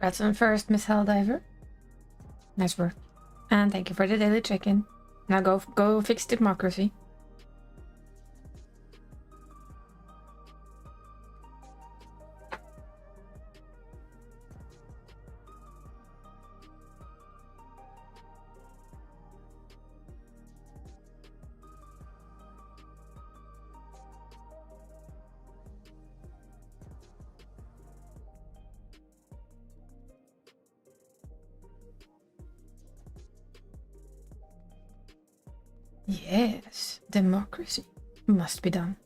Congrats on first, Miss Helldiver. Nice work. And thank you for the daily check-in. Now go fix democracy. Yes, democracy must be done.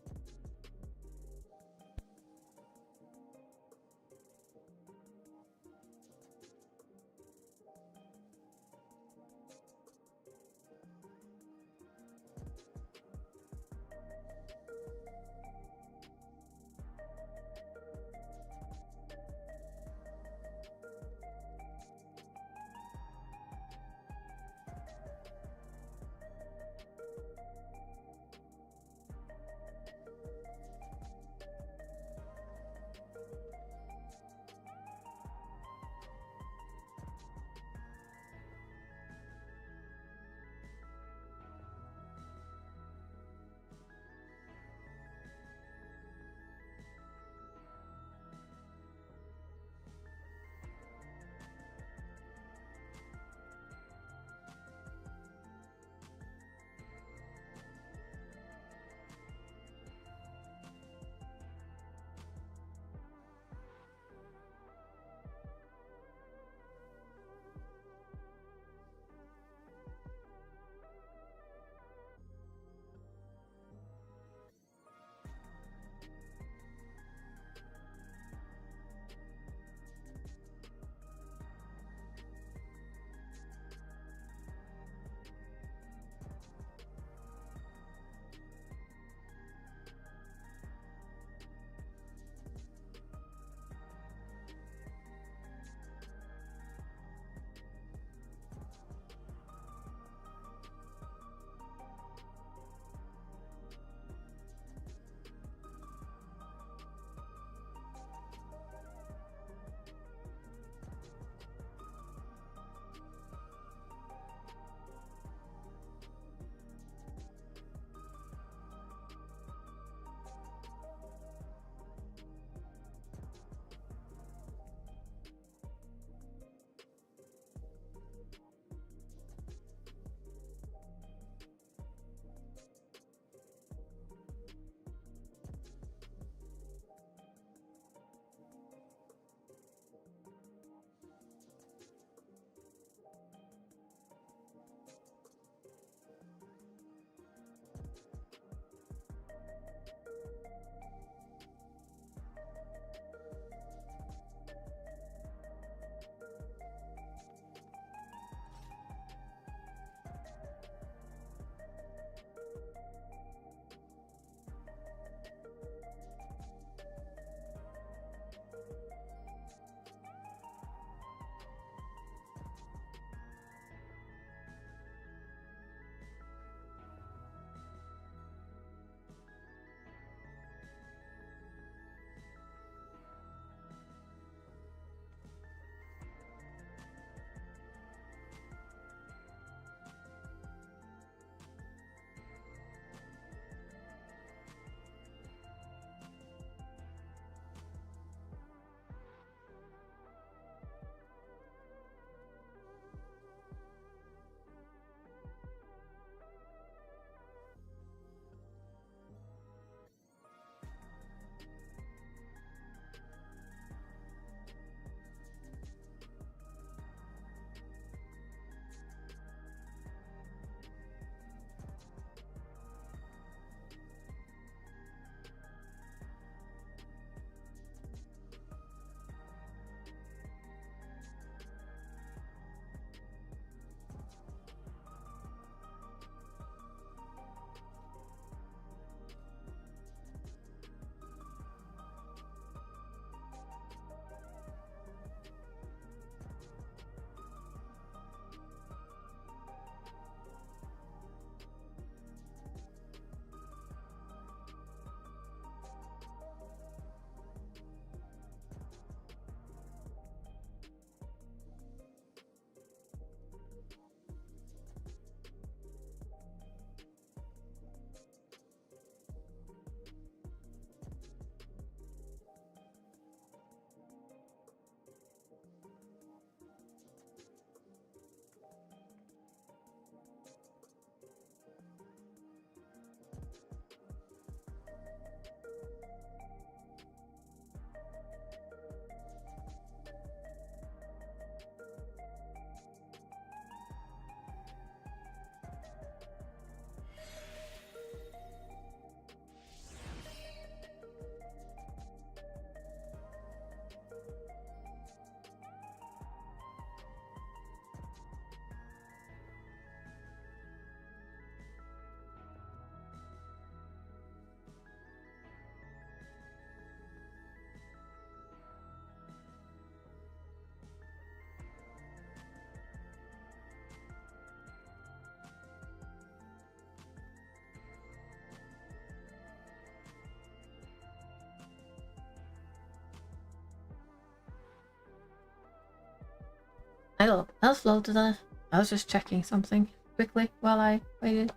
I'll slow to that. I was just checking something quickly while I waited.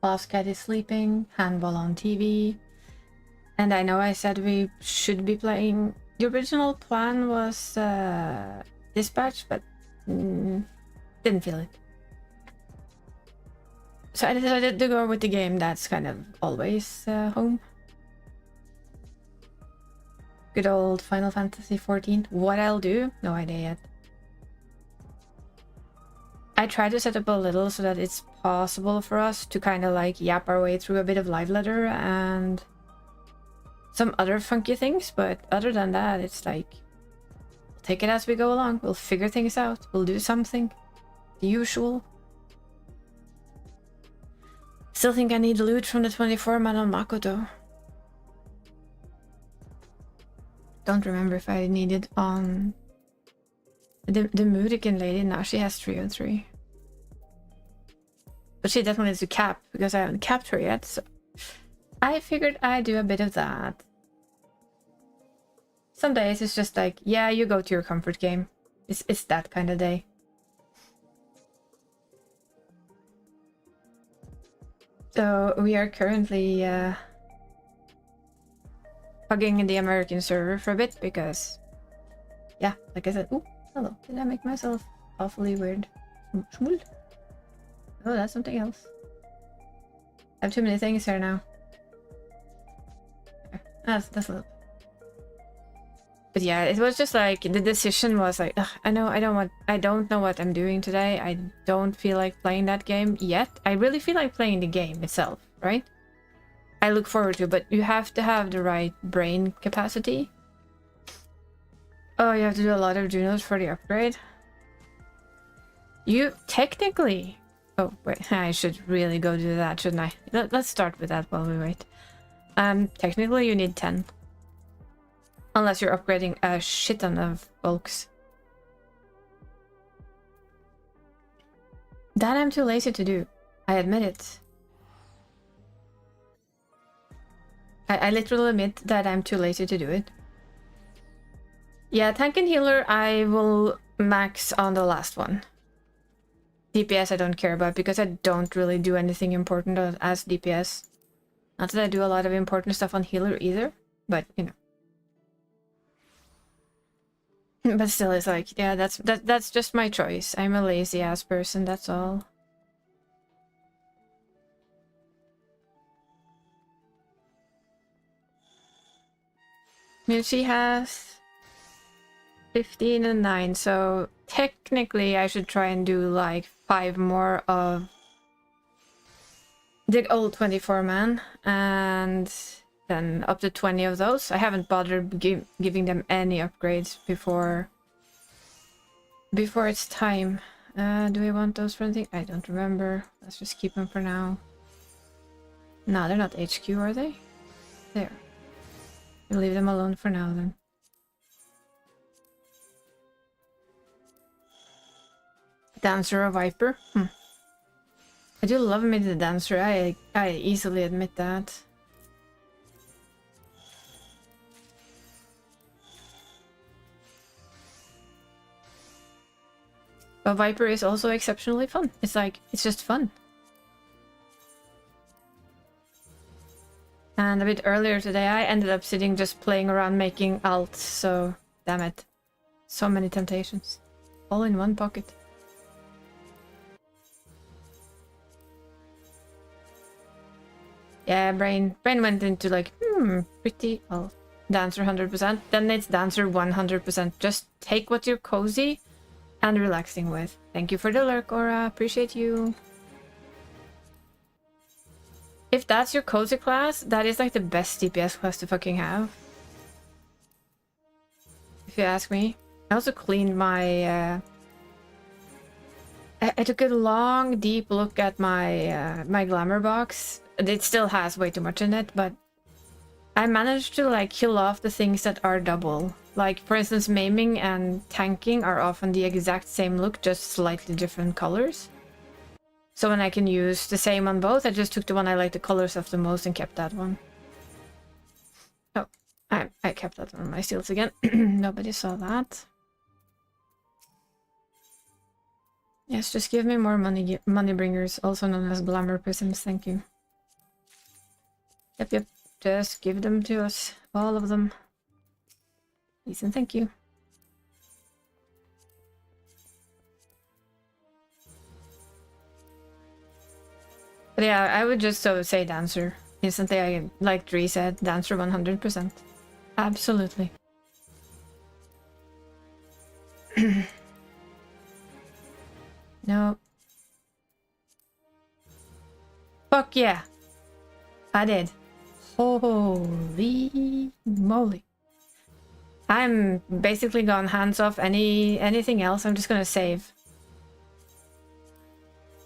Boss cat is sleeping, handball on TV. And I know I said we should be playing. The original plan was dispatch, but didn't feel it. So I decided to go with the game that's kind of always home. Good old Final Fantasy XIV. What I'll do? No idea yet. I try to set up a little so that it's possible for us to kind of like yap our way through a bit of live letter and some other funky things, but other than that, it's like we'll take it as we go along. We'll figure things out. We'll do something. The usual. Still think I need loot from the 24-man on Makoto. Don't remember if I need it on the Mudikin lady. Now she has 303. But she definitely needs to cap because I haven't capped her yet, so I figured I'd do a bit of that. Some days it's just like, yeah, you go to your comfort game. It's that kind of day. So we are currently hugging the American server for a bit because, yeah, like I said, ooh, hello, did I make myself awfully weird? Schmool? Oh, that's something else. I have too many things here now. That's not. But yeah, it was just like the decision was like, ugh, I don't know what I'm doing today. I don't feel like playing that game yet. I really feel like playing the game itself, right? I look forward to it, but you have to have the right brain capacity. Oh, you have to do a lot of Junos for the upgrade. You technically... Oh, wait, I should really go do that, shouldn't I? Let's start with that while we wait. Technically you need 10. Unless you're upgrading a shit ton of bulks. That I'm too lazy to do. I admit it. I literally admit that I'm too lazy to do it. Yeah, tank and healer I will max on the last one. DPS I don't care about because I don't really do anything important as DPS. Not that I do a lot of important stuff on healer either, but you know. But still, it's like, yeah, that's just my choice. I'm a lazy ass person, that's all. I mean, she has 15 and 9, so technically I should try and do like 5 more of the old 24-man and then up to 20 of those. I haven't bothered giving them any upgrades before it's time. Do we want those for anything? I don't remember. Let's just keep them for now. No, they're not HQ, are they? There. We'll leave them alone for now then. Dancer or Viper? I do love me the Dancer, I easily admit that. But Viper is also exceptionally fun. It's like, it's just fun. And a bit earlier today I ended up sitting just playing around making alts, so damn it. So many temptations. All in one pocket. Yeah, brain went into like, pretty well. Dancer 100%. Then it's Dancer 100%. Just take what you're cozy and relaxing with. Thank you for the lurk, Aura. Appreciate you. If that's your cozy class, that is like the best DPS class to fucking have. If you ask me. I also cleaned my... I took a long, deep look at my my glamour box. It still has way too much in it, but I managed to like kill off the things that are double. Like, for instance, maiming and tanking are often the exact same look, just slightly different colors. So when I can use the same on both, I just took the one I like the colors of the most and kept that one. Oh, I kept that on my steals again. Nobody saw that. Yes, just give me more money bringers, also known as glamour prisms, thank you. Yep, just give them to us, all of them. Please and thank you. But yeah, I would just so say dancer. Instantly, I like Dree said, dancer 100%. Absolutely. No. Fuck yeah. I did. Holy moly. I'm basically gone hands off anything else. I'm just gonna save.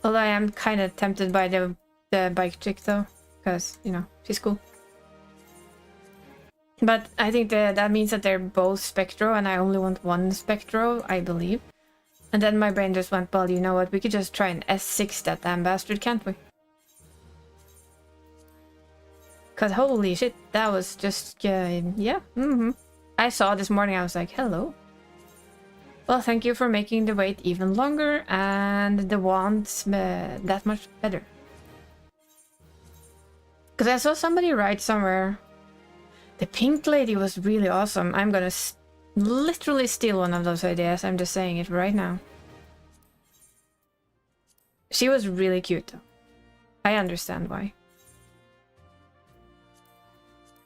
Although I am kind of tempted by the bike chick though, because, you know, she's cool. But I think that means that they're both Spectro and I only want one Spectro, I believe. And then my brain just went, well, you know what, we could just try and S6 that damn bastard, can't we? Because holy shit, that was just, yeah, I saw this morning, I was like, hello. Well, thank you for making the wait even longer and the wands that much better. Because I saw somebody write somewhere, the pink lady was really awesome. I'm gonna literally steal one of those ideas. I'm just saying it right now. She was really cute though. I understand why.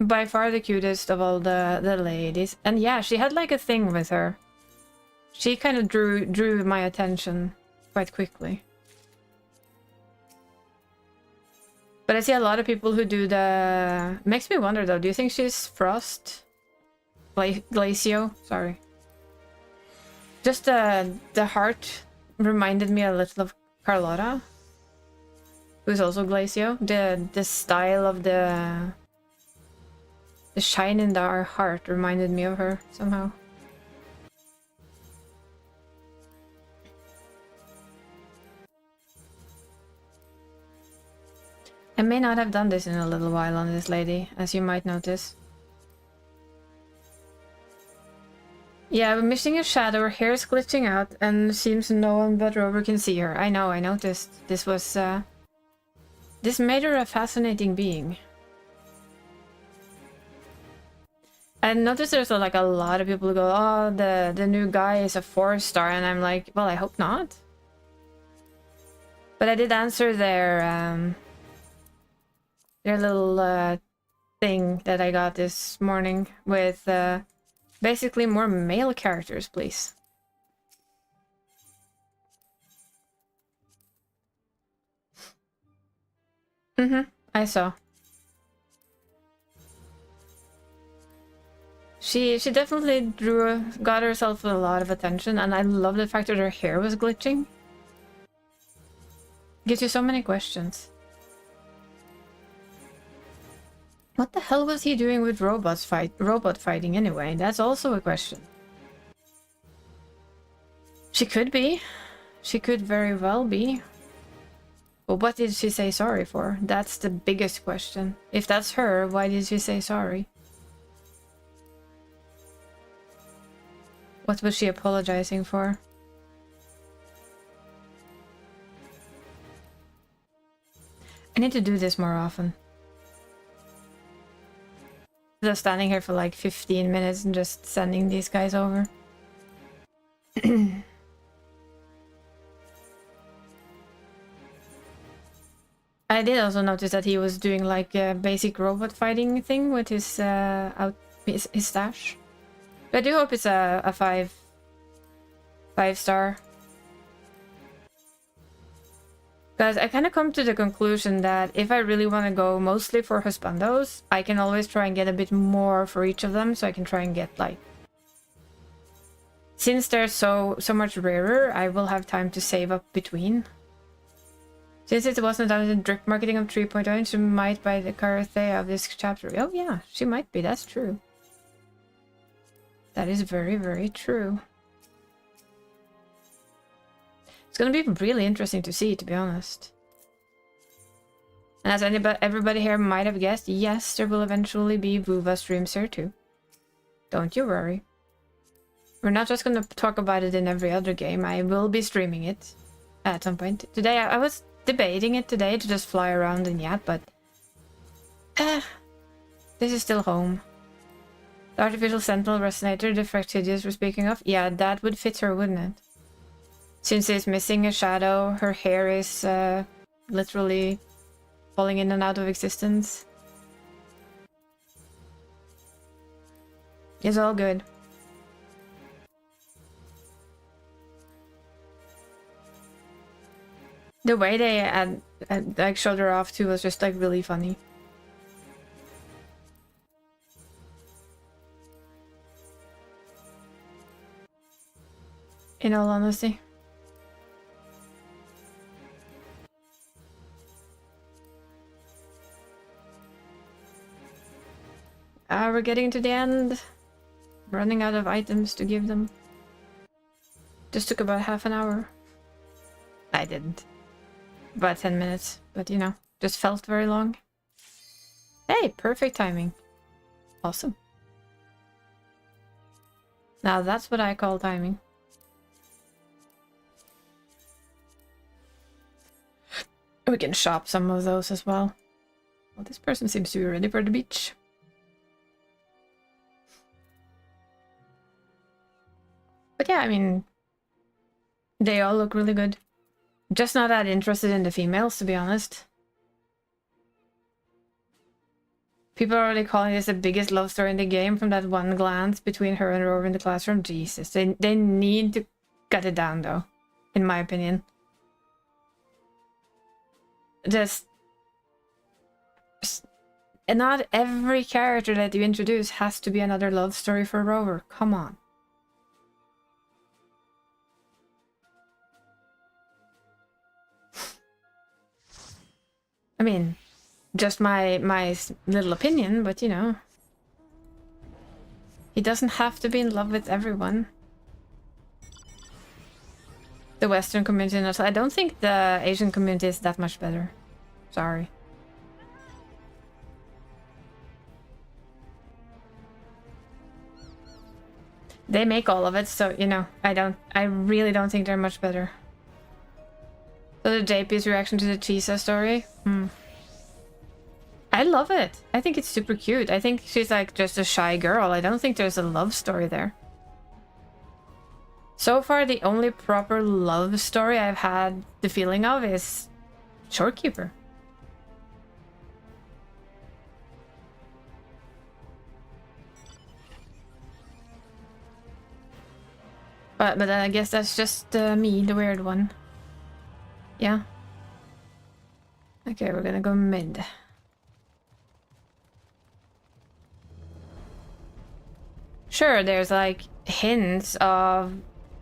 By far the cutest of all the ladies. And yeah, she had like a thing with her. She kind of drew my attention quite quickly. But I see a lot of people who do the... Makes me wonder though, do you think she's Frost? Glacio? Sorry. Just the heart reminded me a little of Carlotta, who's also Glacio. The style of the shine in our heart reminded me of her somehow. I may not have done this in a little while on this lady, as you might notice. Yeah, we're missing a shadow, her hair is glitching out, and seems no one but Rover can see her. I know, I noticed. This was, this made her a fascinating being. I noticed there's like a lot of people who go, oh, the new guy is a 4-star, and I'm like, well, I hope not. But I did answer their little thing that I got this morning with basically more male characters, please. I saw. She definitely got herself a lot of attention, and I love the fact that her hair was glitching. Gives you so many questions. What the hell was he doing with robot fighting anyway? That's also a question. She could be. She could very well be. But what did she say sorry for? That's the biggest question. If that's her, why did she say sorry? What was she apologizing for? I need to do this more often. Just standing here for like 15 minutes and just sending these guys over. I did also notice that he was doing like a basic robot fighting thing with his his stash. But I do hope it's a 5-star. Because I kind of come to the conclusion that if I really want to go mostly for husbandos, I can always try and get a bit more for each of them, so I can try and get like... Since they're so much rarer, I will have time to save up between. Since it wasn't done in drip marketing of 3.0, she might buy the Karate of this chapter. Oh yeah, she might be, that's true. That is very, very true. It's gonna be really interesting to see, to be honest. And as everybody here might have guessed, yes, there will eventually be Vuva streams here too. Don't you worry. We're not just gonna talk about it in every other game, I will be streaming it. at some point. Today, I was debating it today to just fly around in Yat, but... this is still home. The artificial sentinel resonator the FFXIV were speaking of? Yeah, that would fit her, wouldn't it? Since it's missing a shadow, her hair is literally falling in and out of existence. It's all good. The way they like showed her off too was just like really funny. In all honesty. We're getting to the end. Running out of items to give them. Just took about half an hour. I didn't. About 10 minutes, but you know, just felt very long. Hey, perfect timing. Awesome. Now that's what I call timing. We can shop some of those as well. Well, this person seems to be ready for the beach. But yeah, I mean, they all look really good. Just not that interested in the females, to be honest. People are already calling this the biggest love story in the game from that one glance between her and Rover in the classroom. Jesus, they need to cut it down, though, in my opinion. Just not every character that you introduce has to be another love story for Rover. Come on. I mean, just my little opinion, but you know, he doesn't have to be in love with everyone. The Western community, and I don't think the Asian community is that much better. Sorry. They make all of it, so you know, I really don't think they're much better. So the JP's reaction to the Chisa story? I love it. I think it's super cute. I think she's like just a shy girl. I don't think there's a love story there. So far, the only proper love story I've had the feeling of is Shorekeeper. But I guess that's just me, the weird one. Yeah. Okay, we're gonna go mid. Sure, there's like hints of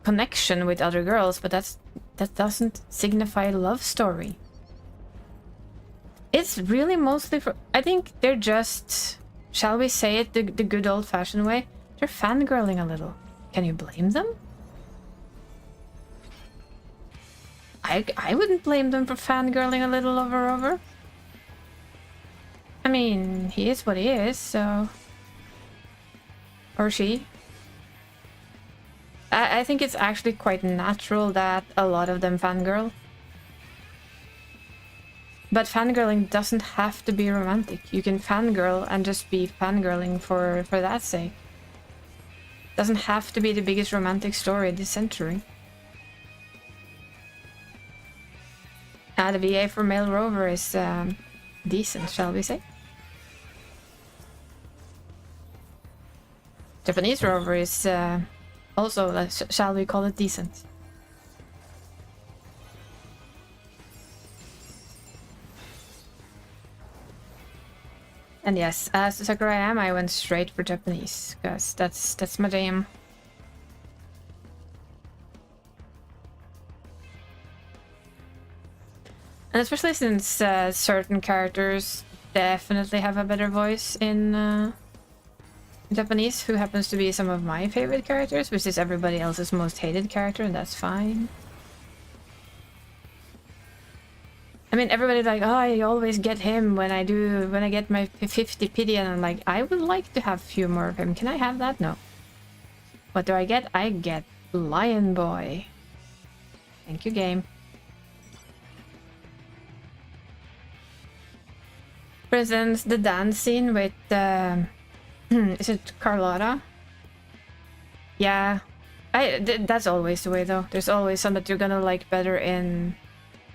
connection with other girls, but that doesn't signify a love story. It's really mostly for... I think they're just... Shall we say it the good old-fashioned way? They're fangirling a little. Can you blame them? I wouldn't blame them for fangirling a little over Rover. I mean, he is what he is, so... Or she. I think it's actually quite natural that a lot of them fangirl. But fangirling doesn't have to be romantic. You can fangirl and just be fangirling for that sake. Doesn't have to be the biggest romantic story this century. The VA for male Rover is decent, shall we say. Japanese Rover is also, shall we call it, decent. And yes, as the sucker I am, I went straight for Japanese, because that's my jam. And especially since certain characters definitely have a better voice in Japanese, who happens to be some of my favorite characters, which is everybody else's most hated character, and that's fine. I mean, everybody's like, oh, I always get him when I get my 50 pity, and I'm like, I would like to have a few more of him. Can I have that? No. What do I get? I get Lion Boy. Thank you, game. For instance, the dance scene with is it Carlotta? Yeah, that's always the way though. There's always some that you're gonna like better in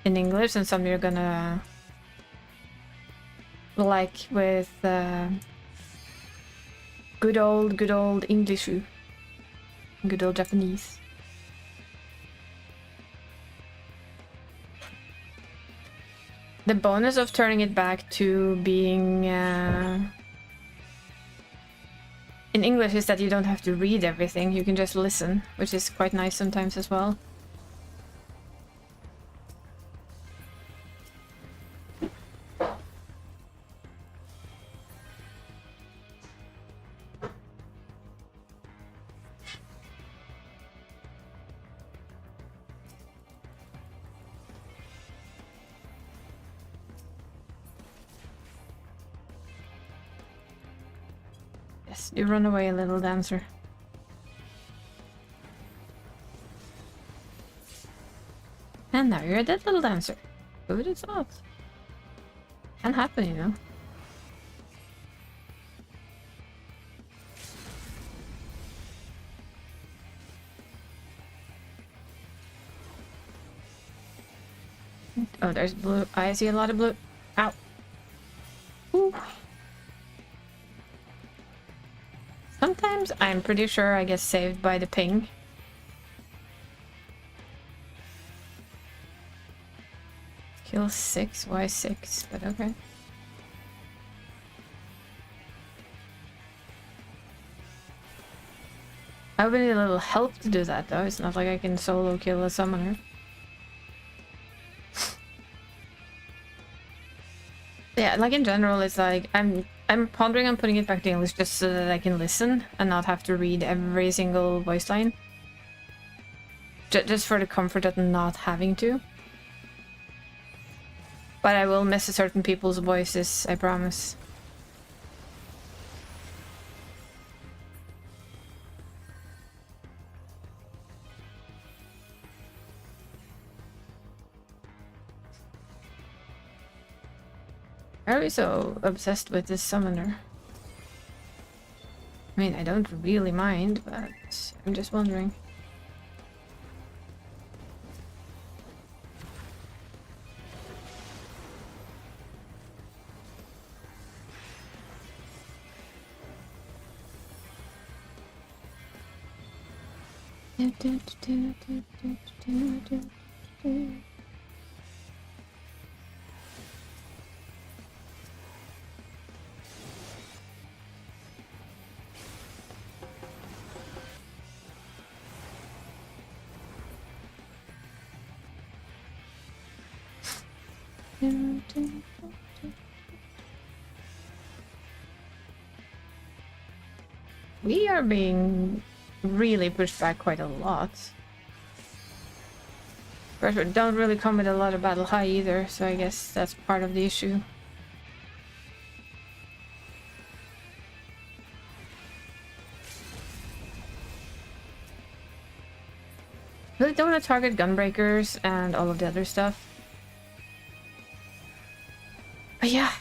English and some you're gonna like with good old English, good old Japanese. The bonus of turning it back to being in English is that you don't have to read everything, you can just listen, which is quite nice sometimes as well. You run away, little dancer. And now you're a dead little dancer. Who would have thought? Can happen, you know. Oh, there's blue. I see a lot of blue. Ow. Ooh. Sometimes I'm pretty sure I get saved by the ping. Kill 6, why 6? But okay. I would need a little help to do that though. It's not like I can solo kill a summoner. Yeah, like in general, it's like I'm pondering on putting it back to English just so that I can listen and not have to read every single voice line. Just for the comfort of not having to. But I will miss certain people's voices, I promise. Why are we so obsessed with this summoner? I mean, I don't really mind, but I'm just wondering. We are being really pushed back quite a lot. Pressure don't really come with a lot of battle high either, so I guess that's part of the issue. Really don't want to target gunbreakers and all of the other stuff. But yeah,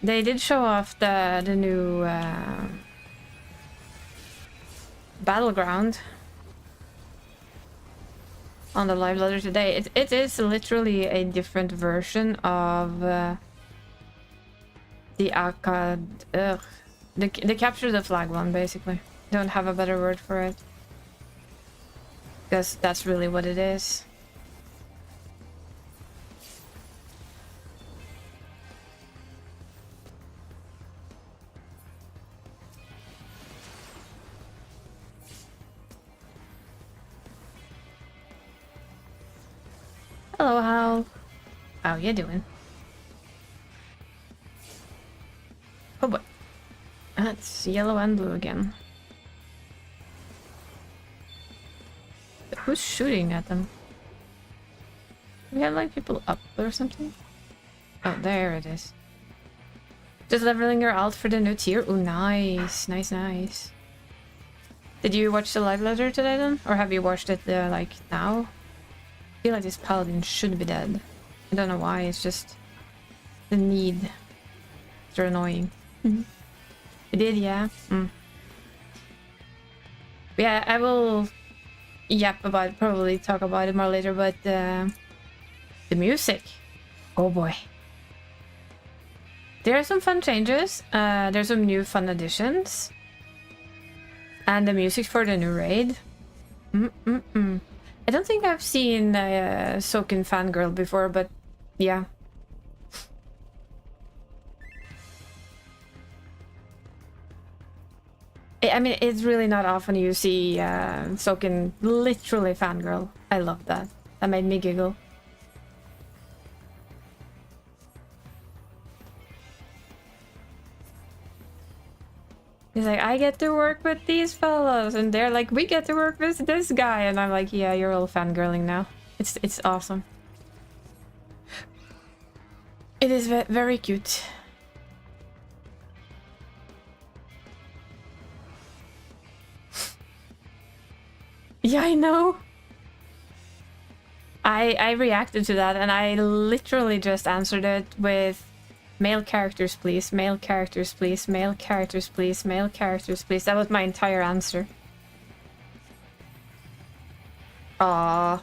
they did show off the new battleground on the live letter today. It is literally a different version of the Akkad, the capture the flag one, basically. Don't have a better word for it, because that's really what it is. Hello, how you doing? Oh boy. That's yellow and blue again. But who's shooting at them? Do we have like people up or something? Oh, there it is. Just leveling your alt for the new tier? Oh, nice. Nice. Did you watch the live letter today then? Or have you watched it like now? I feel like this paladin should be dead. I don't know why, it's just the need. extra annoying. You did, yeah. Yeah, I will yap about it, probably talk about it more later, but the music. Oh boy. There are some fun changes. There's some new fun additions. And the music for the new raid. I don't think I've seen Soken Fangirl before, but yeah. I mean, it's really not often you see Soken literally fangirl. I love that. That made me giggle. He's like, I get to work with these fellows, and they're like, we get to work with this guy, and I'm like, yeah, you're all fangirling now. It's awesome. It is very cute. Yeah, I know. I reacted to that, and I literally just answered it with male characters, please. Male characters, please. Male characters, please. Male characters, please. That was my entire answer. Aww.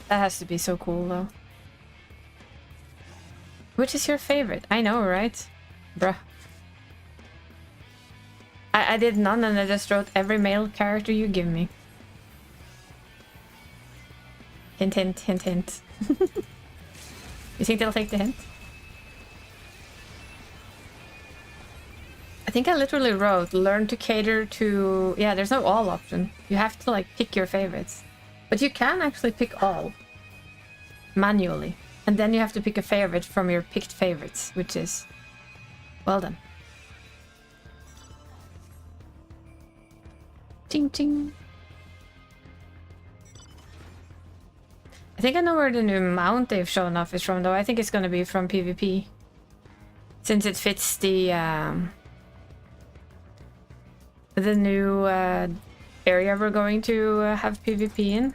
That has to be so cool, though. Which is your favorite? I know, right? Bruh. I did none, and I just wrote every male character you give me. Hint, hint, hint, hint. You think they'll take the hint? I think I literally wrote, learn to cater to... Yeah, there's no all option. You have to, like, pick your favorites. But you can actually pick all. Manually. And then you have to pick a favorite from your picked favorites, which is... Well done. Ching ching. I think I know where the new mount they've shown off is from, though. I think it's gonna be from PvP. Since it fits the new area we're going to have PvP in.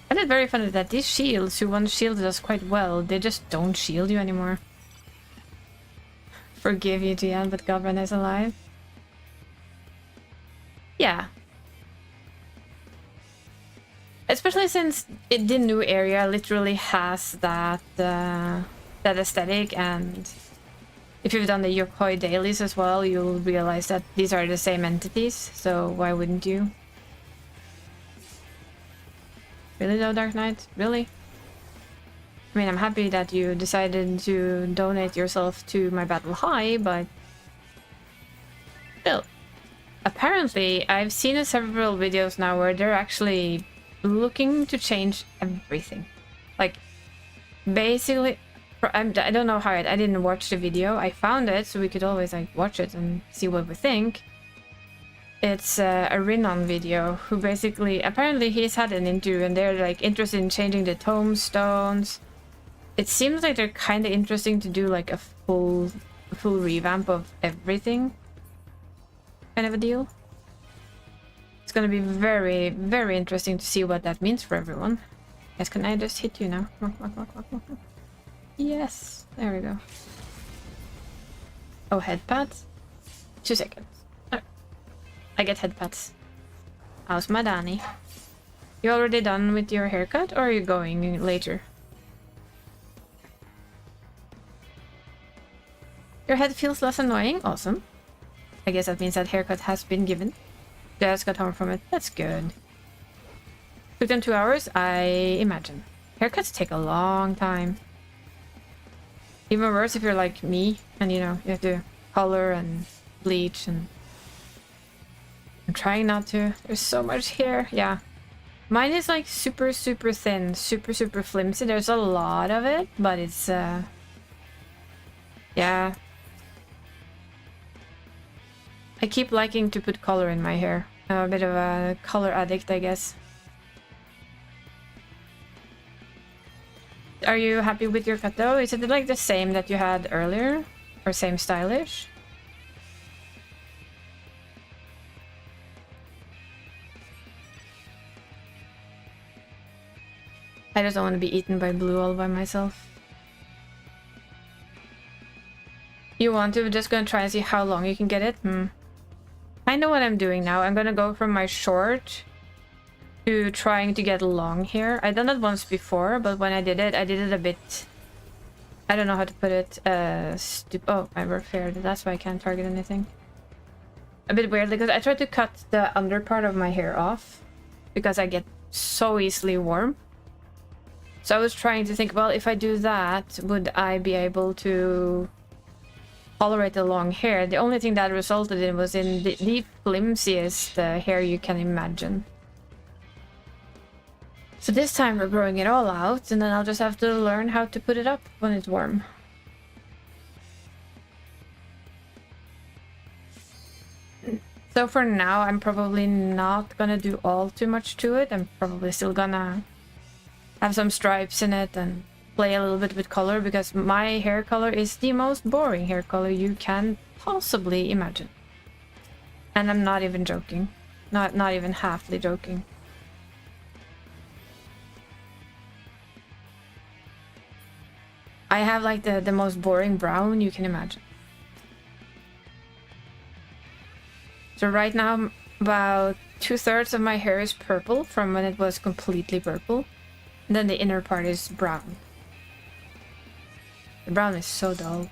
And it's very funny that these shields, who once shielded us quite well, they just don't shield you anymore. Forgive you, Gian, but Goblin is alive. Yeah. Especially since the new area literally has that that aesthetic, and if you've done the Yokoi dailies as well, you'll realize that these are the same entities, so why wouldn't you? Really though, Dark Knight? Really? I mean, I'm happy that you decided to donate yourself to my Battle High, but... Still. Apparently, I've seen in several videos now where they're actually looking to change everything. Like, basically... I don't know how I didn't watch the video. I found it, so we could always like watch it and see what we think. It's a Rinon video who basically, apparently he's had an interview and they're like interested in changing the tombstones. It seems like they're kind of interesting to do like a full revamp of everything. Kind of a deal. It's gonna be very, very interesting to see what that means for everyone. Yes, can I just hit you now? Yes, there we go. Oh, head pads? 2 seconds. I get head pats. How's my Danny? You already done with your haircut, or are you going later? Your head feels less annoying? Awesome. I guess that means that haircut has been given. Just got home from it. That's good. Took them 2 hours? I imagine. Haircuts take a long time. Even worse if you're like me, and you know, you have to color and bleach and... I'm trying not to. There's so much hair. Yeah. Mine is like super, super thin. Super, super flimsy. There's a lot of it, but it's, yeah. I keep liking to put color in my hair. I'm a bit of a color addict, I guess. Are you happy with your cut though? Is it like the same that you had earlier? Or same stylish? I just don't want to be eaten by blue all by myself. You want to? We're just gonna try and see how long you can get it? I know what I'm doing now. I'm gonna go from my short to trying to get long here. I've done it once before, but when I did it a bit... I don't know how to put it. Oh, I were fair. That's why I can't target anything. A bit weird because I tried to cut the under part of my hair off because I get so easily warm. So I was trying to think, well, if I do that, would I be able to tolerate the long hair? The only thing that resulted in was in the flimsiest hair you can imagine. So this time we're growing it all out, and then I'll just have to learn how to put it up when it's warm. So for now, I'm probably not gonna do all too much to it. I'm probably still gonna have some stripes in it and play a little bit with color, because my hair color is the most boring hair color you can possibly imagine. And I'm not even joking. Not even halfly joking. I have like the most boring brown you can imagine. So right now, about 2/3 of my hair is purple from when it was completely purple. And then the inner part is brown. The brown is so dull.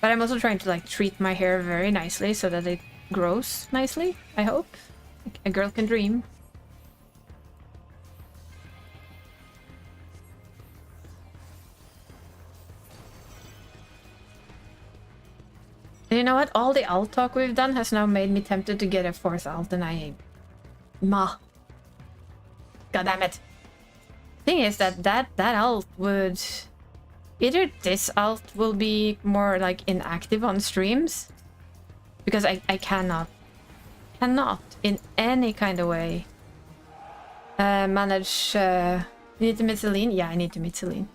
But I'm also trying to like treat my hair very nicely so that it grows nicely, I hope. A girl can dream. And you know what? All the alt talk we've done has now made me tempted to get a 4th alt, and I... God damn it. Thing is that alt would... Either this alt will be more like inactive on streams, because I cannot in any kind of way manage... You need to meet Celine? Yeah, I need to meet Celine.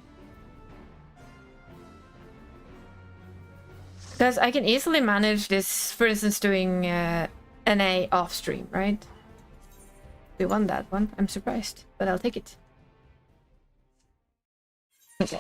Because I can easily manage this, for instance, doing NA off stream, right? We won that one. I'm surprised, but I'll take it. Okay.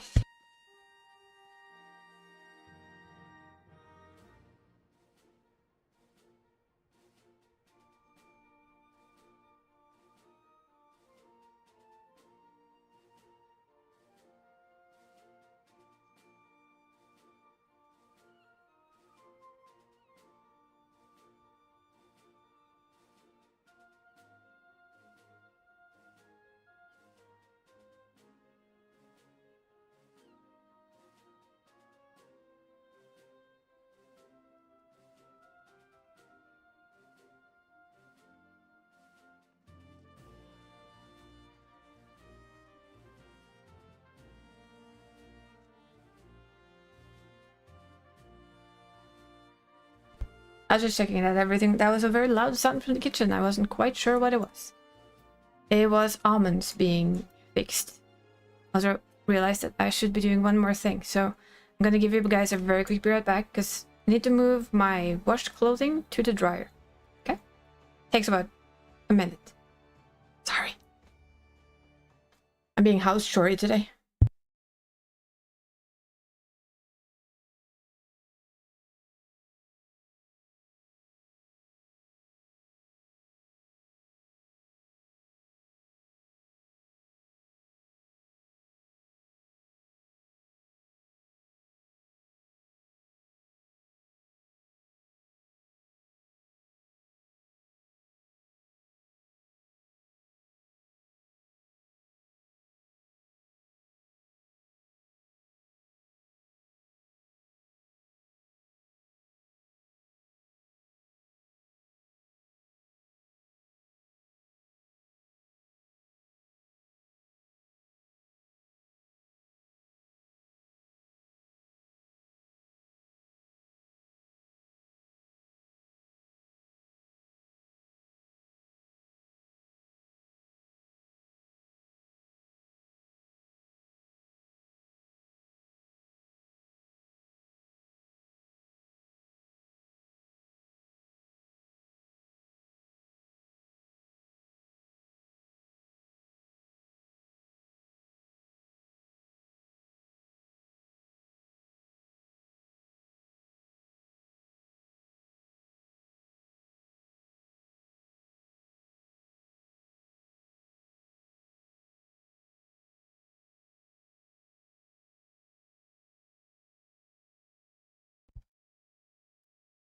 I was just checking that everything... That was a very loud sound from the kitchen. I wasn't quite sure what it was. It was almonds being fixed. I also realized that I should be doing one more thing. So I'm gonna give you guys a very quick be right back, because I need to move my washed clothing to the dryer. Okay? Takes about a minute. Sorry. I'm being house chorey today.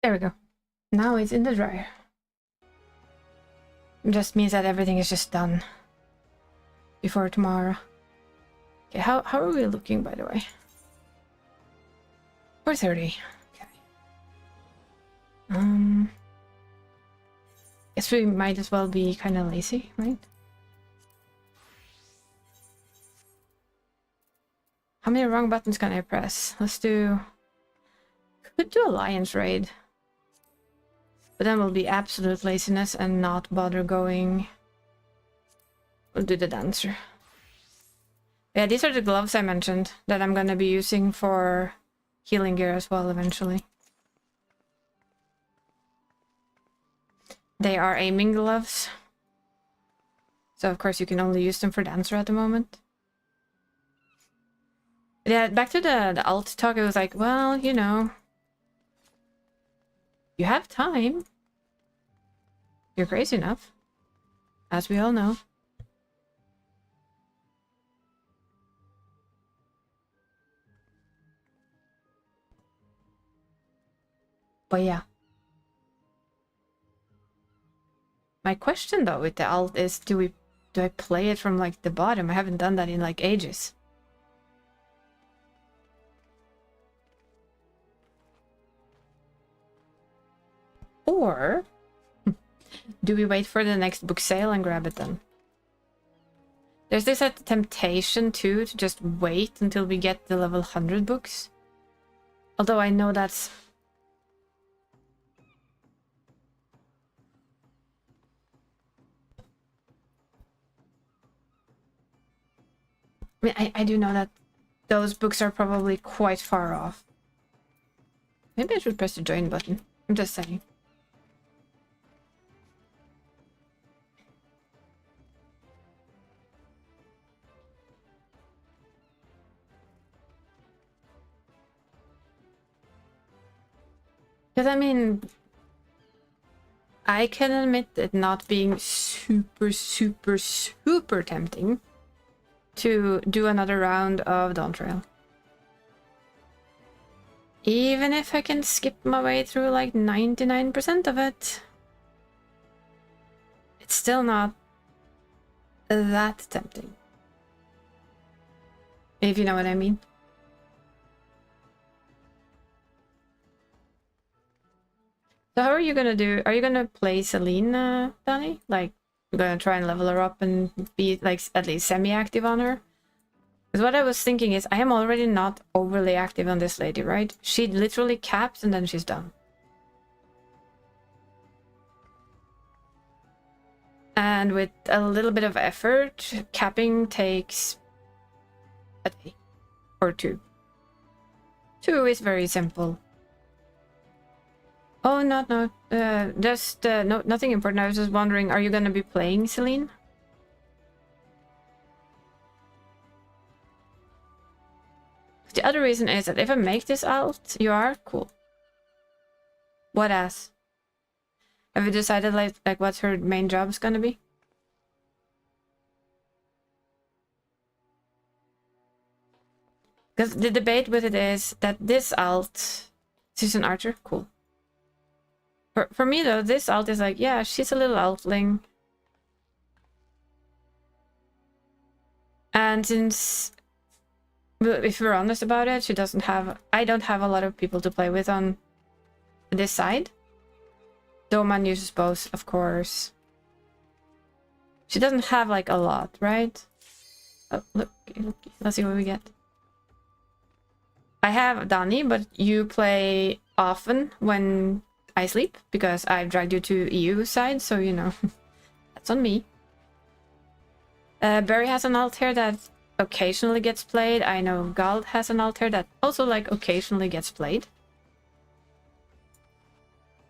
There we go. Now it's in the dryer. It just means that everything is just done before tomorrow. Okay, how are we looking, by the way? 4:30. Okay. Guess we might as well be kind of lazy, right? How many wrong buttons can I press? Let's do... Could do Alliance Raid. But then will be absolute laziness and not bother going. We'll do the dancer. Yeah, these are the gloves I mentioned that I'm gonna be using for healing gear as well eventually. They are aiming gloves. So of course you can only use them for dancer at the moment. Yeah, back to the alt talk, it was like, well, you know, you have time. You're crazy enough, as we all know. But yeah. My question though with the alt is, do I play it from like the bottom? I haven't done that in like ages. Or do we wait for the next book sale and grab it then? There's this temptation too to just wait until we get the level 100 books. Although I know that's... I mean, I do know that those books are probably quite far off. Maybe I should press the join button. I'm just saying. Because I mean, I can admit it not being super tempting to do another round of Dawn Trail. Even if I can skip my way through like 99% of it, it's still not that tempting. If you know what I mean. So how are you gonna do? Are you gonna play Celine, Danny? Like, you're gonna try and level her up and be like at least semi-active on her? Because what I was thinking is, I am already not overly active on this lady, right? She literally caps and then she's done. And with a little bit of effort, capping takes a day or two. 2 is very simple. Oh, no, just no, nothing important. I was just wondering, are you gonna be playing Celine? The other reason is that if I make this alt, you are cool. What ass? Have you decided like what her main job's gonna be? Because the debate with it is that this alt, she's an archer, cool. For me though, this alt is like, yeah, she's a little altling. And since, if we're honest about it, she doesn't have, I don't have a lot of people to play with on this side. Doman uses both, of course. She doesn't have like a lot, right? Oh, look, let's see what we get. I have Dani, but you play often when I sleep, because I've dragged you to EU side, so you know, that's on me. Barry has an alt here that occasionally gets played. I know Gald has an alt here that also like occasionally gets played.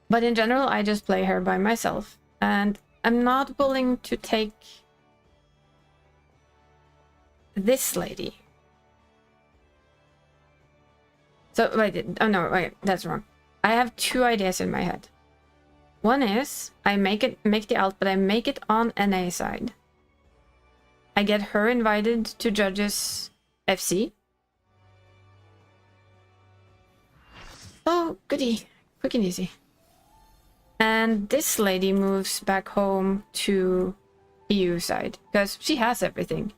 But in general, I just play her by myself, and I'm not willing to take this lady. So wait, oh no, wait, that's wrong. I have 2 ideas in my head. One is I make the alt, but I make it on NA side. I get her invited to judges FC. Oh, goody, quick and easy. And this lady moves back home to EU side because she has everything.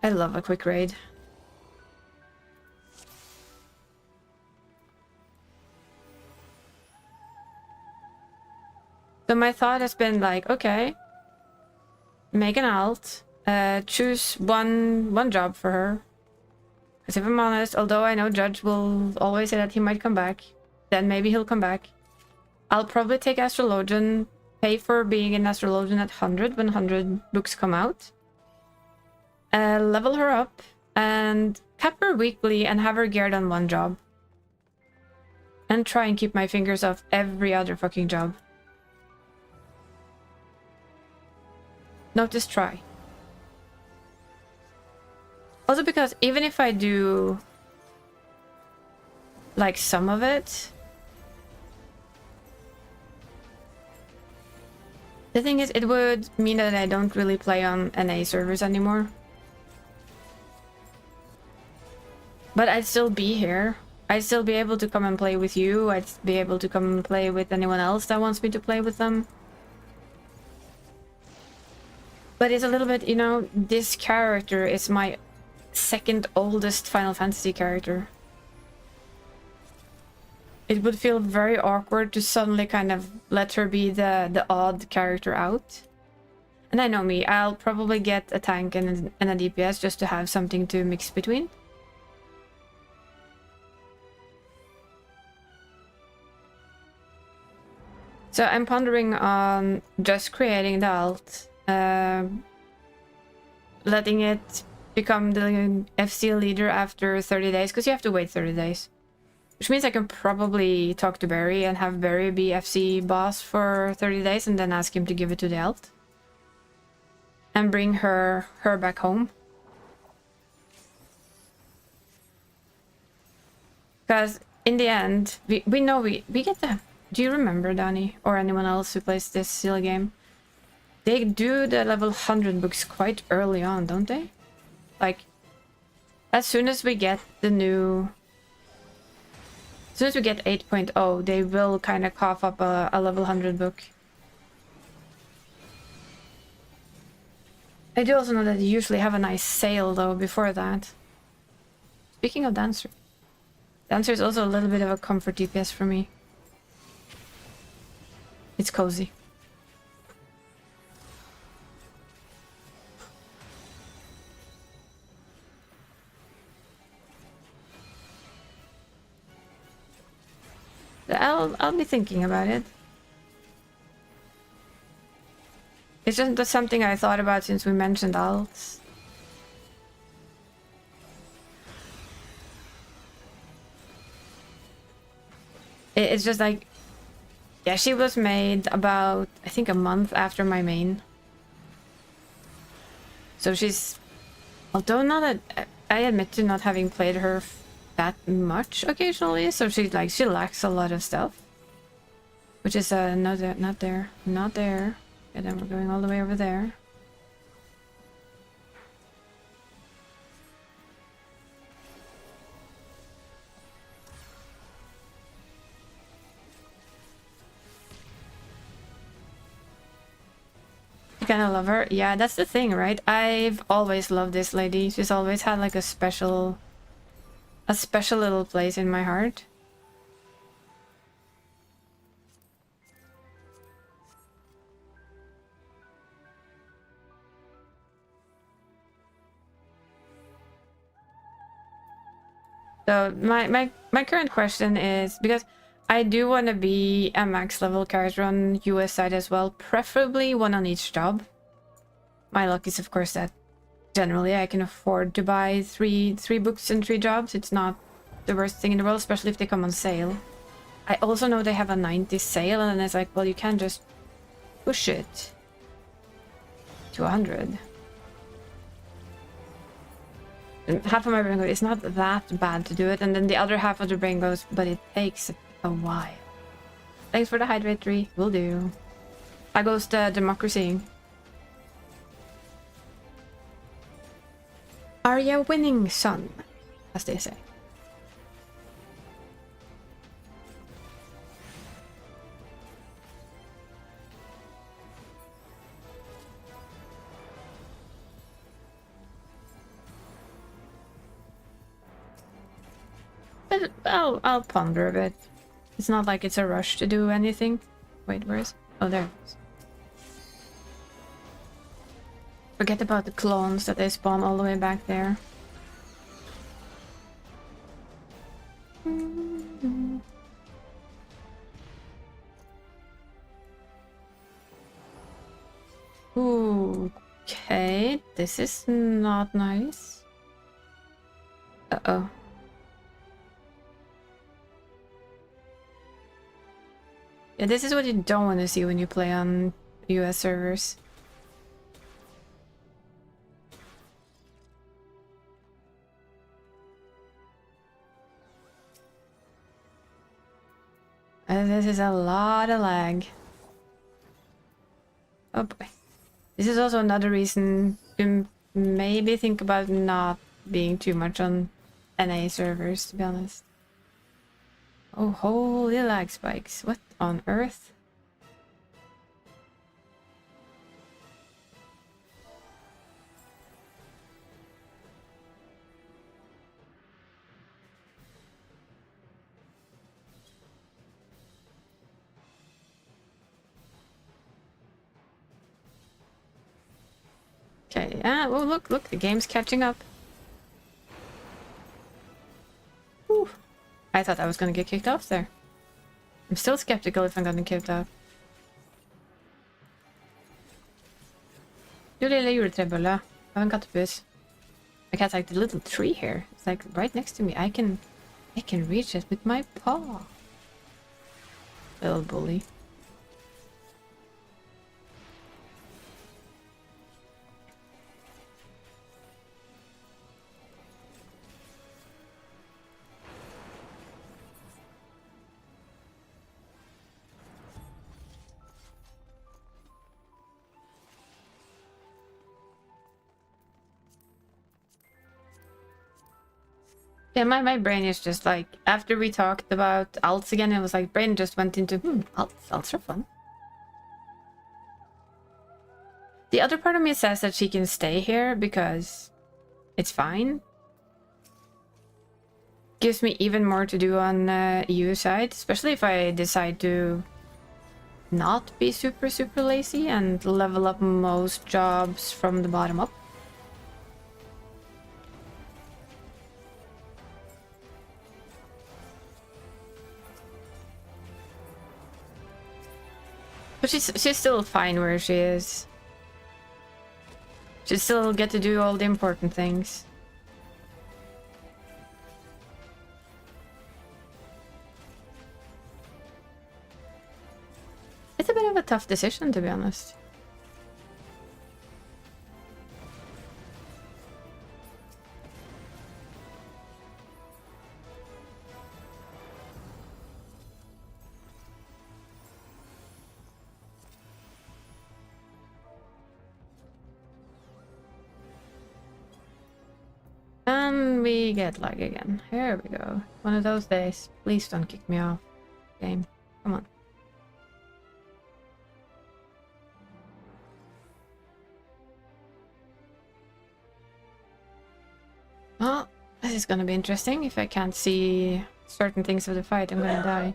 I love a quick raid. So my thought has been like, okay, make an alt, choose one job for her. Because if I'm honest, although I know Judge will always say that he might come back, then maybe he'll come back. I'll probably take Astrologian, pay for being an Astrologian at 100 when 100 books come out. Level her up and cap her weekly and have her geared on one job. And try and keep my fingers off every other fucking job. Notice try. Also because even if I do like some of it, the thing is it would mean that I don't really play on NA servers anymore. But I'd still be here. I'd still be able to come and play with you. I'd be able to come and play with anyone else that wants me to play with them. But it's a little bit, you know, this character is my second oldest Final Fantasy character. It would feel very awkward to suddenly kind of let her be the odd character out. And I know me, I'll probably get a tank and a DPS just to have something to mix between. So I'm pondering on just creating the alt, letting it become the FC leader after 30 days, because you have to wait 30 days. Which means I can probably talk to Barry and have Barry be FC boss for 30 days and then ask him to give it to the alt. And bring her back home. Because in the end, we know we get the... Do you remember, Danny, or anyone else who plays this silly game? They do the level 100 books quite early on, don't they? Like, as soon as we get the new... As soon as we get 8.0, they will kind of cough up a level 100 book. I do also know that you usually have a nice sale, though, before that. Speaking of Dancer. Dancer is also a little bit of a comfort DPS for me. It's cozy. I'll be thinking about it. It's just something I thought about since we mentioned alts. It's just like, yeah, she was made about, I think, a month after my main. So she's, although not a, I admit to not having played her that much occasionally, so she lacks a lot of stuff. Which is no, not there. And then we're going all the way over there. You kind of love her? Yeah, that's the thing, right? I've always loved this lady. She's always had like a special little place in my heart. So my current question is, because I do want to be a max level character on US side as well, preferably one on each job. My luck is of course that generally I can afford to buy three books and 3 jobs. It's not the worst thing in the world, especially if they come on sale. I also know they have a 90 sale, and then it's like, well, you can just push it to 100. And half of my brain goes, it's not that bad to do it, and then the other half of the brain goes, but it takes a while. Thanks for the hydrate 3. Will do. That goes to democracy. Are you winning, son? As they say. I'll ponder a bit. It's not like it's a rush to do anything. Wait, where is... Oh, there it is. Forget about the clones that they spawn all the way back there. Ooh, okay, this is not nice. Uh-oh. Yeah, this is what you don't want to see when you play on US servers. This is a lot of lag. Oh boy. This is also another reason to maybe think about not being too much on NA servers, to be honest. Oh, holy lag spikes. What on earth? Okay, oh look, the game's catching up. Whew. I thought I was gonna get kicked off there. I'm still skeptical if I'm gonna get kicked off. Du lilla julträbulle. I haven't got the bus. I got like the little tree here. It's like right next to me. I can reach it with my paw. Little bully. Yeah, my brain is just like, after we talked about alts again, it was like, brain just went into, alts are fun. The other part of me says that she can stay here because it's fine. Gives me even more to do on EU side, especially if I decide to not be super lazy and level up most jobs from the bottom up. But she's still fine where she is. She still get to do all the important things. It's a bit of a tough decision, to be honest. And we get lag again. Here we go. One of those days. Please don't kick me off. Game. Come on. Well, this is gonna be interesting. If I can't see certain things of the fight, I'm gonna die.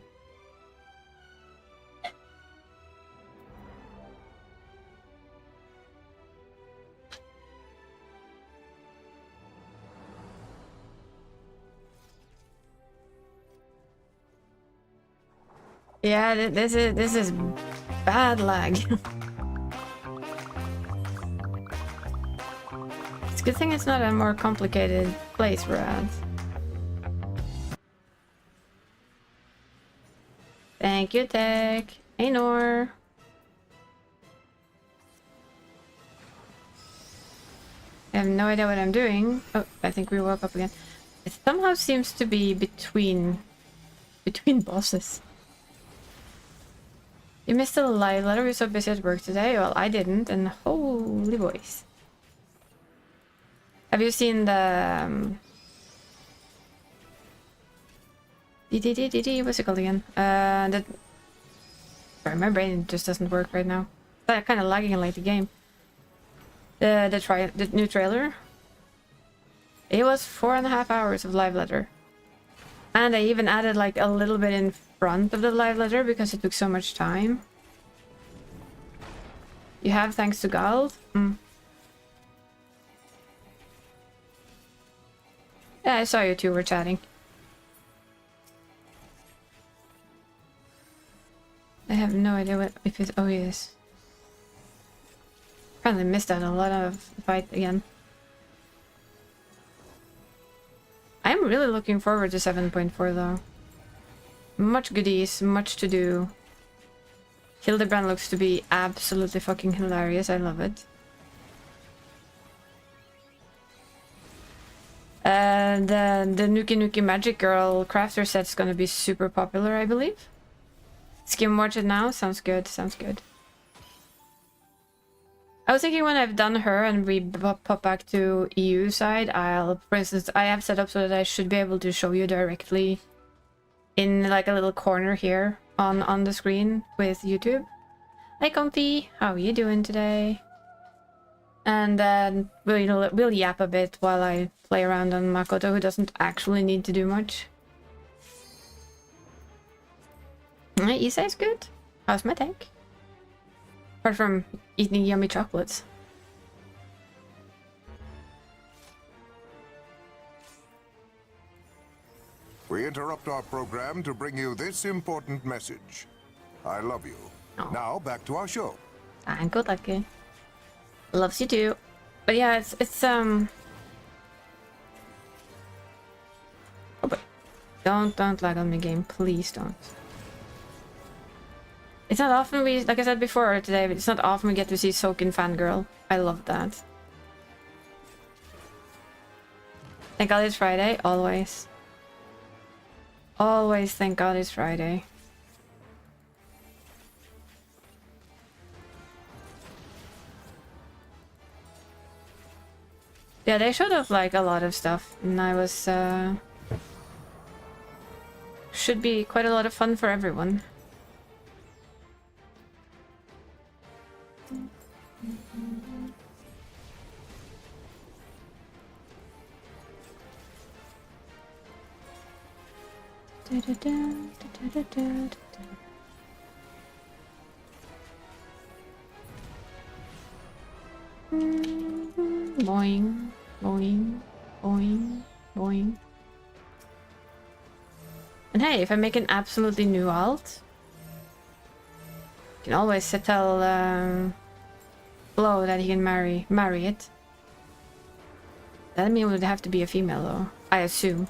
Yeah, this is bad lag. It's a good thing it's not a more complicated place we're at. Thank you, Tech. Hey, Nor. I have no idea what I'm doing. Oh, I think we woke up again. It somehow seems to be between bosses. You missed a live letter. We're so busy at work today. Well, I didn't, and holy boys. Have you seen the what's it called again? Sorry, my brain just doesn't work right now. It's kind of lagging like the game. The new trailer. It was 4.5 hours of live letter. And I even added like a little bit in front of the live letter because it took so much time. You have, thanks to Gald? Mm. Yeah, I saw you two were chatting. I have no idea what if it's. Oh, yes. Apparently missed out a lot of fight again. I'm really looking forward to 7.4 though. Much goodies, much to do. Hildebrand looks to be absolutely fucking hilarious. I love it. The Nuki Nuki Magic Girl crafter set's gonna be super popular, I believe. Skim watch it now? Sounds good, sounds good. I was thinking when I've done her and we pop back to EU side, for instance, I have set up so that I should be able to show you directly in like a little corner here on the screen with YouTube. Hi Comfy, how are you doing today? And then we'll yap a bit while I play around on Makoto, who doesn't actually need to do much. Isai's good. How's my tank? Apart from eating yummy chocolates. We interrupt our program to bring you this important message. I love you. Oh. Now back to our show. Thank you, Lucky. Loves you too. But yeah, it's Oh, but don't lag on me, game. Please don't. It's not often we, like I said before today, it's not often we get to see Sokin fangirl. I love that. Thank God it's Friday, always. Always thank God it's Friday. Yeah, they showed off like a lot of stuff, and I was should be quite a lot of fun for everyone. Boing, boing, boing, boing. And hey, if I make an absolutely new alt, you can always tell Flo that he can marry it. That mean it would have to be a female though, I assume.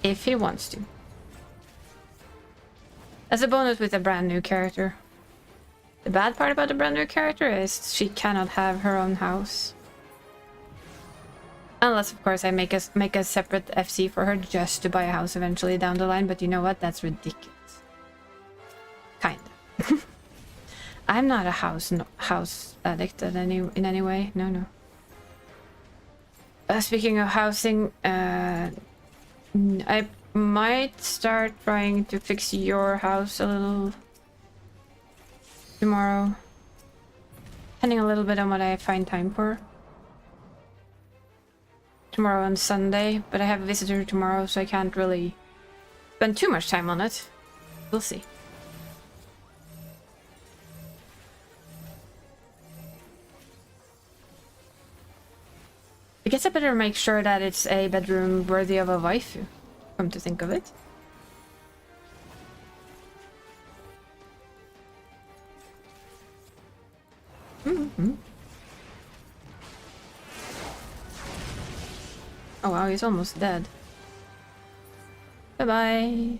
If he wants to. As a bonus with a brand new character. The bad part about the brand new character is she cannot have her own house. Unless, of course, I make a separate FC for her just to buy a house eventually down the line, but you know what? That's ridiculous. Kinda. I'm not a house addict in any way. No. Speaking of housing, I might start trying to fix your house a little tomorrow. Depending a little bit on what I find time for. Tomorrow and Sunday, but I have a visitor tomorrow, so I can't really spend too much time on it. We'll see. I guess I better make sure that it's a bedroom worthy of a waifu, come to think of it. Oh wow, he's almost dead. Bye-bye.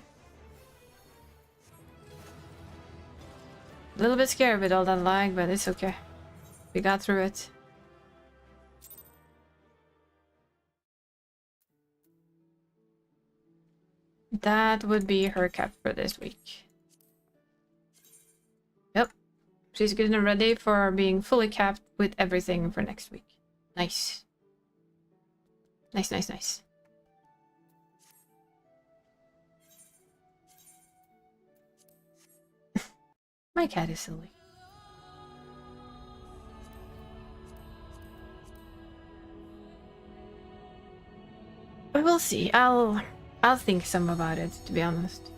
A little bit scared with all that lag, but it's okay. We got through it. That would be her cap for this week. Yep. She's good and ready for being fully capped with everything for next week. Nice. Nice. My cat is silly. see. I'll think some about it, to be honest.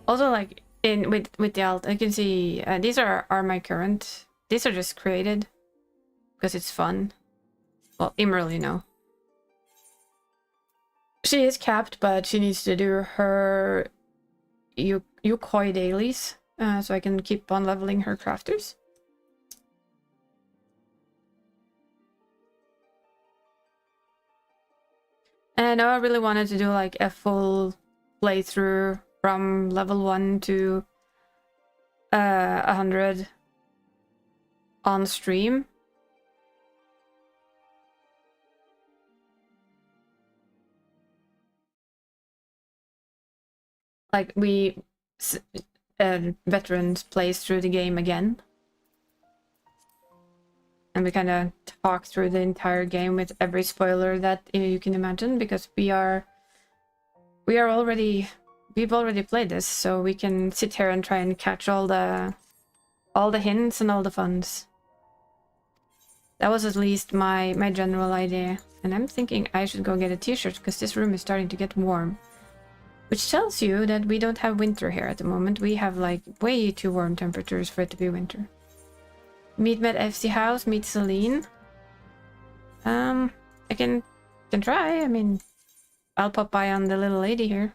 Also, like with the alt, I can see these are my current. These are just created because it's fun. Well, Immerly, no. She is capped, but she needs to do her Yukoi dailies, so I can keep on leveling her crafters. And I really wanted to do like a full playthrough from level 1 to 100 on stream. Like we veterans plays through the game again. And we kind of talk through the entire game with every spoiler that you can imagine, because we've already played this, so we can sit here and try and catch all the hints and all the funs. That was at least my general idea. And I'm thinking I should go get a t-shirt because this room is starting to get warm. Which tells you that we don't have winter here at the moment. We have like way too warm temperatures for it to be winter. Meet me at FC House, meet Celine. I can try. I mean, I'll pop by on the little lady here.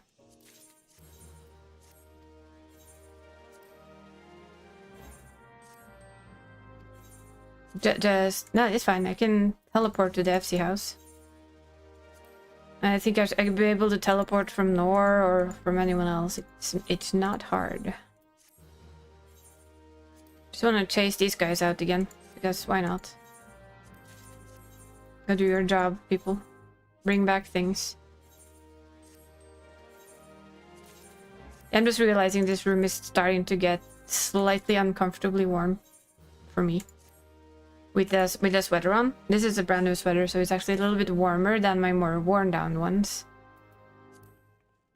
No, it's fine. I can teleport to the FC House. I think I could be able to teleport from Nor or from anyone else. It's not hard. Just want to chase these guys out again, because why not? Go do your job, people. Bring back things. I'm just realizing this room is starting to get slightly uncomfortably warm for me. With the sweater on. This is a brand new sweater, so it's actually a little bit warmer than my more worn down ones.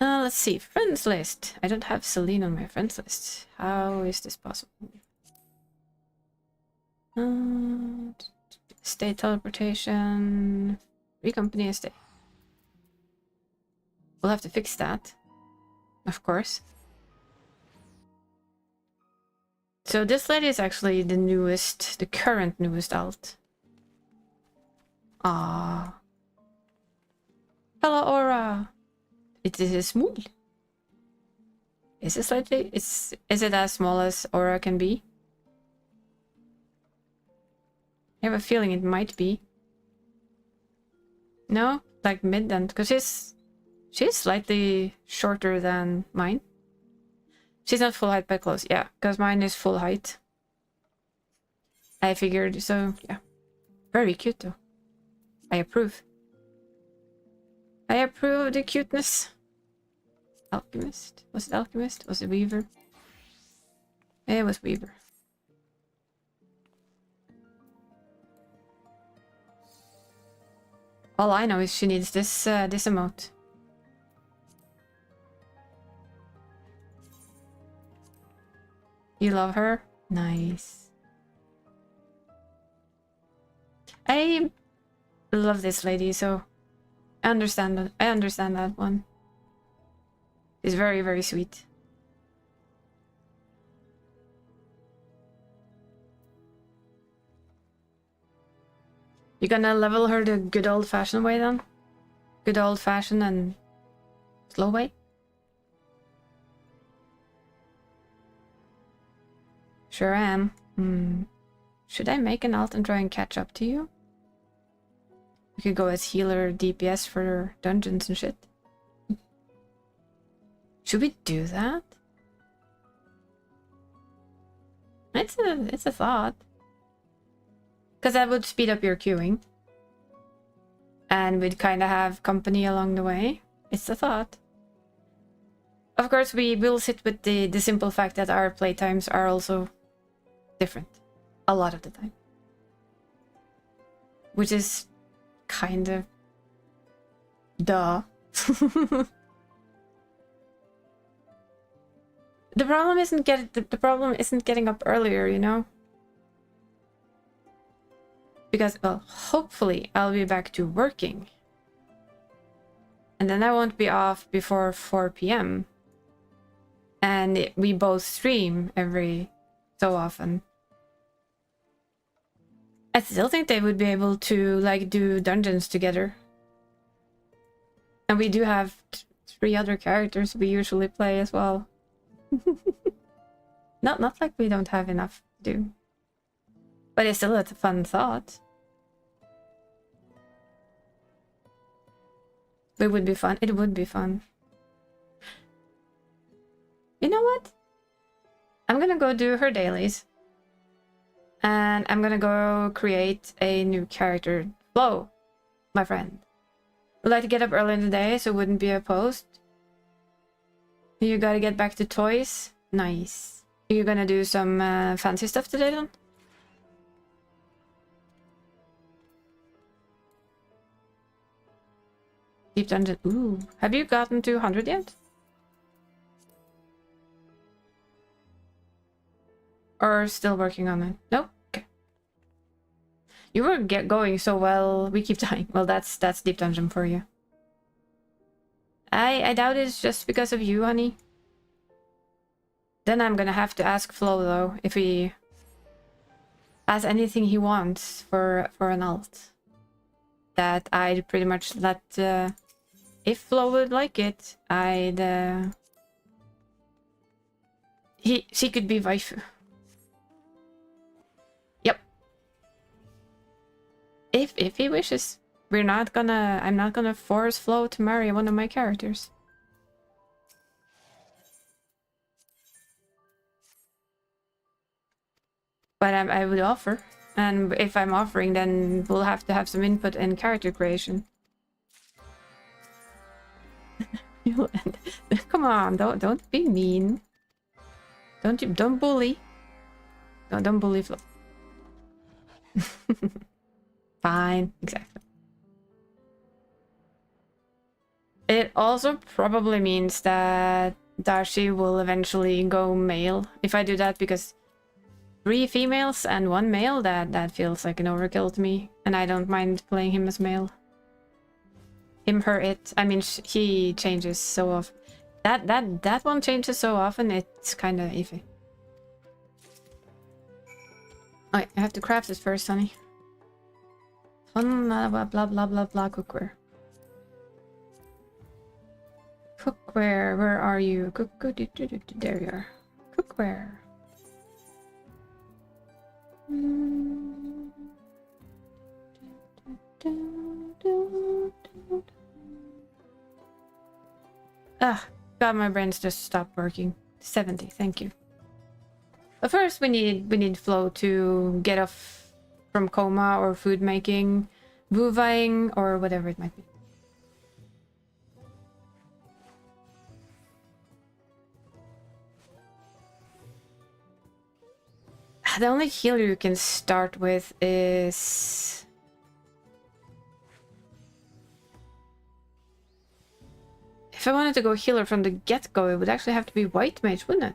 Let's see. Friends list. I don't have Celine on my friends list. How is this possible? State teleportation. Recompany a stay. We'll have to fix that. Of course. So this lady is actually the newest, the current newest alt. Ah. Hello, Aura. It is small. Is it slightly? Is it as small as Aura can be? I have a feeling it might be. No, like mid then, because she's slightly shorter than mine. She's not full height but close, yeah, because mine is full height. I figured, so yeah. Very cute though. I approve. I approve of the cuteness. Alchemist? Was it Alchemist? Was it Weaver? It was Weaver. All I know is she needs this this emote. You love her? Nice. I love this lady, so I understand that. I understand that one. It's very, very sweet. You gonna level her the good old-fashioned way then? Good old-fashioned and slow way? Sure am. Should I make an alt and try and catch up to you? We could go as healer DPS for dungeons and shit. Should we do that? It's a thought. Because that would speed up your queuing. And we'd kind of have company along the way. It's a thought. Of course, we will sit with the simple fact that our playtimes are also different. A lot of the time. Which is kind of duh. The problem isn't getting up earlier, you know? Because, well, hopefully I'll be back to working. And then I won't be off before 4 p.m. And we both stream every so often. I still think they would be able to like do dungeons together. And we do have 3 other characters we usually play as well. Not like we don't have enough to do. But it's still a fun thought. It would be fun. It would be fun. You know what? I'm gonna go do her dailies. And I'm gonna go create a new character. Flo, my friend. Would like to get up early in the day so it wouldn't be a post. You gotta get back to toys. Nice. You're gonna do some fancy stuff today then? Deep dungeon. Ooh. Have you gotten to 100 yet? Or still working on it? No? Okay. You were going so well. We keep dying. Well, that's deep dungeon for you. I doubt it's just because of you, honey. Then I'm gonna have to ask Flo, though, if he has anything he wants for an alt. That I'd pretty much let... if Flo would like it, I'd... She could be waifu. Yep. If he wishes. I'm not gonna force Flo to marry one of my characters. But I would offer. And if I'm offering, then we'll have to have some input in character creation. Come on, don't be mean. Don't bully. No, don't bully Flo. Fine, exactly. It also probably means that Darcy will eventually go male if I do that, because 3 females and 1 male, that feels like an overkill to me, and I don't mind playing him as male. Him, her, it. I mean, he changes so often. That one changes so often, it's kind of iffy. Alright, I have to craft it first, honey. Fun, blah blah blah blah blah. Cookware. Cookware, where are you? There you are. Cookware. Ah, God, my brain's just stopped working. 70, thank you. But first we need Flo to get off from coma or food making, vuvaing, or whatever it might be. The only healer you can start with is... If I wanted to go healer from the get-go, it would actually have to be white mage, wouldn't it?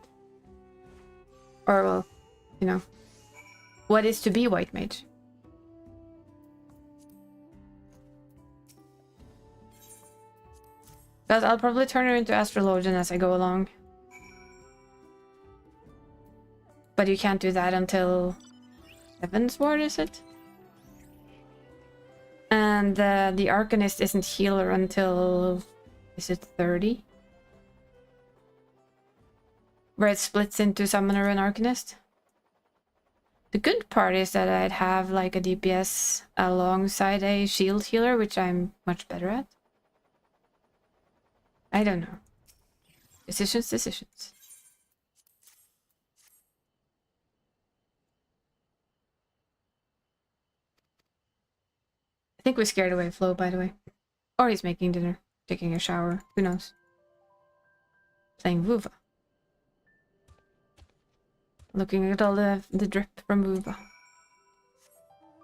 Or, well, you know, what is to be white mage? Because I'll probably turn her into astrologian as I go along. But you can't do that until Heaven's Ward, is it? And the Arcanist isn't healer until... Is it 30? Where it splits into Summoner and Arcanist. The good part is that I'd have like a DPS alongside a shield healer, which I'm much better at. I don't know. Decisions. I think we scared away Flo, by the way. Or he's making dinner, taking a shower, who knows. Playing Vuva. Looking at all the drip from Vuva.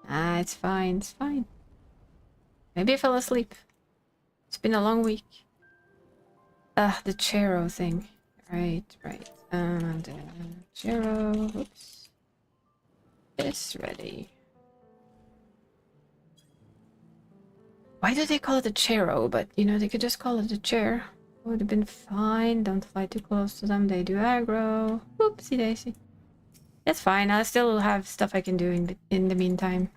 Ah, it's fine, it's fine. Maybe I fell asleep. It's been a long week. The Chero thing. Right. And Chero, oops. Is ready. Why Why do they call it a chairo? But, you know, they could just call it a chair. Would have been fine. Don't fly too close to them. They do aggro. Oopsie daisy. It's fine. I still have stuff I can do in the meantime.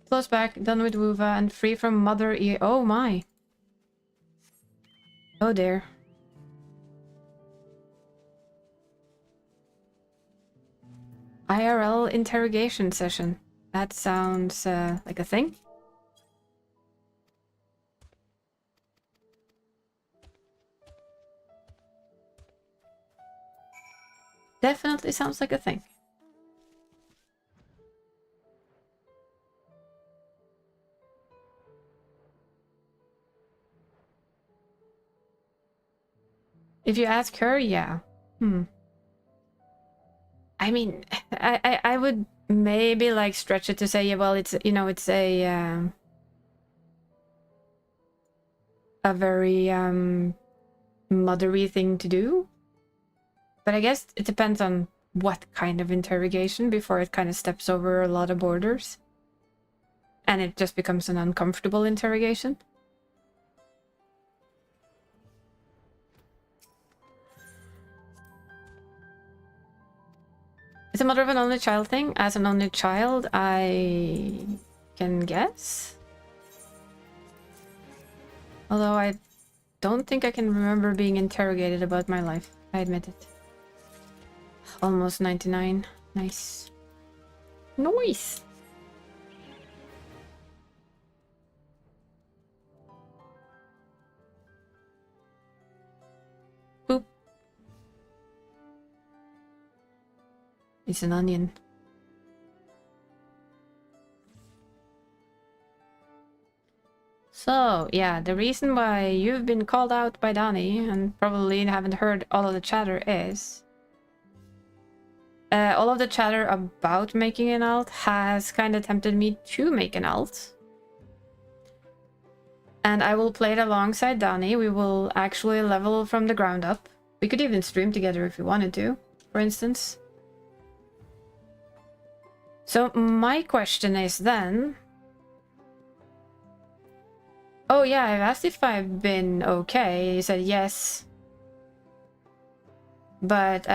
Close back, done with Wuva, and free from Mother E. Oh my. Oh dear. IRL interrogation session. That sounds like a thing. Definitely sounds like a thing. If you ask her, yeah. I mean, I would maybe like stretch it to say, yeah, well, it's, you know, it's a very mothery thing to do. But I guess it depends on what kind of interrogation before it kind of steps over a lot of borders. And it just becomes an uncomfortable interrogation. It's a mother of an only child thing. As an only child, I can guess. Although I don't think I can remember being interrogated about my life. I admit it. Almost 99. Nice. Nice! Boop. It's an onion. So, yeah, the reason why you've been called out by Donnie and probably haven't heard all of the chatter is... all of the chatter about making an alt has kind of tempted me to make an alt. And I will play it alongside Donnie. We will actually level from the ground up. We could even stream together if we wanted to, for instance. So my question is then... Oh yeah, I've asked if I've been okay. You said yes. But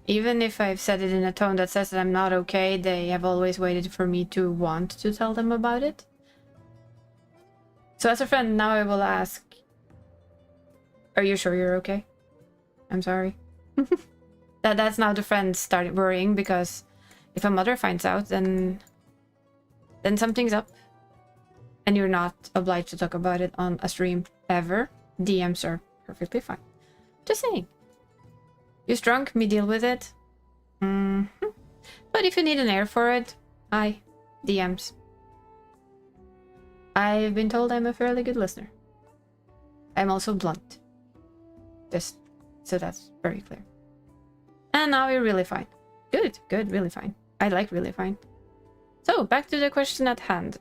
even if I've said it in a tone that says that I'm not okay, they have always waited for me to want to tell them about it. So as a friend, now I will ask... Are you sure you're okay? I'm sorry. That's now the friends started worrying, because if a mother finds out, then something's up. And you're not obliged to talk about it on a stream ever. DMs are perfectly fine. Just saying. You're drunk, me deal with it. But if you need an air for it, hi, DMs. I've been told I'm a fairly good listener. I'm also blunt. Just so that's very clear. And now you're really fine. Good, good, really fine. I like really fine. So, back to the question at hand.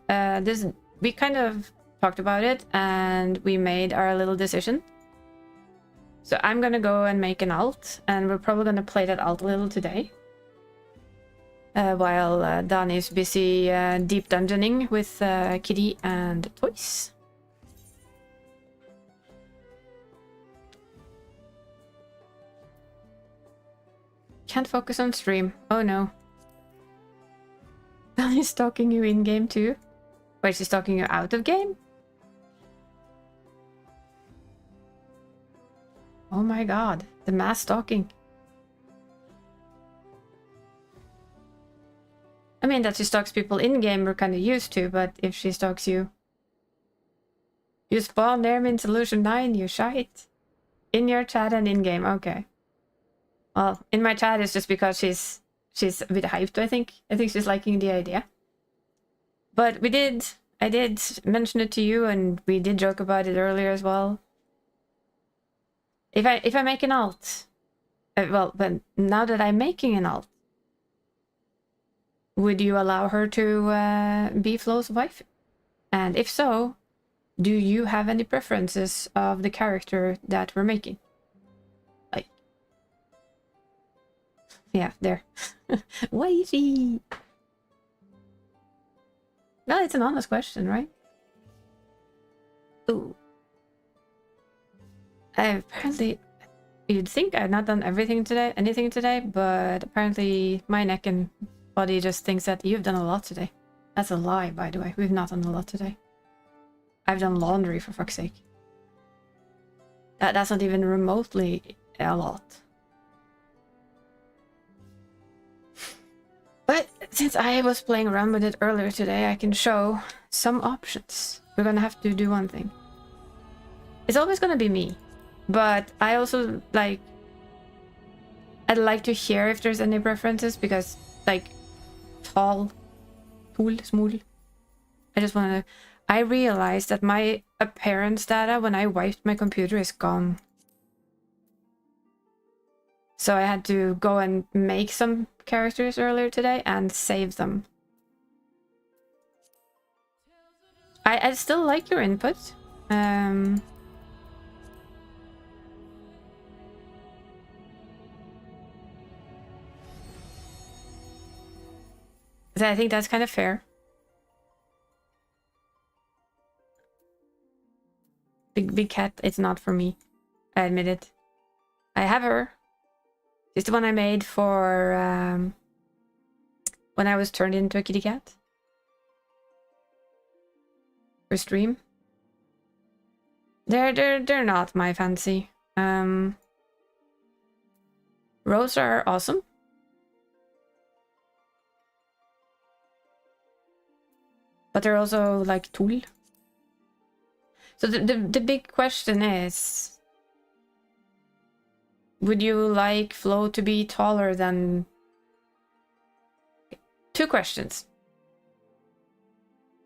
We kind of talked about it, and we made our little decision. So I'm gonna go and make an alt, and we're probably gonna play that alt a little today. While Donnie's busy deep dungeoning with Kitty and toys. Can't focus on stream. Oh no. Donnie's stalking you in-game too? Wait, she's stalking you out of game? Oh my god, the mass stalking. I mean, that she stalks people in-game we're kind of used to, but if she stalks you... You spawn there in Solution 9, you shite. In your chat and in-game, okay. Well, in my chat it's just because she's a bit hyped, I think. I think she's liking the idea. But I did mention it to you, and we did joke about it earlier as well. If I make an alt, well, but now that I'm making an alt, would you allow her to be Flo's wife? And if so, do you have any preferences of the character that we're making? Yeah, there. Wifey! Well, it's an honest question, right? Ooh. Apparently, you'd think I've not done anything today, but apparently my neck and body just thinks that you've done a lot today. That's a lie, by the way. We've not done a lot today. I've done laundry, for fuck's sake. That's not even remotely a lot. But since I was playing around with it earlier today, I can show some options. We're gonna have to do one thing. It's always gonna be me. But I also, like... I'd like to hear if there's any preferences, because, like... Tall... Small... I just wanna... I realized that my appearance data when I wiped my computer is gone. So I had to go and make some characters earlier today and save them. I still like your input. I think that's kind of fair. Big cat, it's not for me. I admit it. I have her. She's the one I made for when I was turned into a kitty cat. For stream. They're not my fancy. Rose are awesome. But they're also like tool. So the big question is, would you like Flo to be taller than... Two questions.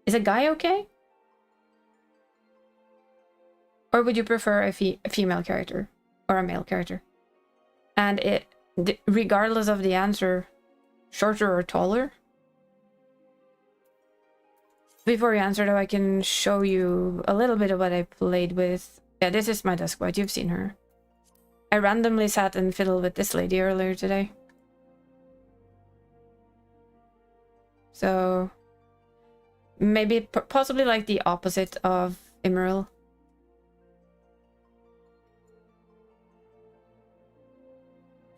Is a guy okay? Or would you prefer a female character or a male character? And regardless of the answer, shorter or taller? Before you answer though, I can show you a little bit of what I played with. Yeah, this is my Duskwite, you've seen her. I randomly sat and fiddled with this lady earlier today. So... maybe, possibly like the opposite of Emerald.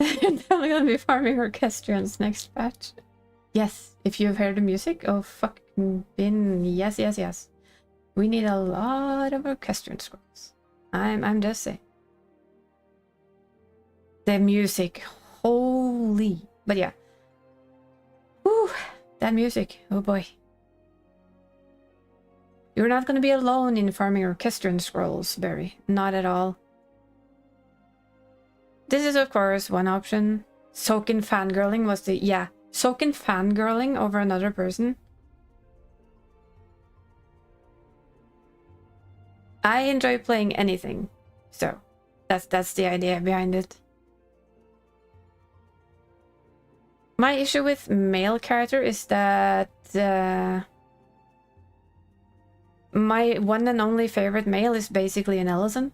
I'm definitely gonna be farming orchestrions next patch. Yes, if you've heard the music, oh fucking bin, yes. We need a lot of orchestrion scrolls. I'm just saying. The music, holy, but yeah. Whew, that music, oh boy. You're not gonna be alone in farming orchestrion scrolls, Barry, not at all. This is of course one option. Soaking fangirling was the, yeah. Soaking fangirling over another person. I enjoy playing anything, so that's the idea behind it. My issue with male character is that my one and only favorite male is basically an elephant.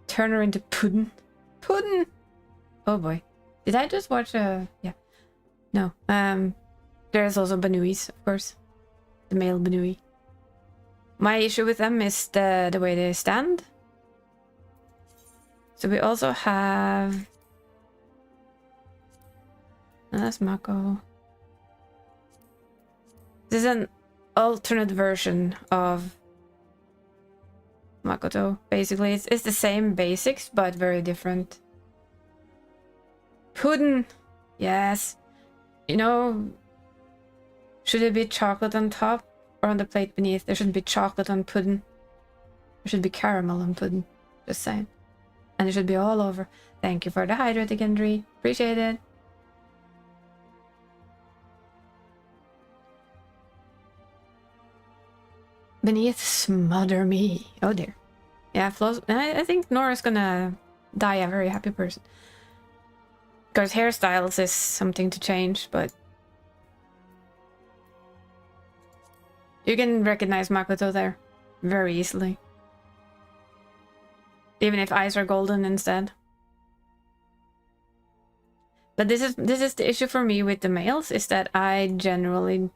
Turn her into pudding. Pudding! Oh boy. Did I just watch a... yeah. No. There's also Banuis, of course. The male Banui. My issue with them is the way they stand. So we also have... oh, that's Mako. This is an alternate version of Makoto, basically. It's the same basics, but very different. Pudding! Yes. You know, should it be chocolate on top or on the plate beneath? There shouldn't be chocolate on pudding. There should be caramel on pudding. Just saying. And it should be all over. Thank you for the hydrating, Gendry. Appreciate it. Beneath, smother me. Oh dear. Yeah, Flo's... I think Nora's gonna die a very happy person. Because hairstyles is something to change, but... you can recognize Makoto there very easily. Even if eyes are golden instead. But this is the issue for me with the males, is that I generally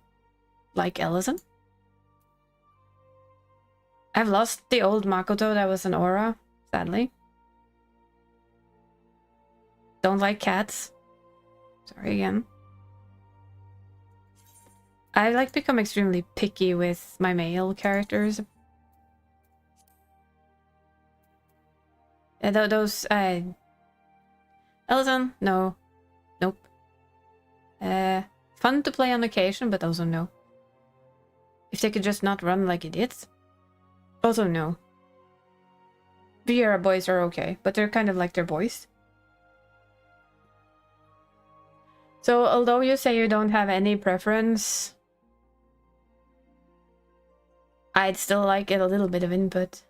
like Ellison. I've lost the old Makoto that was an aura, sadly. Don't like cats. Sorry again. I like become extremely picky with my male characters. Those Ellison, no. Nope. Fun to play on occasion, but also no. If they could just not run like idiots. Also no. Vieira boys are okay, but they're kind of like their boys. So although you say you don't have any preference, I'd still like it a little bit of input.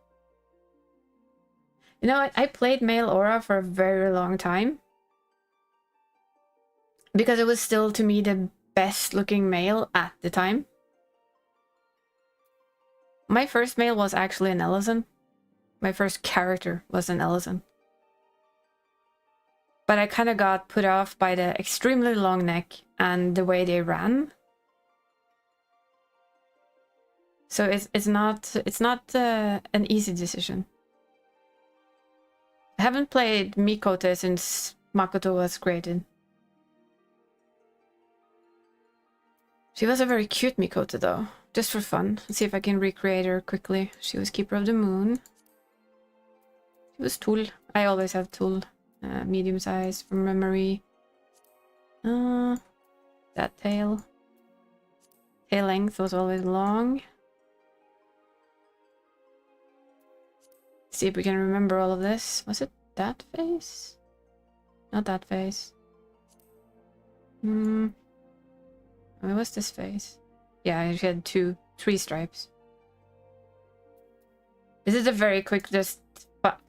You know, I played male aura for a very long time. Because it was still, to me, the best looking male at the time. My first male was actually an Ellison. My first character was an Ellison. But I kind of got put off by the extremely long neck and the way they ran. So it's not an easy decision. I haven't played Mikoto since Makoto was created. She was a very cute Mikoto though, just for fun. Let's see if I can recreate her quickly. She was Keeper of the Moon. She was Tool. I always have Tool. Medium size from memory. That tail. Tail length was always long. See if we can remember all of this. Was it that face? Not that face. Where was this face? Yeah, she had 3 stripes. This is a very quick, just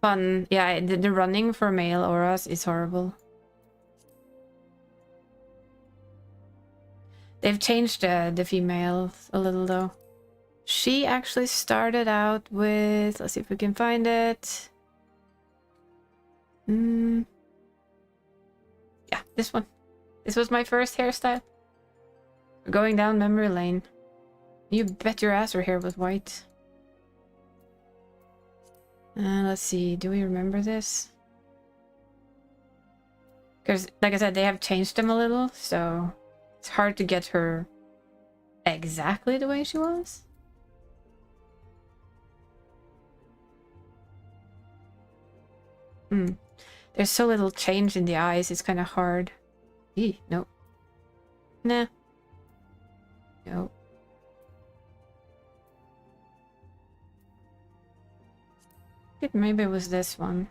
fun. Yeah, the running for male auras is horrible. They've changed the females a little though. She actually started out with, let's see if we can find it. Yeah, this one. This was my first hairstyle. We're going down memory lane. You bet your ass her hair was white. Let's see, do we remember this? Because, like I said, they have changed them a little, so it's hard to get her exactly the way she was. There's so little change in the eyes, it's kind of hard. Nope. Nah. Nope. Maybe it was this one.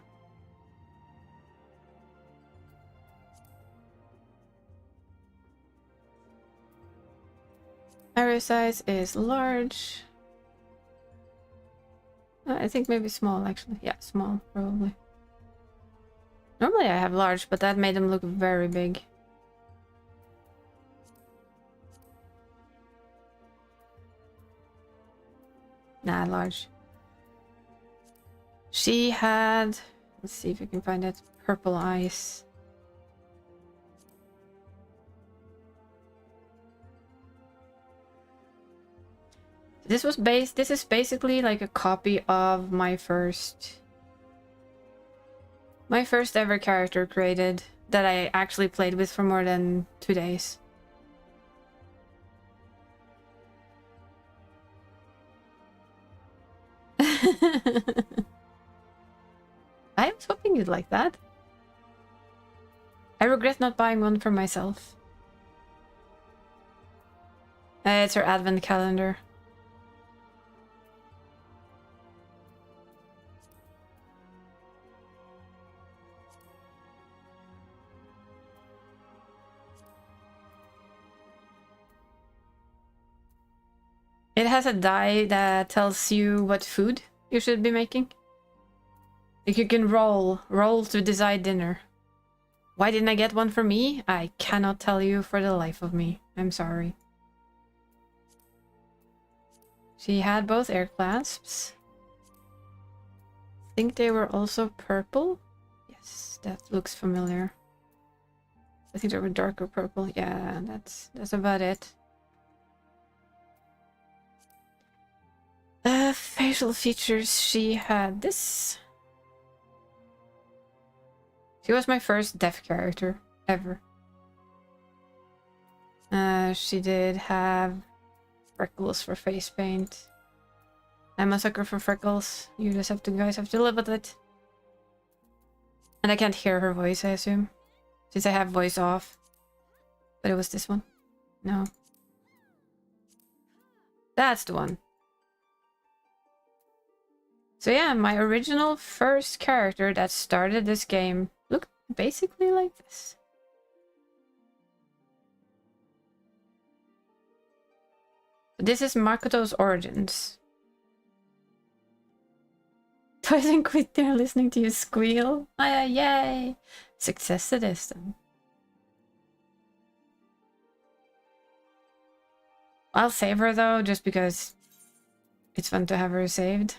Arrow size is large. I think maybe small actually. Yeah, small probably. Normally I have large, but that made them look very big. Nah, large. She had, let's see if we can find it, purple eyes. This is basically like a copy of my first ever character created that I actually played with for more than 2 days. I was hoping you'd like that. I regret not buying one for myself. It's her advent calendar. It has a die that tells you what food you should be making. Like you can roll to decide dinner. Why didn't I get one for me? I cannot tell you for the life of me. I'm sorry. She had both air clasps. think they were also purple. Yes, that looks familiar. I think they were darker purple. Yeah, that's about it. Facial features, she had this. She was my first deaf character ever. She did have freckles for face paint. I'm a sucker for freckles. You guys have to live with it. And I can't hear her voice, I assume. Since I have voice off. But it was this one. No. That's the one. So yeah, my original first character that started this game looked basically like this. This is Makoto's origins. Doesn't quit there listening to you squeal. Oh, yay! Success it is then. I'll save her though, just because it's fun to have her saved.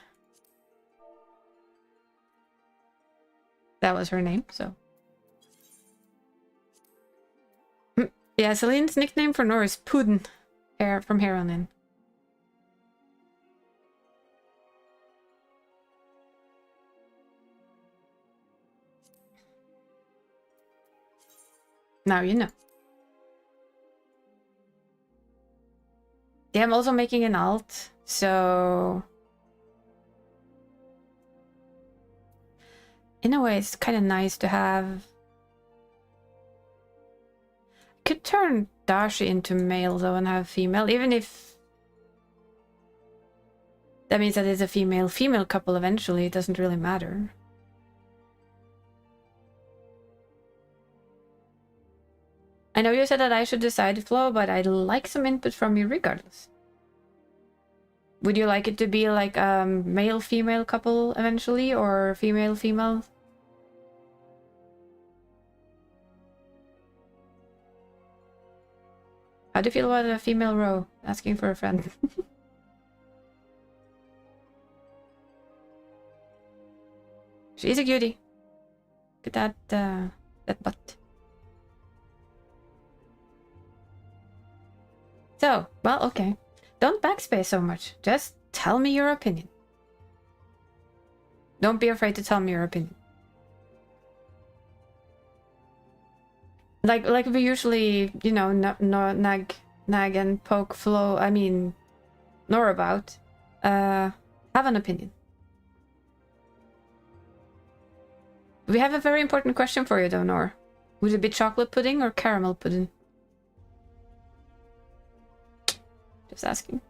That was her name, so. Yeah, Celine's nickname for Nora is Puddin. From here on in. Now you know. Yeah, I'm also making an alt, so... In a way, it's kind of nice to have... I could turn Dashi into male, though, and have female, even if... That means that it's a female-female couple eventually, it doesn't really matter. I know you said that I should decide Flo, but I'd like some input from you regardless. Would you like it to be like a male-female couple eventually, or female-female? How do you feel about a female row? Asking for a friend. She's a cutie. Look at that butt. So, well, okay. Don't backspace so much. Just tell me your opinion. Don't be afraid to tell me your opinion. Like we usually, you know, nag and poke Flo, I mean, Nor about. Have an opinion. We have a very important question for you though, Nor. Would it be chocolate pudding or caramel pudding? Just asking.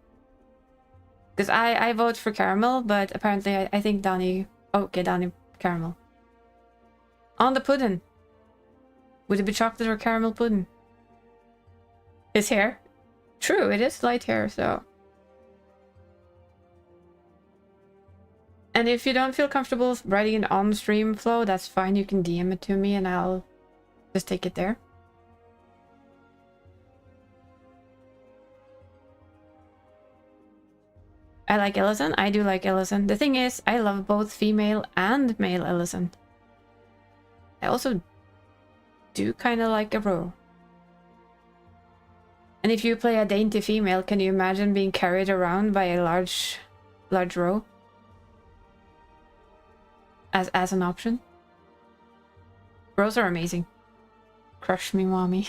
Because I vote for caramel, but apparently I think Donnie... Oh, okay, Donnie, caramel. On the pudding. Would it be chocolate or caramel pudding? His hair? True, it is light hair, so... And if you don't feel comfortable writing it on stream flow, that's fine. You can DM it to me and I'll just take it there. I like Ellison. I do like Ellison. The thing is, I love both female and male Ellison. I also do kind of like a row. And if you play a dainty female, can you imagine being carried around by a large row? As an option? Rows are amazing. Crush me, mommy.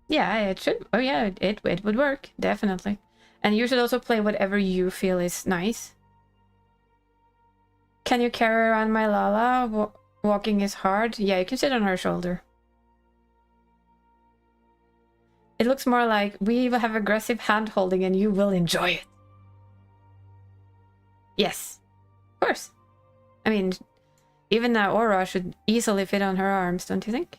Yeah, it should. Oh yeah, it would work, definitely. And you should also play whatever you feel is nice. Can you carry around my Lala? Walking is hard. Yeah, you can sit on her shoulder. It looks more like we will have aggressive hand holding and you will enjoy it. Yes, of course. I mean, even Aura should easily fit on her arms, don't you think?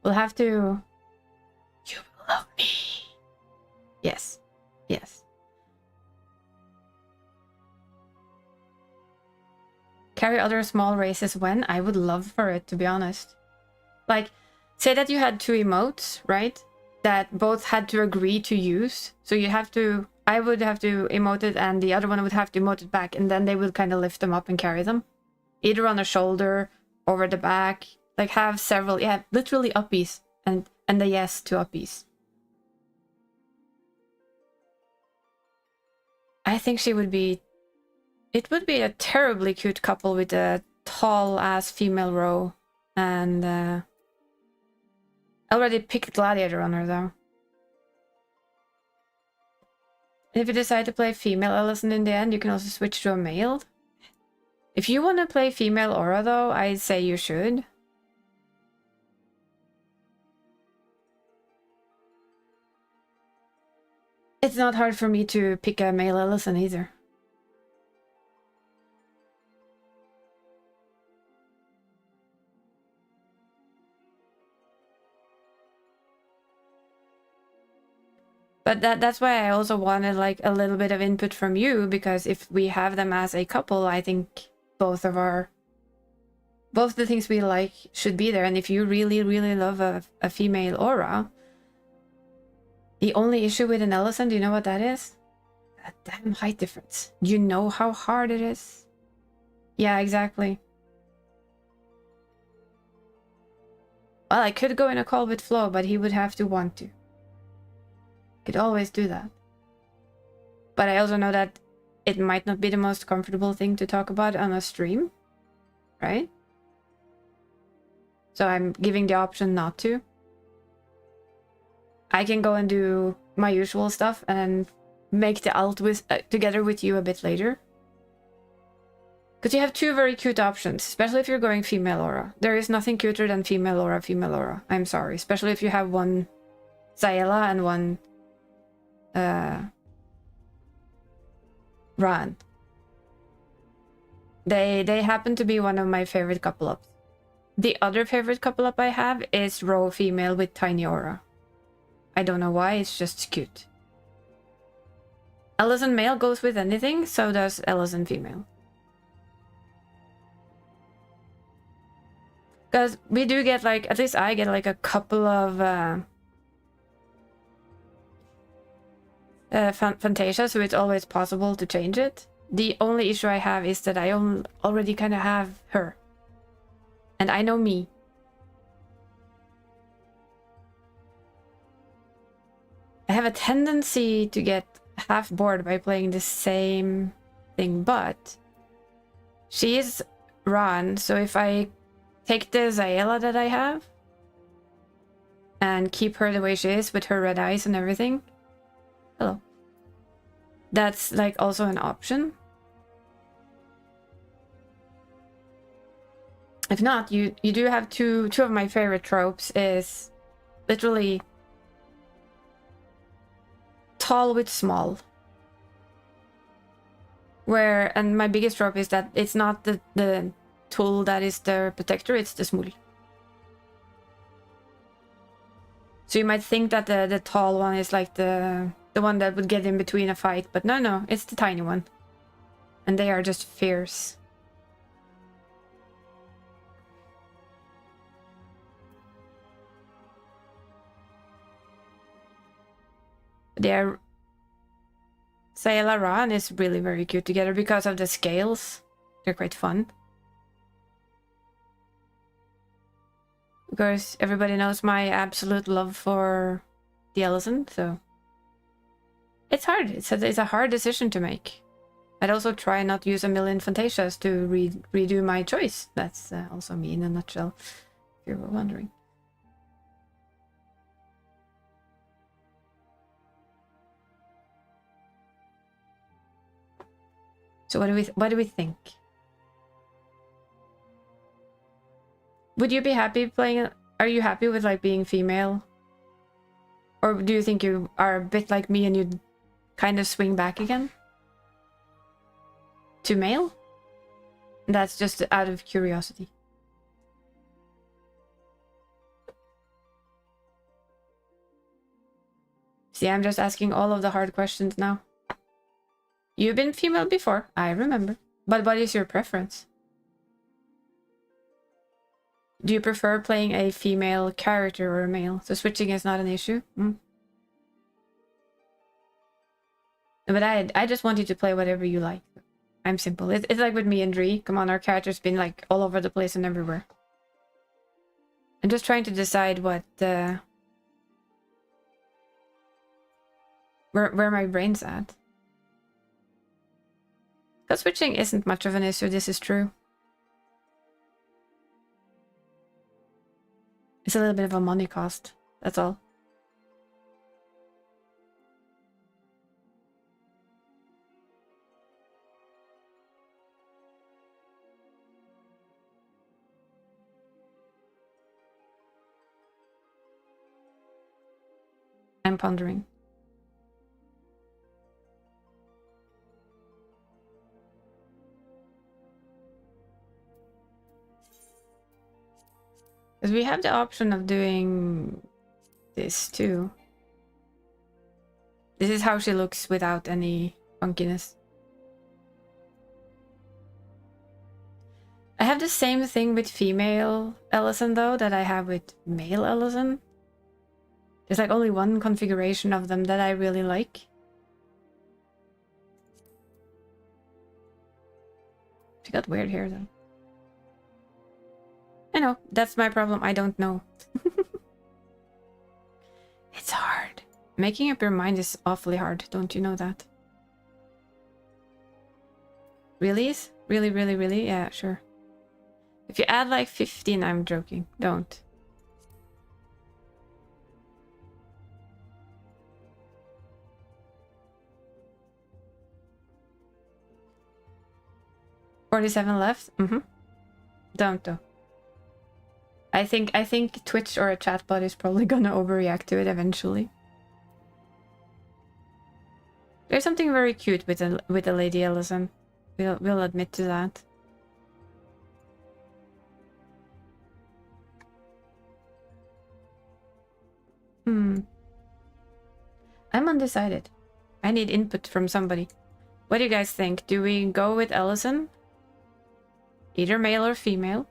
We'll have to... You love me. Yes. Yes. Carry other small races when? I would love for it, to be honest. Like, say that you had 2 emotes, right? That both had to agree to use. So you have to... I would have to emote it and the other one would have to emote it back. And then they would kind of lift them up and carry them. Either on the shoulder, over the back. Like have several... Yeah, literally uppies. And the yes to uppies. I think she would be... It would be a terribly cute couple with a tall-ass female row. And... I already picked Gladiator on her, though. If you decide to play female Ellison in the end, you can also switch to a male. If you want to play female Aura, though, I'd say you should. It's not hard for me to pick a male Ellison either. But that's why I also wanted like a little bit of input from you, because if we have them as a couple, I think both the things we like should be there. And if you really, really love a female Aura, the only issue with an Ellison, do you know what that is? That damn height difference. You know how hard it is? Yeah, exactly. Well, I could go in a call with Flo, but he would have to want to. Could always do that. But I also know that it might not be the most comfortable thing to talk about on a stream, right? So I'm giving the option not to. I can go and do my usual stuff and make the alt together with you a bit later. Because you have 2 very cute options, especially if you're going female Aura. There is nothing cuter than female Aura. I'm sorry. Especially if you have one Zaela and one Ran. They happen to be one of my favorite couple ups. The other favorite couple up I have is Row female with tiny Aura. I don't know why, it's just cute. Ellison male goes with anything, so does Ellison female. Because we do get like, at least I get like a couple of Fantasia, so it's always possible to change it. The only issue I have is that I already kind of have her. And I know me. I have a tendency to get half bored by playing the same thing, but she is Ran, so if I take the Zaela that I have and keep her the way she is with her red eyes and everything, hello, that's like also an option. If not, you do have two of my favorite tropes is literally tall with small. And my biggest trope is that it's not the tool that is the protector, it's the smul. So you might think that the tall one is like the one that would get in between a fight, but no, it's the tiny one. And they are just fierce. Their Sayla Ran is really very cute together because of the scales. They're quite fun. Of course, everybody knows my absolute love for the Ellison, so it's hard. It's a hard decision to make. I'd also try not to use a million Fantasias to redo my choice. That's also me in a nutshell, if you were wondering. So what do we think? Would you be happy playing? Are you happy with like being female? Or do you think you are a bit like me and you'd kind of swing back again to male? That's just out of curiosity. See, I'm just asking all of the hard questions now. You've been female before, I remember. But what is your preference? Do you prefer playing a female character or a male? So switching is not an issue? Mm. But I just want you to play whatever you like. I'm simple. It's like with me and Dree. Come on, our character's been like all over the place and everywhere. I'm just trying to decide what where my brain's at. Because switching isn't much of an issue, this is true. It's a little bit of a money cost, that's all. I'm pondering. Because we have the option of doing this too. This is how she looks without any funkiness. I have the same thing with female Ellison though that I have with male Ellison. There's like only one configuration of them that I really like. She got weird hair though. I know, that's my problem, I don't know. It's hard. Making up your mind is awfully hard, don't you know that? Really? Really, really, really? Yeah, sure. If you add like 15, I'm joking. Don't. $47 left? Mm-hmm. Don't though. I think Twitch or a chatbot is probably gonna overreact to it eventually. There's something very cute with the Lady Ellison. We'll admit to that. I'm undecided. I need input from somebody. What do you guys think? Do we go with Ellison? Either male or female?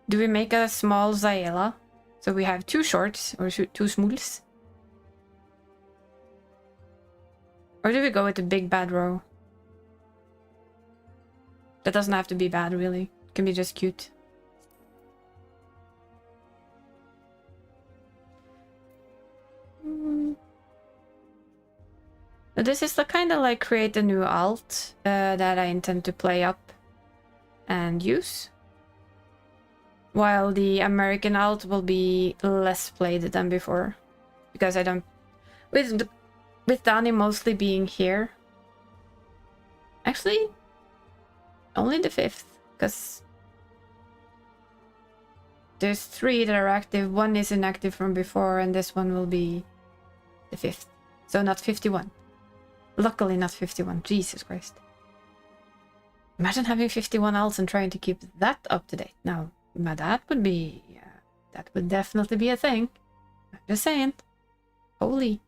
Do we make a small Zaela? So we have 2 shorts or 2 smalls? Or do we go with the big bad row? That doesn't have to be bad, really. It can be just cute. This is the kind of like create a new alt that I intend to play up and use. While the American alt will be less played than before. Because I don't... With Danny mostly being here. Actually, only the 5th. Because there's 3 that are active. 1 is inactive from before and this one will be the 5th. So not 51. Luckily not 51. Jesus Christ. Imagine having 51 alts and trying to keep that up to date. Now, that would be... that would definitely be a thing. I'm just saying. Holy.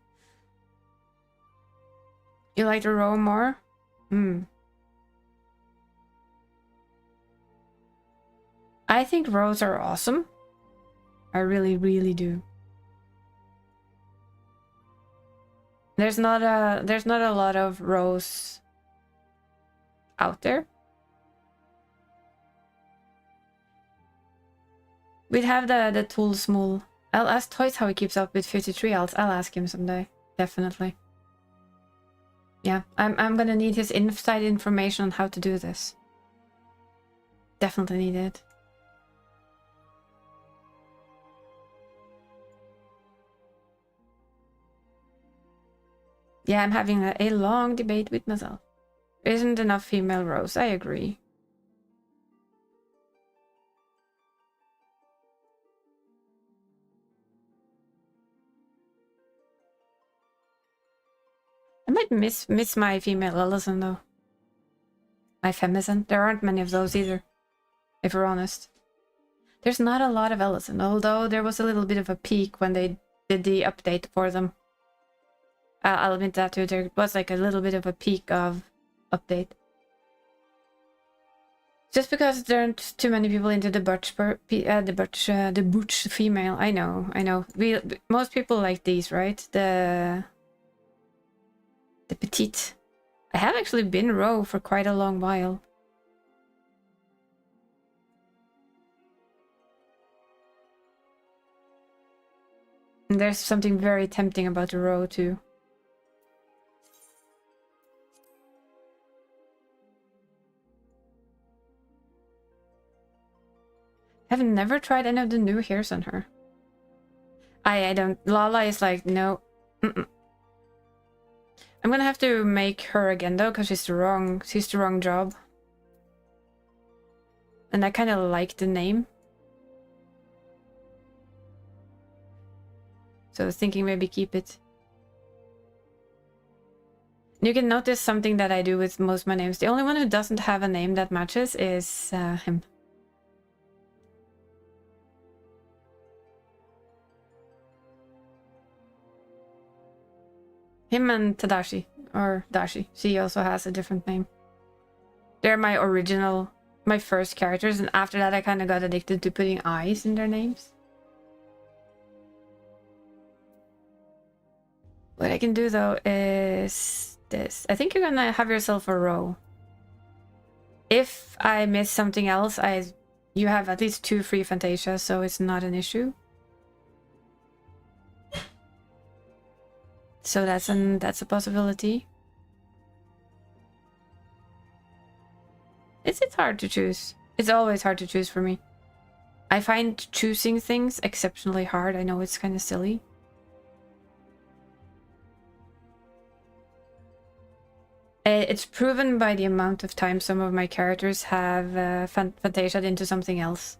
You like the row more? I think rows are awesome. I really, really do. There's not a lot of rows out there. We'd have the tool small. I'll ask Toys how he keeps up with 53 alts. I'll ask him someday. Definitely. Yeah, I'm gonna need his inside information on how to do this. Definitely need it. Yeah, I'm having a long debate with myself. There isn't enough female rows, I agree. I might miss my female Ellison though. My Femison. There aren't many of those either, if we're honest. There's not a lot of Ellison, although there was a little bit of a peak when they did the update for them. I'll admit that too, there was like a little bit of a peak of update. Just because there aren't too many people into the the butch female. I know. Most people like these, right? The petite. I have actually been row for quite a long while. And there's something very tempting about the row too. I've never tried any of the new hairs on her. I don't. Lala is like, no. I'm gonna have to make her again though, because she's the wrong job. And I kind of like the name. So I was thinking maybe keep it. You can notice something that I do with most of my names. The only one who doesn't have a name that matches is him. Him and Tadashi, or Dashi. She also has a different name. They're my original, my first characters, and after that I kind of got addicted to putting eyes in their names. What I can do though is this. I think you're gonna have yourself a row. If I miss something else, you have at least 2 free Fantasia, so it's not an issue. So that's a possibility. It's hard to choose. It's always hard to choose for me. I find choosing things exceptionally hard. I know it's kind of silly. It's proven by the amount of time some of my characters have fantasiaed into something else.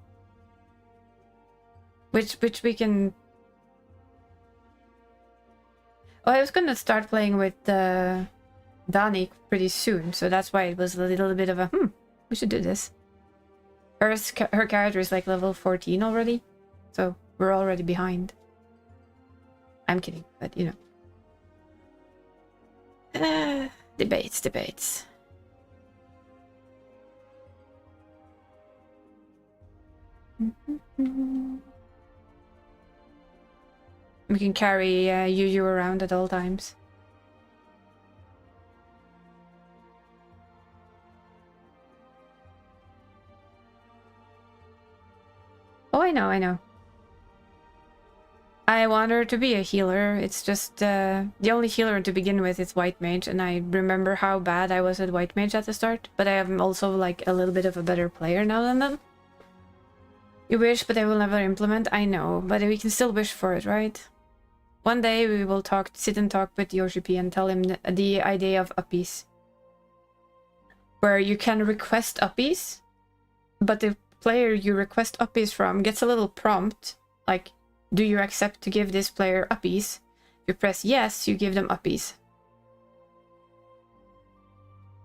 Which we can... Oh, I was gonna start playing with Dani pretty soon, so that's why it was a little bit of a, we should do this. Her character is like level 14 already, so we're already behind. I'm kidding, but you know. Debates. We can carry Yu around at all times. Oh, I know. I want her to be a healer. It's just the only healer to begin with is White Mage, and I remember how bad I was at White Mage at the start, but I am also like a little bit of a better player now than them. You wish, but I will never implement. I know, but we can still wish for it, right? One day we will sit and talk with Yoshi P and tell him the idea of uppies. Where you can request uppies, but the player you request uppies from gets a little prompt, like, do you accept to give this player uppies? If you press yes, you give them uppies.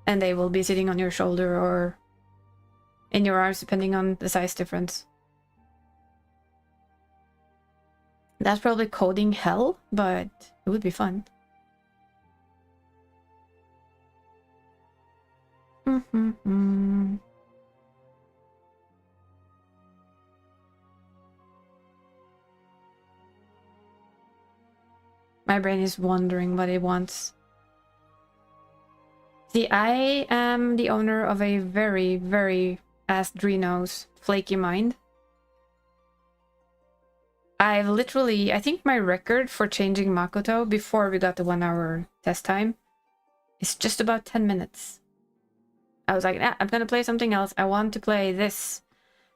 And they will be sitting on your shoulder or in your arms, depending on the size difference. That's probably coding hell, but it would be fun. My brain is wondering what it wants. See, I am the owner of a very, very ass-Drinos flaky mind. I've literally, I think my record for changing Makoto before we got the 1 hour test time is just about 10 minutes. I was like, nah, I'm gonna play something else. I want to play this.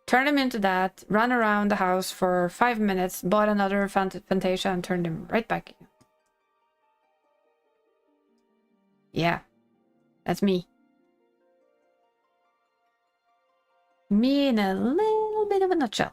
Turn him into that, run around the house for 5 minutes, bought another Fantasia and turned him right back in. Yeah, that's me. Me in a little bit of a nutshell.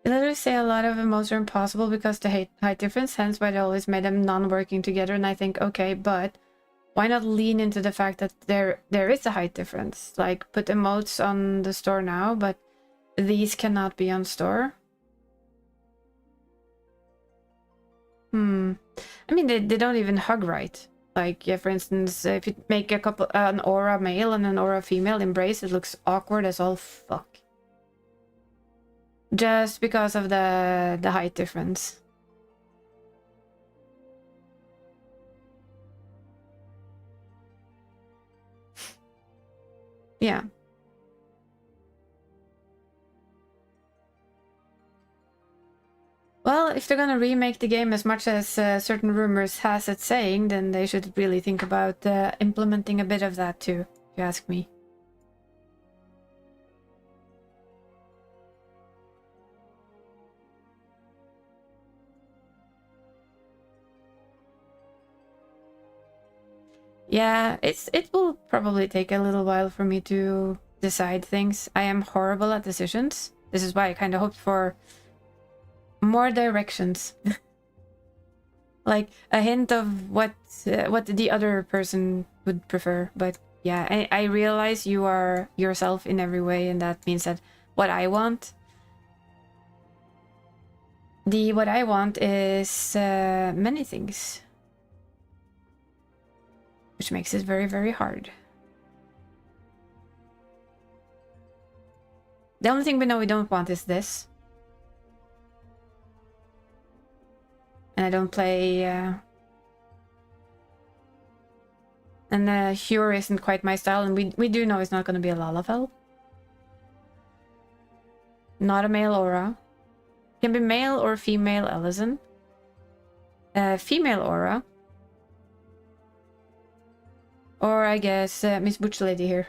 They literally say a lot of emotes are impossible because the height difference, hence why they always made them non-working together, and I think, okay, but why not lean into the fact that there is a height difference? Like, put emotes on the store now, but these cannot be on store. I mean, they don't even hug right. Like, yeah, for instance, if you make an aura male and an aura female embrace, it looks awkward as all fuck. Just because of the height difference. Yeah. Well, if they're gonna remake the game as much as certain rumors has it saying, then they should really think about implementing a bit of that too, if you ask me. Yeah, it will probably take a little while for me to decide things. I am horrible at decisions. This is why I kind of hoped for more directions. Like a hint of what the other person would prefer. But yeah, I realize you are yourself in every way, and that means that what I want is many things, which makes it very, very hard. The only thing we know we don't want is this. And I don't play... And Hure isn't quite my style, and we do know it's not going to be a Lalafell. Not a male aura. Can be male or female Ellison. Female aura. Or I guess Miss Butch Lady here.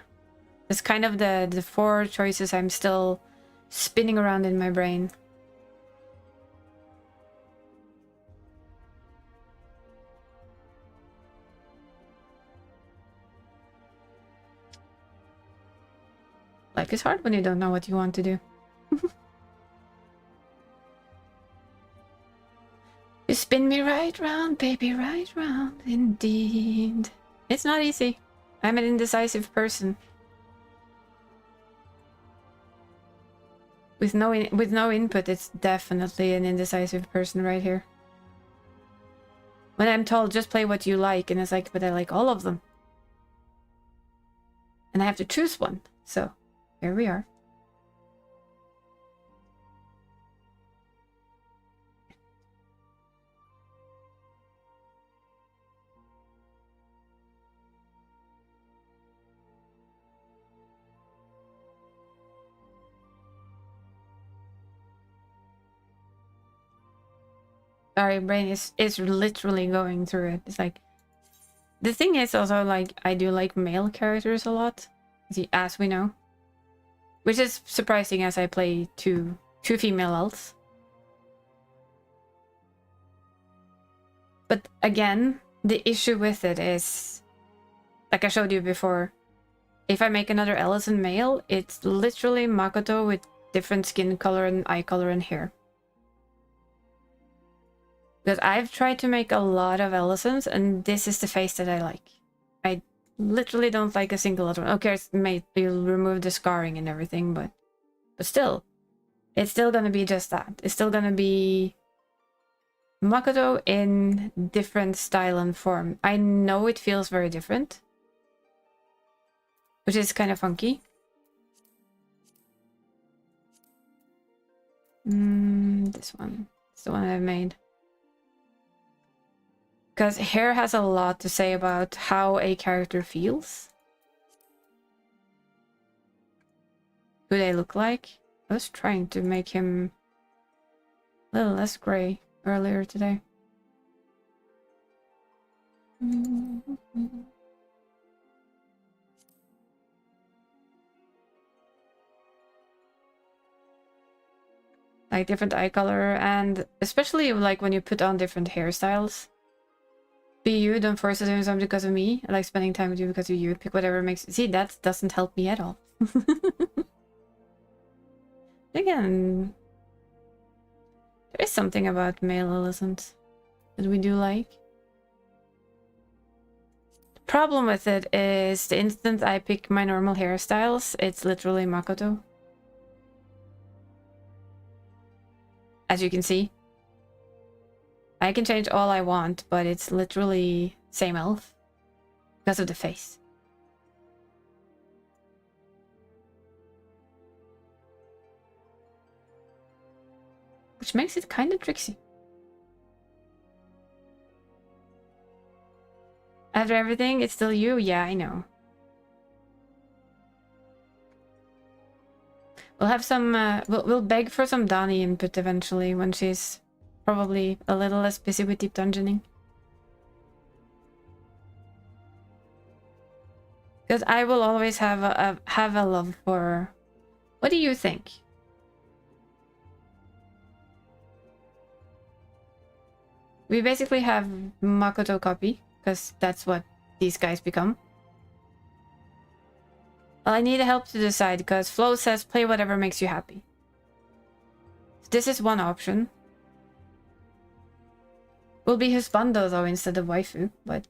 It's kind of the four choices I'm still spinning around in my brain. Life is hard when you don't know what you want to do. You spin me right round, baby, right round, indeed. It's not easy. I'm an indecisive person. With no input, it's definitely an indecisive person right here. When I'm told, just play what you like, and it's like, but I like all of them. And I have to choose one, so here we are. Sorry, brain is literally going through it. It's like, the thing is also, like, I do like male characters a lot, as we know. Which is surprising, as I play two female elves. But again, the issue with it is, like I showed you before, if I make another Ellison male, it's literally Makoto with different skin color and eye color and hair. Because I've tried to make a lot of Ellisons, and this is the face that I like. I literally don't like a single other one. Okay, you'll remove the scarring and everything, but still, it's still gonna be just that. It's still gonna be Makoto in different style and form. I know it feels very different, which is kind of funky. This one. It's the one I've made. Because hair has a lot to say about how a character feels. Who they look like. I was trying to make him a little less gray earlier today. Like different eye color, and especially like when you put on different hairstyles. Be you, don't force it to do something because of me. I like spending time with you because of you. Pick whatever makes... See, that doesn't help me at all. Again, there is something about male Ellisons that we do like. problem with it is the instant I pick my normal hairstyles, it's literally Makoto. As you can see. I can change all I want, but it's literally same elf. Because of the face. Which makes it kind of tricksy. After everything, it's still you? Yeah, I know. We'll have some, we'll beg for some Dani input eventually when she's probably a little less busy with deep dungeoning. Because I will always have a love for... What do you think? We basically have Makoto copy, because that's what these guys become. Well, I need help to decide, because Flo says play whatever makes you happy. This is one option. Will be husbando though instead of waifu, but...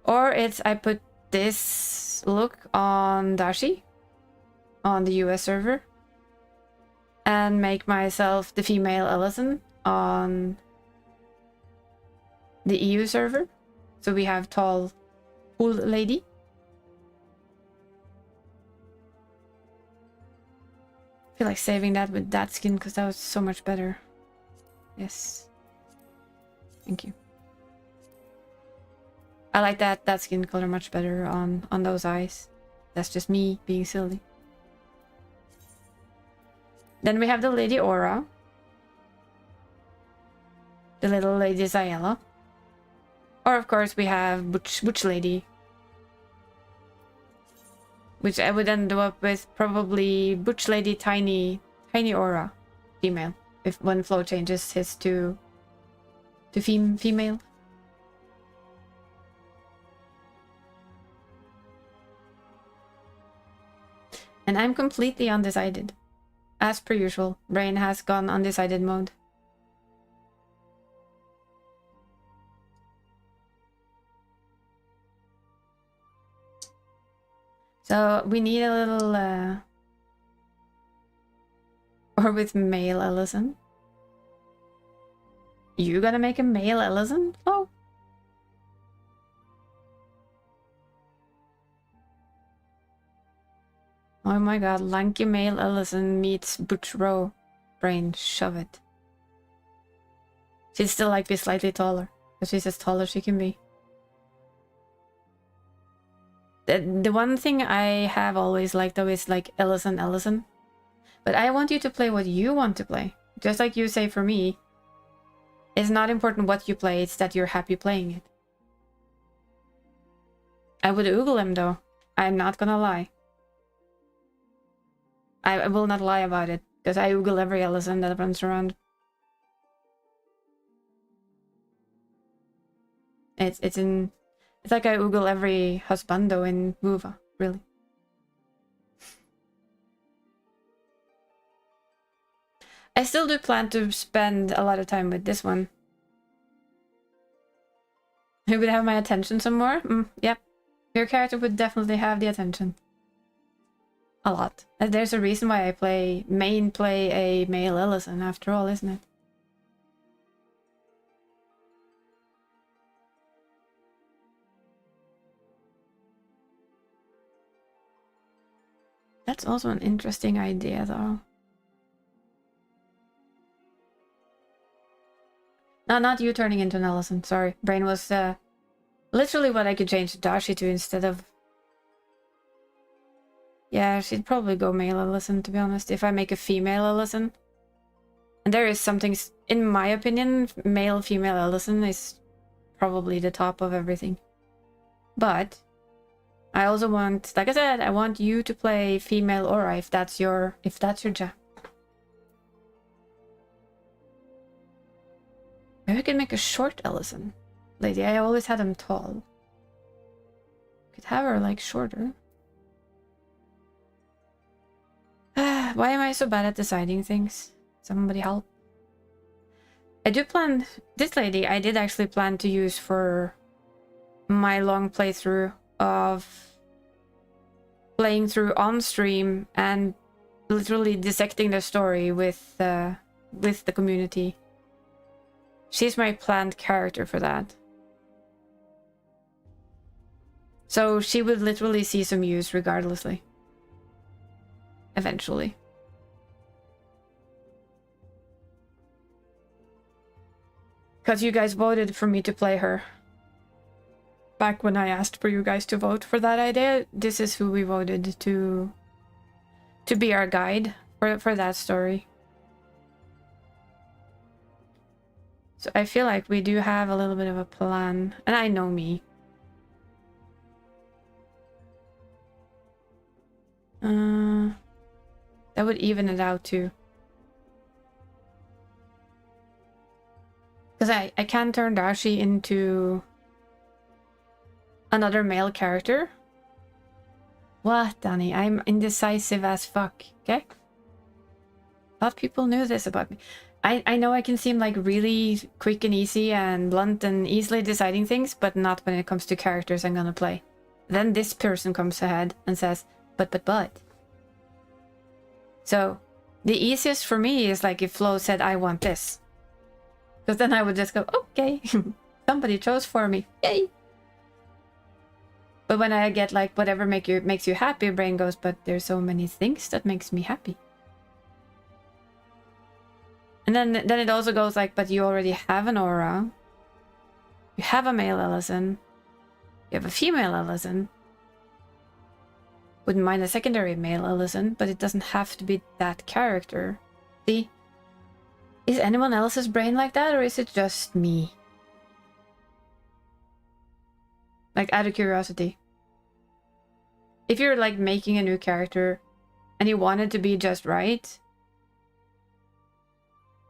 Or it's I put this look on Dashi, on the US server, and make myself the female Ellison on the EU server. So we have tall, cool lady. I feel like saving that with that skin because that was so much better. Yes. Thank you. I like that skin color much better on those eyes. That's just me being silly. Then we have the Lady Aura. The little Lady Zayela. Or of course we have Butch Lady. Which I would end up with probably Butch Lady Tiny Aura. Female. If when Flo changes his to female. And I'm completely undecided. As per usual, brain has gone undecided mode. So we need a little or with male Ellison. You gonna make a male Ellison? Oh. Oh my god, lanky male Ellison meets Butch Rowe. Brain, shove it. She'd still like be slightly taller, because she's as tall as she can be. The one thing I have always liked though is like Ellison. But I want you to play what you want to play. Just like you say for me. It's not important what you play, it's that you're happy playing it. I would oogle him though. I'm not gonna lie. I will not lie about it, because I oogle every Ellison that runs around. It's like I oogle every husbando in Muva, really. I still do plan to spend a lot of time with this one. Who would have my attention some more? Yep. Your character would definitely have the attention. A lot. There's a reason why I play a male Ellison after all, isn't it? That's also an interesting idea though. No, not you turning into an Ellison, sorry. Brain was literally what I could change Dashi to instead of... Yeah, she'd probably go male Ellison, to be honest, if I make a female Ellison. And there is something, in my opinion, male-female Ellison is probably the top of everything. But I also want, like I said, I want you to play female Aura if that's your jam. Maybe I could make a short Ellison. Lady, I always had him tall. Could have her like shorter. Why am I so bad at deciding things? Somebody help. I do plan... This lady I did actually plan to use for my long playthrough of playing through on stream and literally dissecting the story with the community. She's my planned character for that. So she would literally see some use regardlessly. Eventually. Because you guys voted for me to play her. Back when I asked for you guys to vote for that idea, this is who we voted to be our guide for that story. So I feel like we do have a little bit of a plan. And I know me. That would even it out too. Because I can turn Dashi into another male character. What, Danny? I'm indecisive as fuck, okay? Thought people knew this about me. I know I can seem like really quick and easy and blunt and easily deciding things, but not when it comes to characters I'm gonna play. Then this person comes ahead and says, but. So, the easiest for me is like if Flo said, I want this. Because then I would just go, okay, somebody chose for me, yay! But when I get like whatever makes you happy, brain goes, but there's so many things that makes me happy. And then it also goes like, but you already have an aura. You have a male Ellison. You have a female Ellison. Wouldn't mind a secondary male Ellison, but it doesn't have to be that character. See? Is anyone else's brain like that, or is it just me? Like, out of curiosity. If you're, like, making a new character, and you want it to be just right...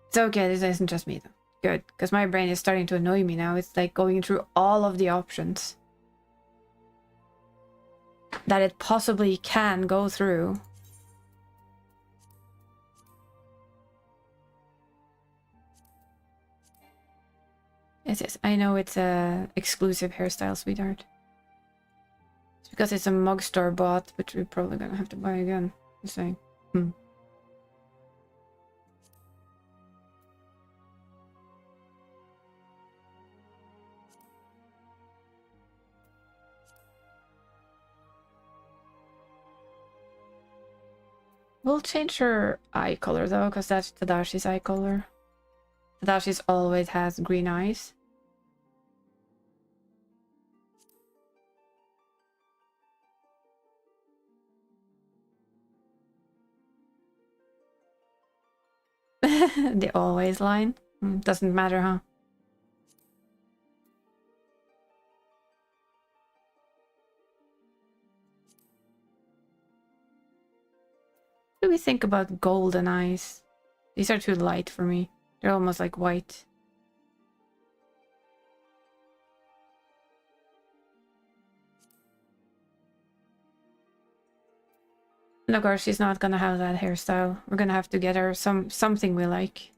It's okay, this isn't just me, though. Good, because my brain is starting to annoy me now. It's, like, going through all of the options that it possibly can go through. Yes, I know it's a exclusive hairstyle, sweetheart. It's because it's a mug store bought, which we're probably gonna have to buy again. Just saying. We'll change her eye color though, because that's Tadashi's eye color. Tadashi's always has green eyes. The always line. Doesn't matter, huh? What do we think about golden eyes? These are too light for me. They're almost like white. And of course, she's not gonna have that hairstyle. We're gonna have to get her something we like.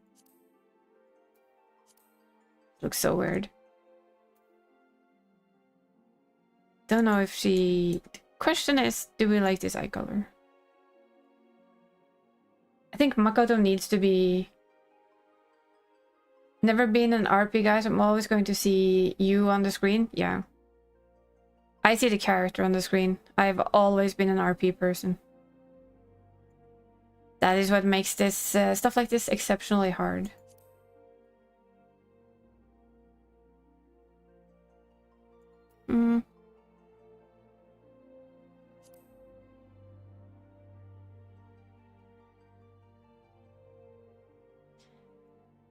Looks so weird. Don't know if she... The question is, do we like this eye color? I think Makoto needs to be... Never been an RP, guys. I'm always going to see you on the screen. Yeah. I see the character on the screen. I've always been an RP person. That is what makes this stuff like this exceptionally hard.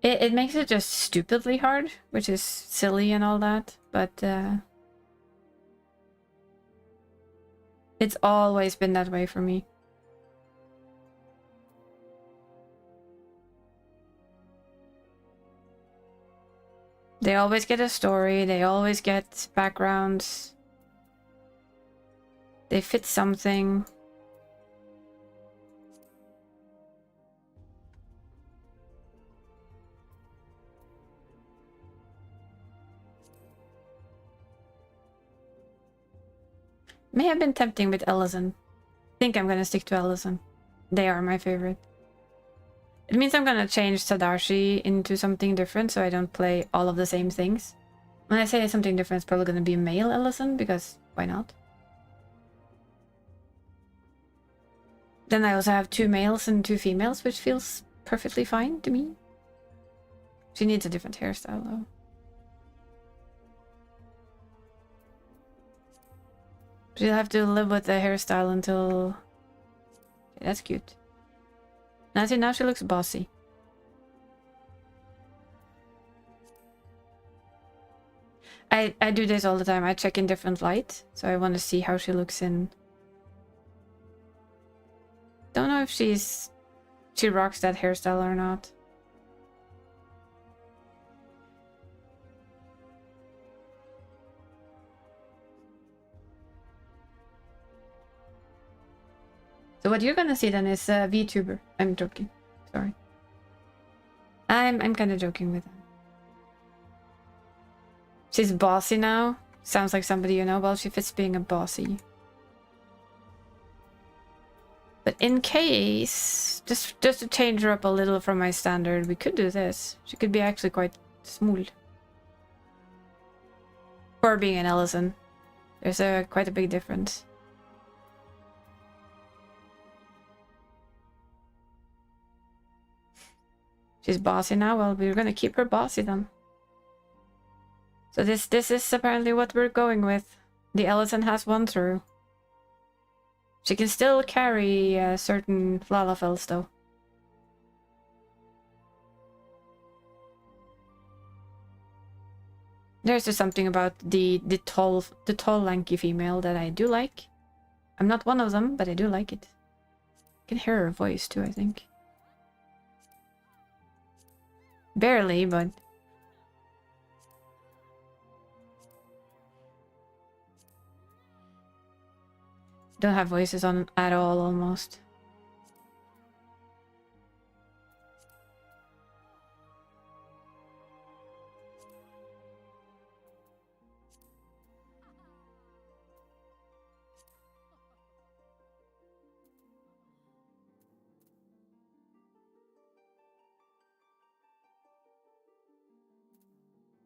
It makes it just stupidly hard, which is silly and all that, but it's always been that way for me. They always get a story, they always get backgrounds. They fit something. May have been tempting with Ellison. I think I'm gonna stick to Ellison. They are my favorite. It means I'm gonna change Tadashi into something different so I don't play all of the same things. When I say something different, it's probably gonna be male Ellison, because why not? Then I also have 2 males and 2 females, which feels perfectly fine to me. She needs a different hairstyle though. She'll have to live with the hairstyle until... Okay, that's cute. Now see, now she looks bossy. I do this all the time. I check in different light, so I want to see how she looks in. Don't know if she rocks that hairstyle or not. So what you're gonna see then is a VTuber. I'm joking. Sorry. I'm kind of joking with them. She's bossy now. Sounds like somebody you know. Well, she fits being a bossy. But in case, just to change her up a little from my standard, we could do this. She could be actually quite smooth. For being an Ellison. There's quite a big difference. She's bossy now. Well, we're gonna keep her bossy then. So this is apparently what we're going with. The Ellison has won through. She can still carry certain Lalafels though. There's just something about the tall lanky female that I do like. I'm not one of them, but I do like it. I can hear her voice too, I think. Barely, but... Don't have voices on at all, almost.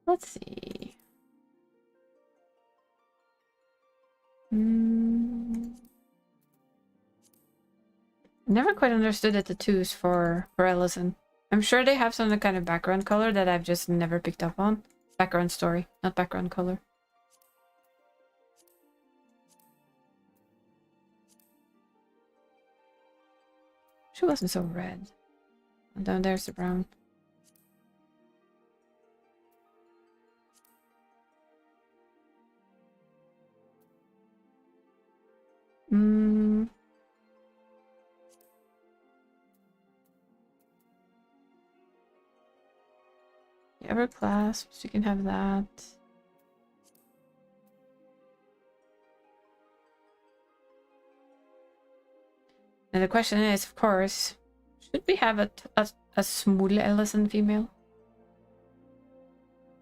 Let's see. Never quite understood the tattoos for Ellison. I'm sure they have some kind of background color that I've just never picked up on. Background story, not background color. She wasn't so red. And down there's the brown. Ever clasps, you can have that. And the question is, of course, should we have a small Ellison female?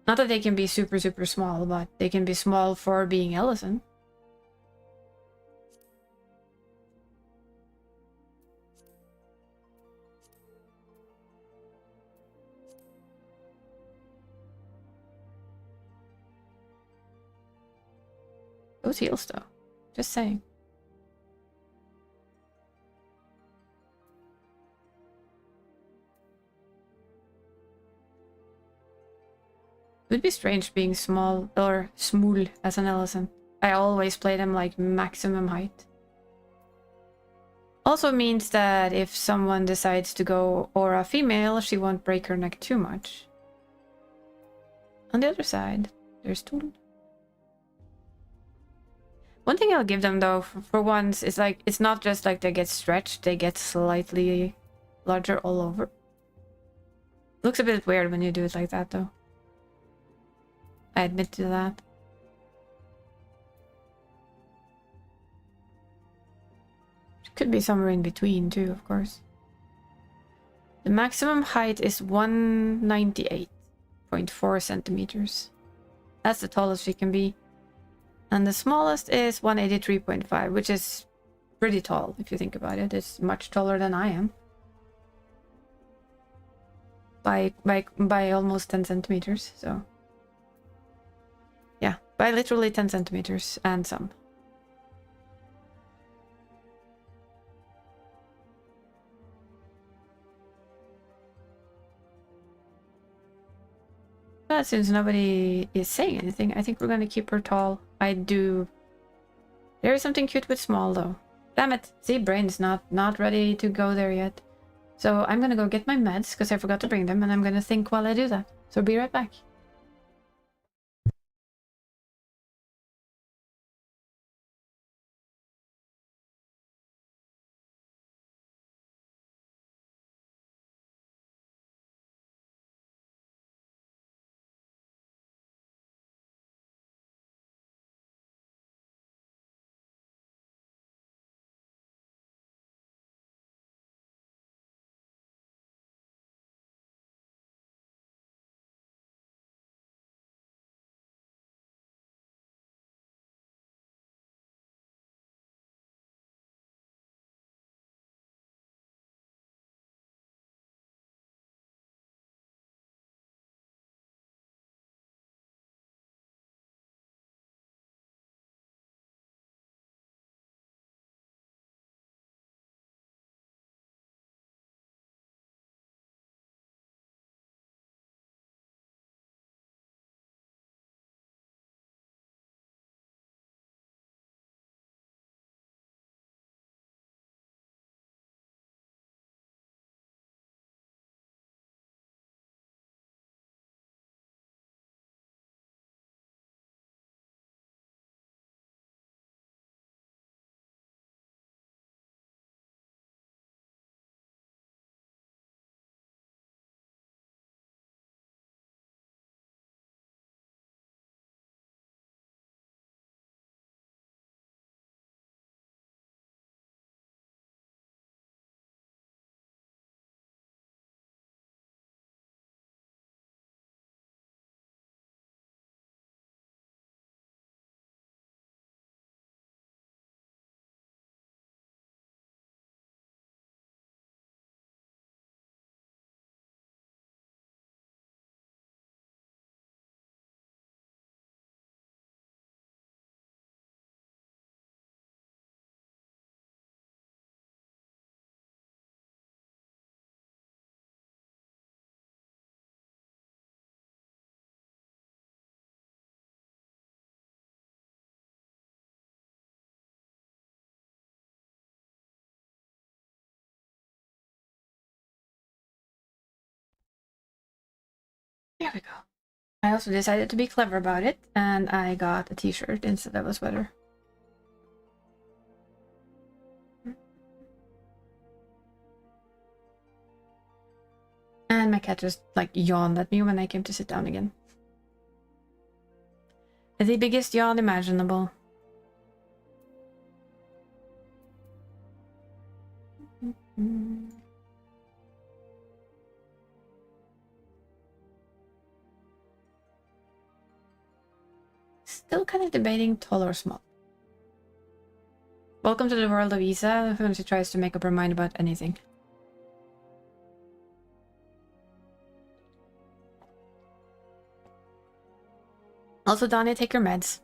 Not that they can be super small, but they can be small for being Ellison. Those heels though. Just saying. It would be strange being small or small as an Ellison. I always play them like maximum height. Also means that if someone decides to go aura female, she won't break her neck too much. On the other side, there's Tool. One thing I'll give them though, for once, is like, it's not just like they get stretched, they get slightly larger all over. Looks a bit weird when you do it like that though. I admit to that. It could be somewhere in between too, of course. The maximum height is 198.4 centimeters. That's the tallest she can be. And the smallest is 183.5, which is pretty tall if you think about it. It's much taller than I am. By almost 10 centimeters, so... Yeah, by literally 10 centimeters and some. But since nobody is saying anything, I think we're gonna keep her tall. I do... There is something cute with small, though. Damn it! See, brain's not ready to go there yet. So I'm gonna go get my meds, because I forgot to bring them, and I'm gonna think while I do that. So be right back. There we go. I also decided to be clever about it, and I got a t-shirt instead of a sweater. And my cat just, like, yawned at me when I came to sit down again. The biggest yawn imaginable. Still kind of debating tall or small. Welcome to the world of Isa, when she tries to make up her mind about anything. Also, Donnie, take your meds.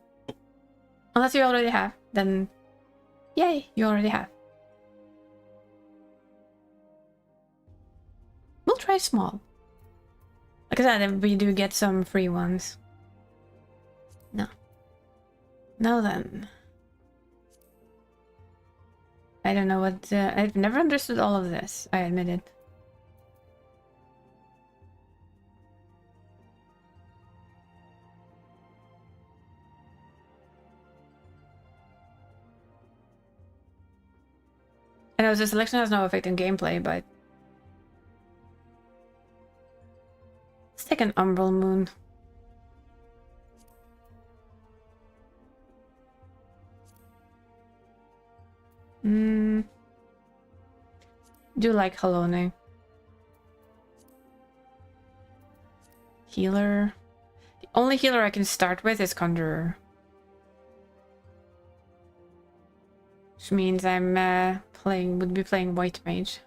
Unless you already have, then yay, you already have. We'll try small. Like I said, we do get some free ones. No. No then. I don't know what... I've never understood all of this, I admit it. I know the selection has no effect on gameplay, but... Let's take an Umbral Moon. Do like Halone. Healer. The only healer I can start with is Conjurer. Which means I'm would be playing white mage.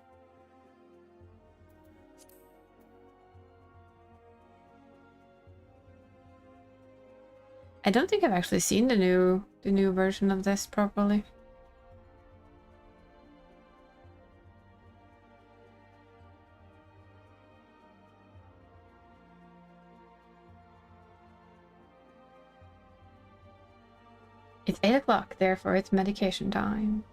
I don't think I've actually seen the new version of this properly. It's 8 o'clock, therefore it's medication time.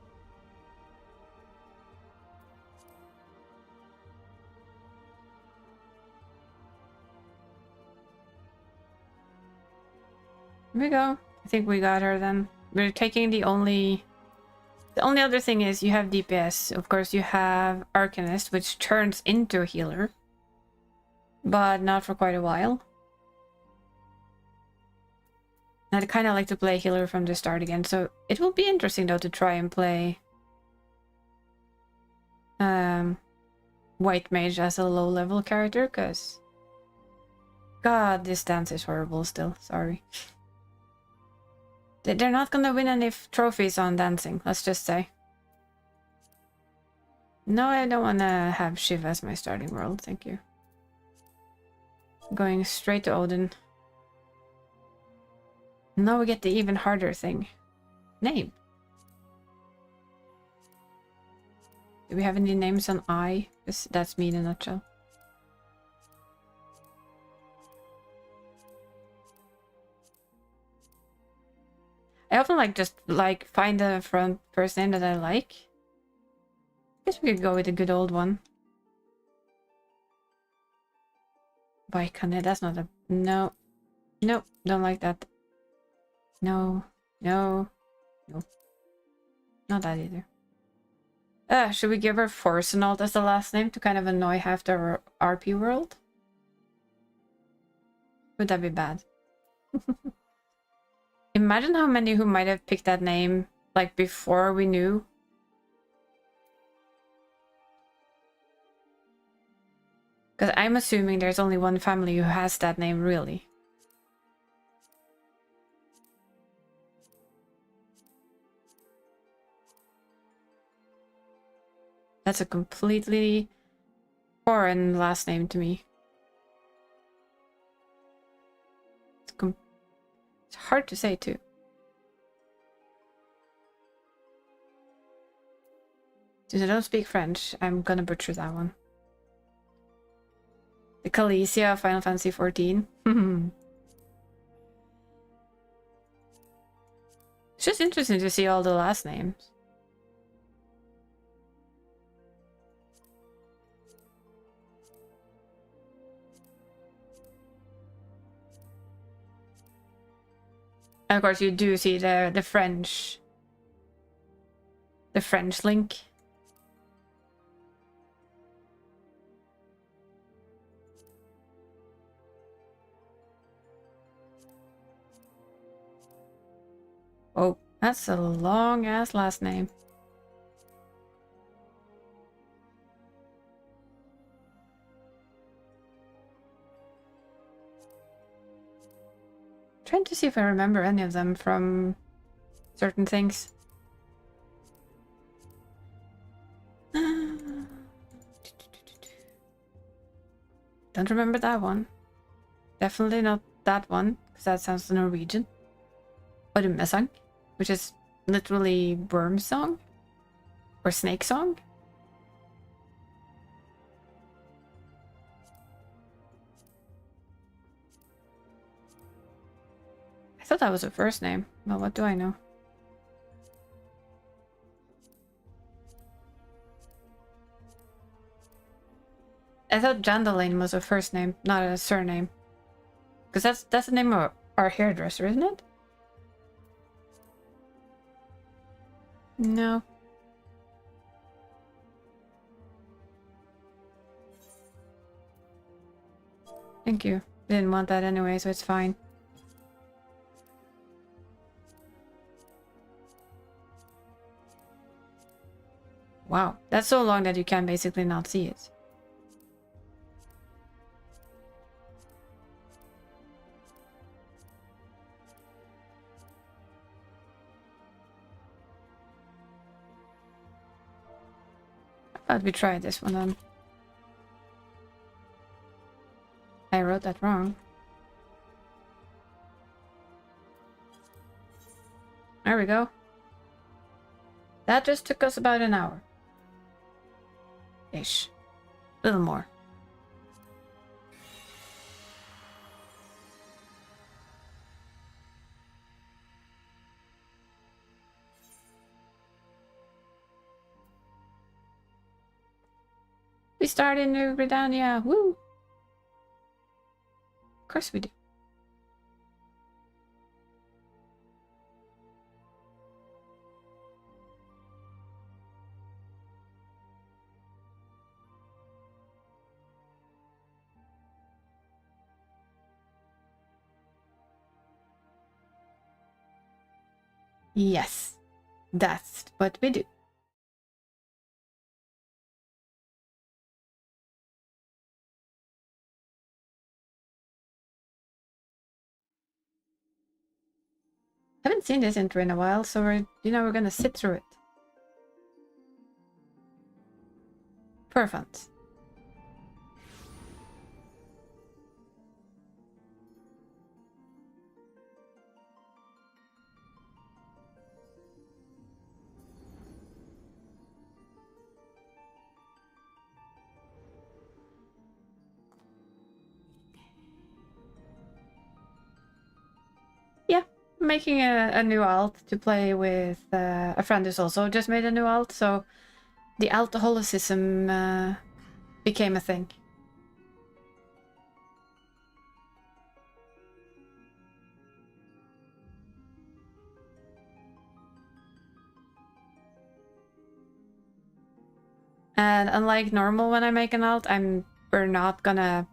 Here we go. I think we got her then. We're taking the only other thing is you have DPS. Of course you have Arcanist, which turns into a healer. But not for quite a while. I'd kind of like to play healer from the start again, so it will be interesting though to try and play white mage as a low level character, because god, this dance is horrible still. Sorry. They're not gonna win any trophies on dancing, let's just say. No, I don't want to have Shiv as my starting world, thank you. Going straight to Odin. Now we get the even harder thing. Name. Do we have any names on I? That's me in a nutshell. I often just find the first name that I like. I guess we could go with a good old one. Baikane, that's not a... No. Nope, don't like that. No. No. No. Not that either. Should we give her Forsenalt as the last name to kind of annoy half the RP world? Would that be bad? Imagine how many who might have picked that name before we knew. Because I'm assuming there's only one family who has that name, really. That's a completely foreign last name to me. It's hard to say too. Since I don't speak French, I'm gonna butcher that one. The Khaleesi of Final Fantasy XIV. It's just interesting to see all the last names. And of course you do see the French link. Oh, that's a long ass last name. Trying to see if I remember any of them from certain things. Don't remember that one. Definitely not that one, because that sounds Norwegian. Ormesang, which is literally worm song or snake song. I thought that was her first name. Well, what do I know? I thought Jandalane was her first name, not a surname. Because that's the name of our hairdresser, isn't it? No. Thank you. Didn't want that anyway, so it's fine. Wow, that's so long that you can basically not see it. But we try this one then. I wrote that wrong. There we go. That just took us about an hour. Ish. A little more. We start in New Britannia. Woo! Of course we do. Yes, that's what we do. Haven't seen this intro in a while, so we're gonna sit through it. For fun. Yeah, making a new alt to play with a friend who's also just made a new alt, so the alcoholicism became a thing. And unlike normal when I make an alt, we're not gonna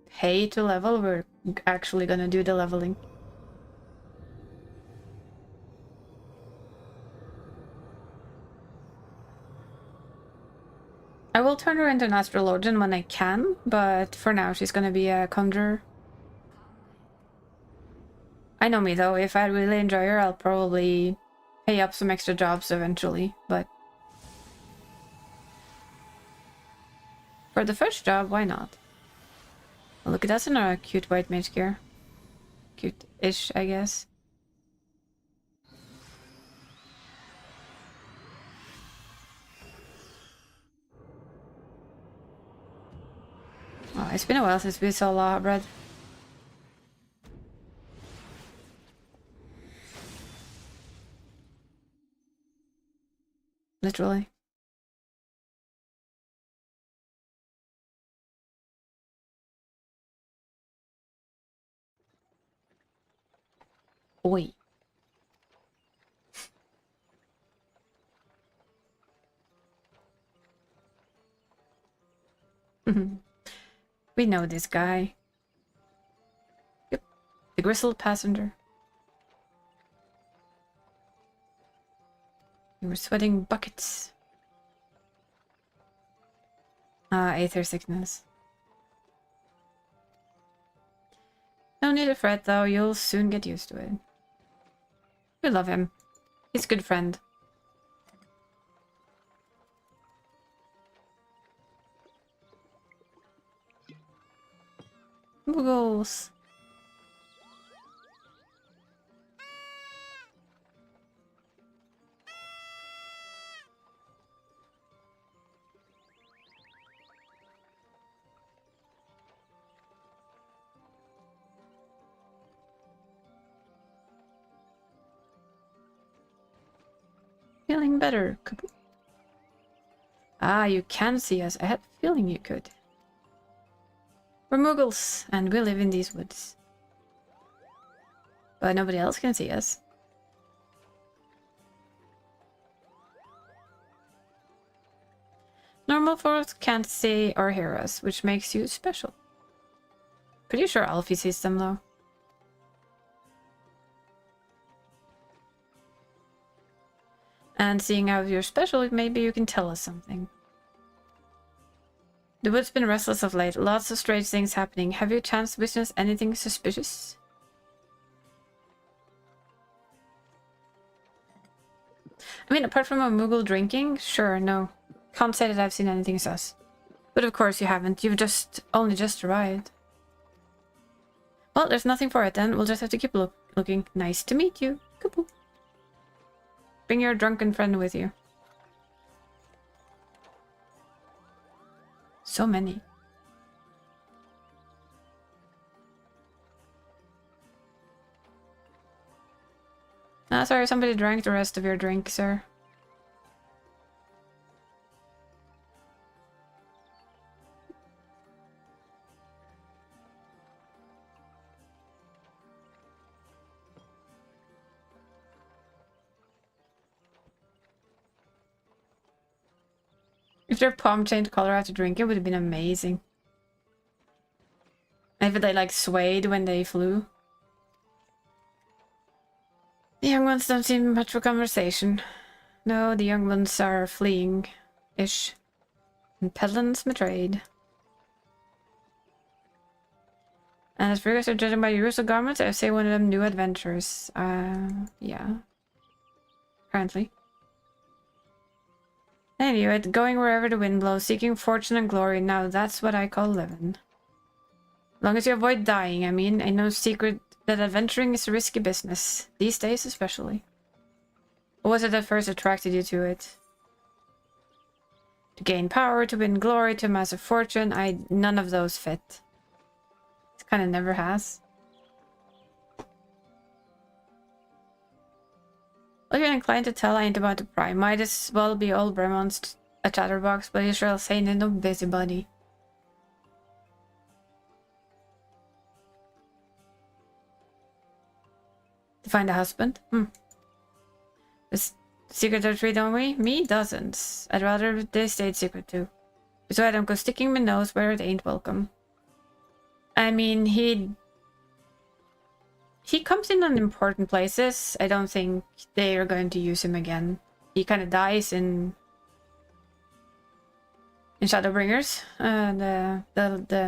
pay to level, we're actually gonna do the leveling. I will turn her into an astrologian when I can, but for now she's gonna be a conjurer. I know me though, if I really enjoy her, I'll probably pay up some extra jobs eventually, but for the first job, why not? Oh, look, that's another cute white mage gear. Cute-ish, I guess. Oh, it's been a while since we saw Law Bread. Literally. Oi. We know this guy. Yep. The grizzled passenger. You were sweating buckets. Aether sickness. No need to fret though, you'll soon get used to it. We love him. He's a good friend. Muggles. Feeling better. Ah, you can see us. I had a feeling you could. We're Muggles, and we live in these woods. But nobody else can see us. Normal folks can't see or hear us, which makes you special. Pretty sure Alfie sees them, though. And seeing how you're special, maybe you can tell us something. The wood's been restless of late. Lots of strange things happening. Have you chance to witness anything suspicious? I mean, apart from a Moogle drinking? Sure, no. Can't say that I've seen anything sus. But of course you haven't. You've only just arrived. Well, there's nothing for it then. We'll just have to keep looking. Nice to meet you. Kapoo. Bring your drunken friend with you. So many. Ah, sorry, somebody drank the rest of your drink, sir. If their palm changed color after drinking, it would have been amazing. Maybe they like swayed when they flew. The young ones don't seem much for conversation. No, the young ones are fleeing-ish. And peddling's my trade. And as for you guys are judging by your use of garments, I say one of them new adventures. Yeah. Currently. Anyway, going wherever the wind blows, seeking fortune and glory, now that's what I call living. As long as you avoid dying, I mean, ain't no secret that adventuring is a risky business. These days especially. What was it that first attracted you to it? To gain power, to win glory, to amass a fortune, none of those fit. It kinda never has. Well, you're inclined to tell I ain't about to pry. Might as well be old Bremon's a chatterbox, but Israel saying ain't no busybody. To find a husband? This secret are treat, don't we? Me? Dozens. I'd rather they stayed secret too. So I don't go sticking my nose where it ain't welcome. I mean, he comes in on important places. I don't think they are going to use him again. He kind of dies in Shadowbringers,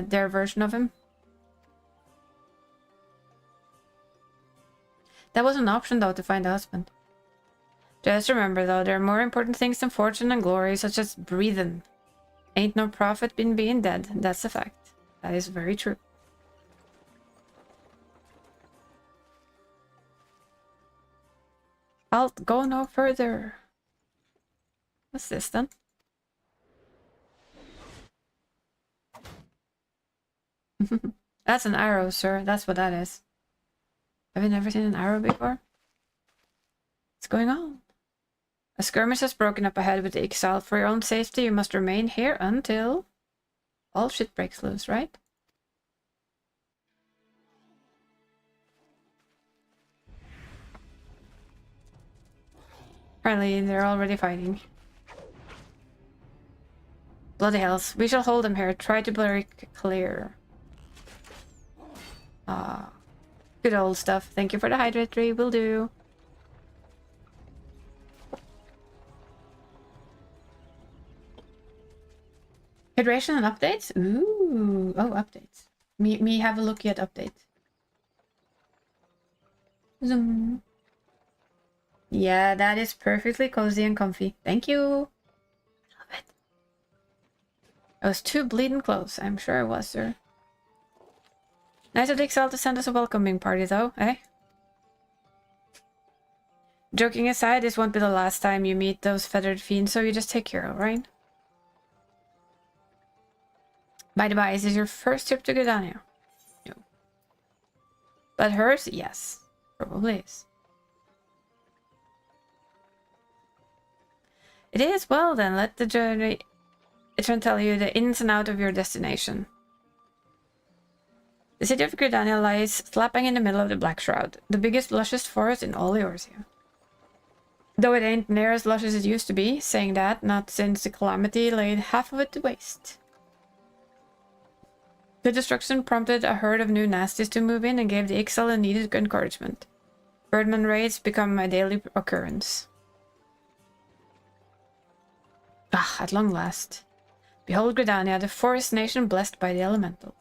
their version of him. That was an option though, to find a husband. Just remember though, there are more important things than fortune and glory, such as breathing. Ain't no profit in being dead. That's a fact. That is very true. I'll go no further. What's this then? That's an arrow, sir. That's what that is. Have you never seen an arrow before? What's going on? A skirmish has broken up ahead with the exile. For your own safety, you must remain here until all shit breaks loose, right? Apparently, they're already fighting. Bloody hells. We shall hold them here. Try to break clear. Ah. Good old stuff. Thank you for the hydratory. Will do. Hydration and updates? Ooh. Oh, updates. Me have a look at updates. Zoom. Yeah, that is perfectly cozy and comfy. Thank you. Love it. I was too bleeding close. I'm sure I was, sir. Nice of the Excel to send us a welcoming party, though, eh? Joking aside, this won't be the last time you meet those feathered fiends, so you just take care, alright? By the by, is this your first trip to Gridania? No. But hers? Yes. Probably is. It is? Well then, let the journey tell you the ins and outs of your destination. The city of Gridania lies slapping in the middle of the Black Shroud, the biggest, lushest forest in all Eorzea. Though it ain't near as lush as it used to be, saying that, not since the calamity laid half of it to waste. The destruction prompted a herd of new nasties to move in and gave the Ixal a needed encouragement. Birdman raids become a daily occurrence. Ah, at long last. Behold Gridania, the forest nation blessed by the elemental.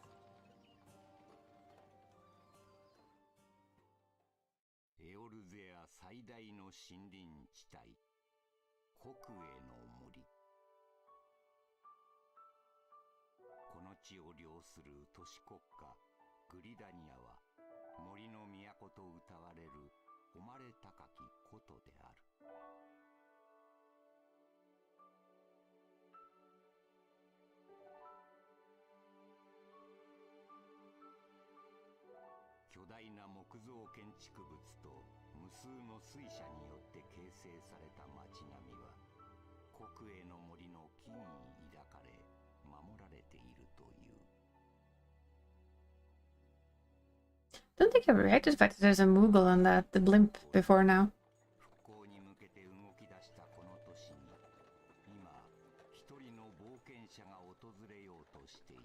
都市国家グリダニアは森の都と謳われる誉れ高き古都である。巨大な木造建築物と無数の水車によって形成された街並みは国営の森の木に抱かれ守られているという。 Don't think I've reacted to the fact that there's a Moogle on the blimp before now. 復興に向けて動き出したこの都市に今一人の冒険者が訪れようとしている。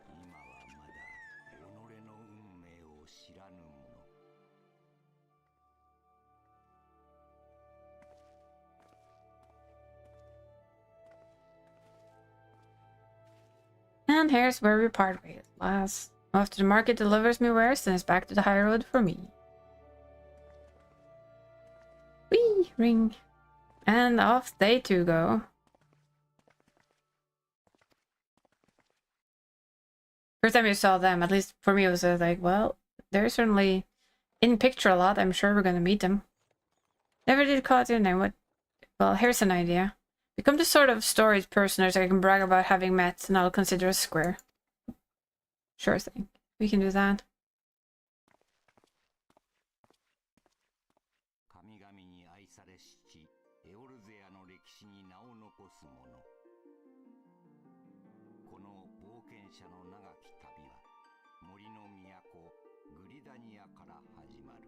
今はまだ己の運命を知らぬ者。 And here's where we part ways. Last, after the market delivers me wares, then it's back to the high road for me. Whee! Ring. And off they two go. First time you saw them, at least for me, it was like, well, they're certainly in picture a lot. I'm sure we're gonna meet them. Never did call it their name. What? Well, here's an idea. Become the sort of storied personage I can brag about having met, and I'll consider us square. Sure thing. We can do that. 神々に愛されし地エオルゼアの歴史に名を残す者。この冒険者の長き旅は森の都グリダニアから始まる。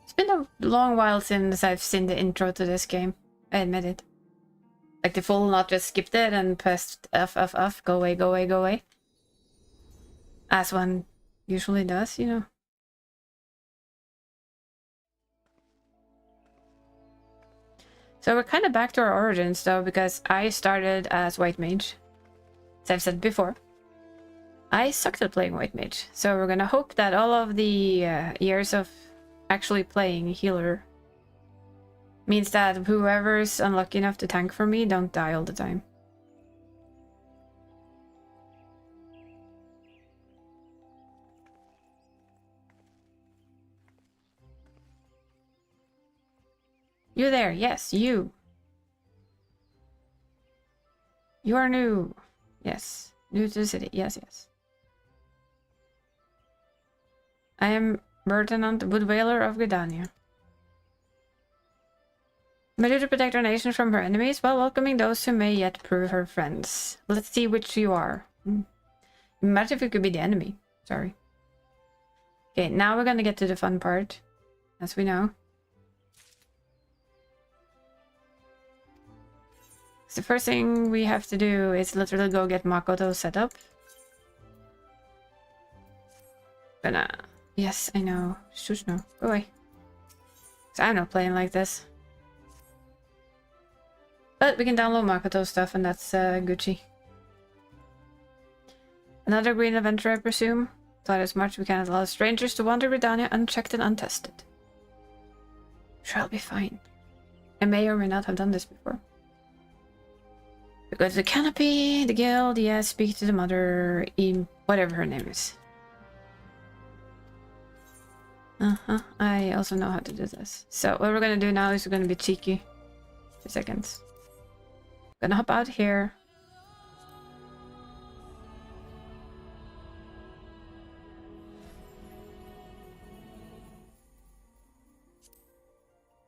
It's been a long while since I've seen the intro to this game. I admit it. Like the full, not just skipped it and pressed F, go away, go away, go away. As one usually does, you know. So we're kind of back to our origins though, because I started as White Mage. As I've said before. I sucked at playing White Mage, so we're gonna hope that all of the years of actually playing healer means that whoever's unlucky enough to tank for me don't die all the time. You there, yes, you. You are new. Yes, new to the city, yes, yes. I am Lieutenant Woodwailer of Gridania. Ready to protect our nation from her enemies while welcoming those who may yet prove her friends. Let's see which you are. Imagine if you could be the enemy. Sorry. Okay, now we're gonna get to the fun part, as we know. So the first thing we have to do is literally go get Makoto set up. Gonna... Yes, I know. Shush, no. Go away. So I'm not playing like this. But we can download Makoto stuff, and that's Gucci. Another green adventure, I presume. Thought as much. We can't allow strangers to wander Gridania unchecked and untested. Sure, I'll be fine. I may or may not have done this before. We go to the canopy, the guild, yes, speak to the mother, whatever her name is. I also know how to do this. So what we're gonna do now is we're gonna be cheeky. 2 seconds. Gonna hop out here.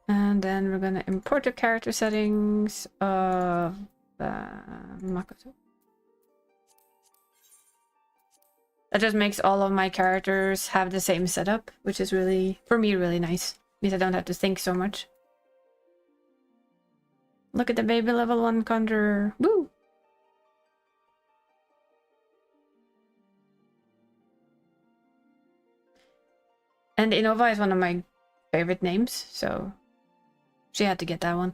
And then we're gonna import the character settings of Makoto. That just makes all of my characters have the same setup, which is really, for me, really nice. Means I don't have to think so much. Look at the baby level 1 conjurer. Woo! And Innova is one of my favorite names, so she had to get that one.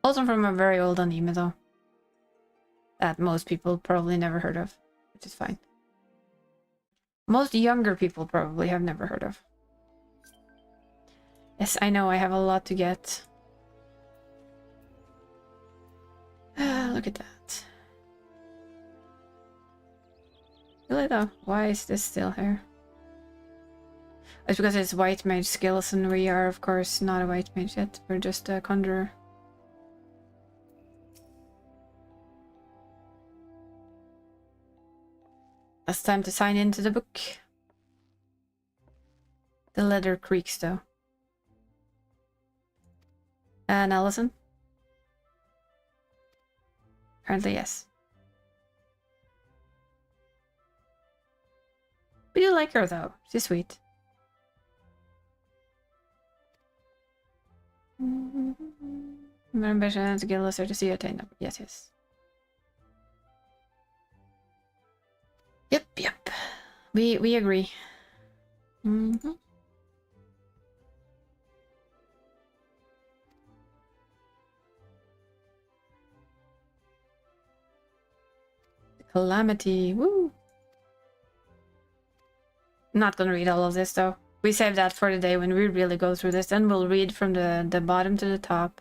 Also from a very old anime though. that most people probably never heard of, which is fine. Most younger people probably have never heard of. Yes, I know, I have a lot to get. Look at that. Really though, why is this still here? It's because it's white mage skills and we are of course not a white mage yet, we're just a conjurer. It's time to sign into the book. The letter creaks though. And Allison? Apparently yes. We do like her though, she's sweet. My ambition is to get Lister to see attain them. Yes, yes. Yep. We agree. Mm-hmm. Calamity. Woo! Not gonna read all of this though. We save that for the day when we really go through this, and we'll read from the bottom to the top.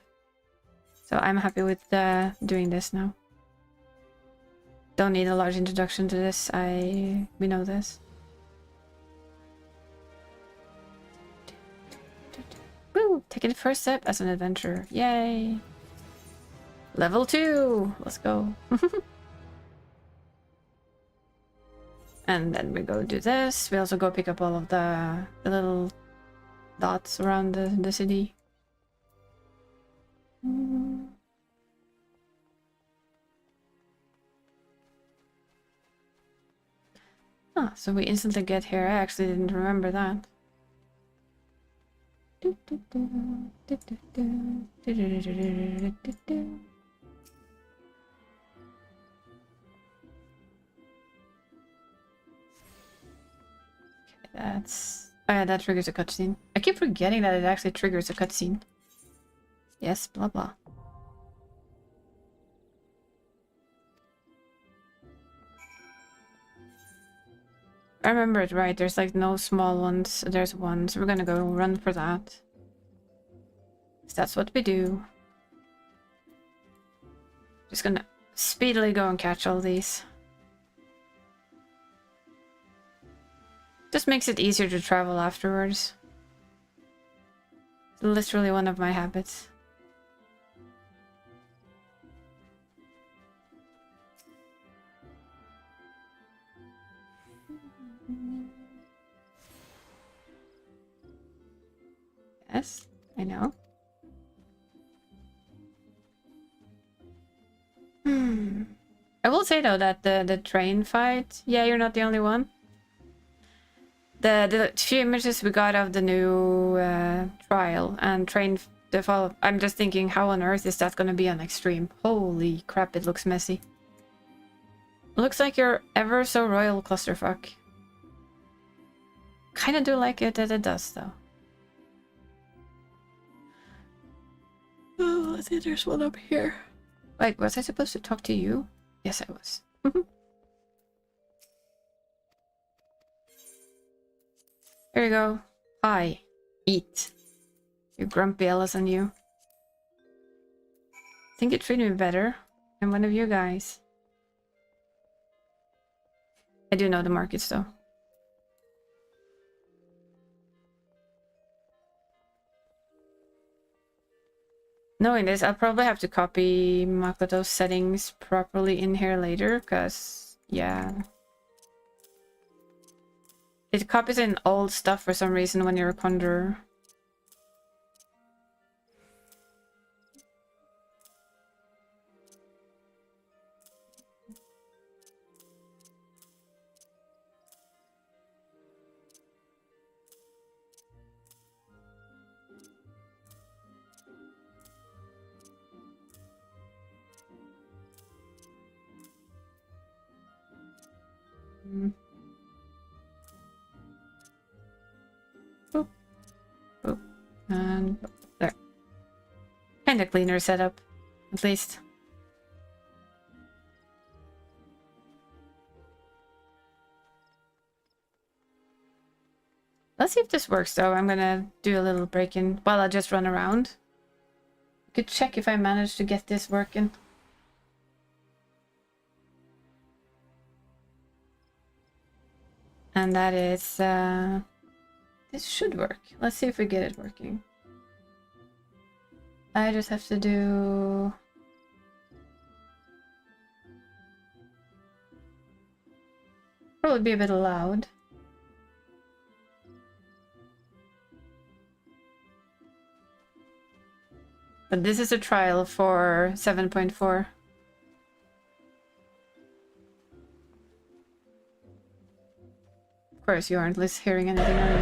So I'm happy with doing this now. Don't need a large introduction to this. We know this. Woo! Taking the first step as an adventurer. Yay! Level 2! Let's go. And then we go do this. We also go pick up all of the little dots around the city. Ah, so we instantly get here. I actually didn't remember that. That's... Oh yeah, that triggers a cutscene. I keep forgetting that it actually triggers a cutscene. Yes, blah blah. I remember it right, there's like no small ones, there's one, so we're gonna go run for that. 'Cause that's what we do. Just gonna speedily go and catch all these. Just makes it easier to travel afterwards. It's literally one of my habits. Yes, I know. I will say though that the train fight, yeah, you're not the only one. The few images we got of the new trial and train the follow, I'm just thinking, how on earth is that gonna be on extreme? Holy crap, it looks messy. Looks like your ever so royal clusterfuck. Kinda do like it that it does though. Oh, I think there's one up here. Wait, was I supposed to talk to you? Yes, I was. Here you go. Hi. Eat. You grumpy Allison, you. Think you treat me better than one of you guys. I do know the markets though. Knowing this, I'll probably have to copy Makoto's settings properly in here later, because, yeah. It copies in old stuff for some reason when you're a conjurer. Boop. Boop. And there. Kinda cleaner setup, at least. Let's see if this works though. I'm gonna do a little break-in while I just run around. You could check if I manage to get this working. And that is, this should work. Let's see if we get it working. I just have to do... Probably be a bit loud. But this is a trial for 7.4. Of course, you aren't hearing anything, are you?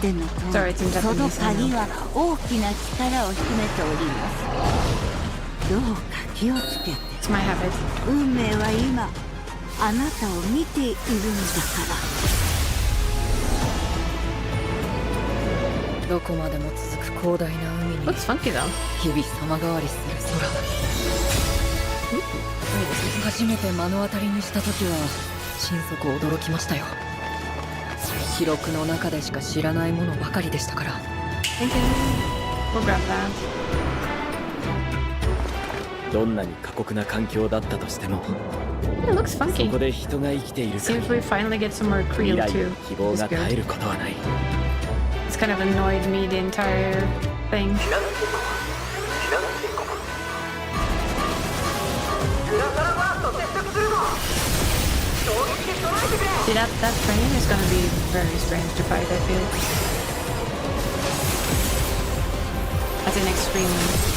Yeah. Sorry, it's in Japanese. I know. 大きな力を秘めております。どうか気をつけて。 It's my habit. 運命は今あなたを見ているんだから。どこまでも続く広大な海に Looks funky though. 日々様変わりする空。初めて目の当たりにした時は心底驚きましたよ。記録の中でしか知らないものばかりでしたから。Thank you. We'll grab that. どんなに過酷な環境だったとしても、 It looks そ funky. こで人が生きている See 限 if we り finally get some more 未 Creel 来 too. に希望 It's が絶 good. えることはない。 It's kind of annoyed me the entire thing. See, that train is gonna be very strange to fight, I feel. As in extremely.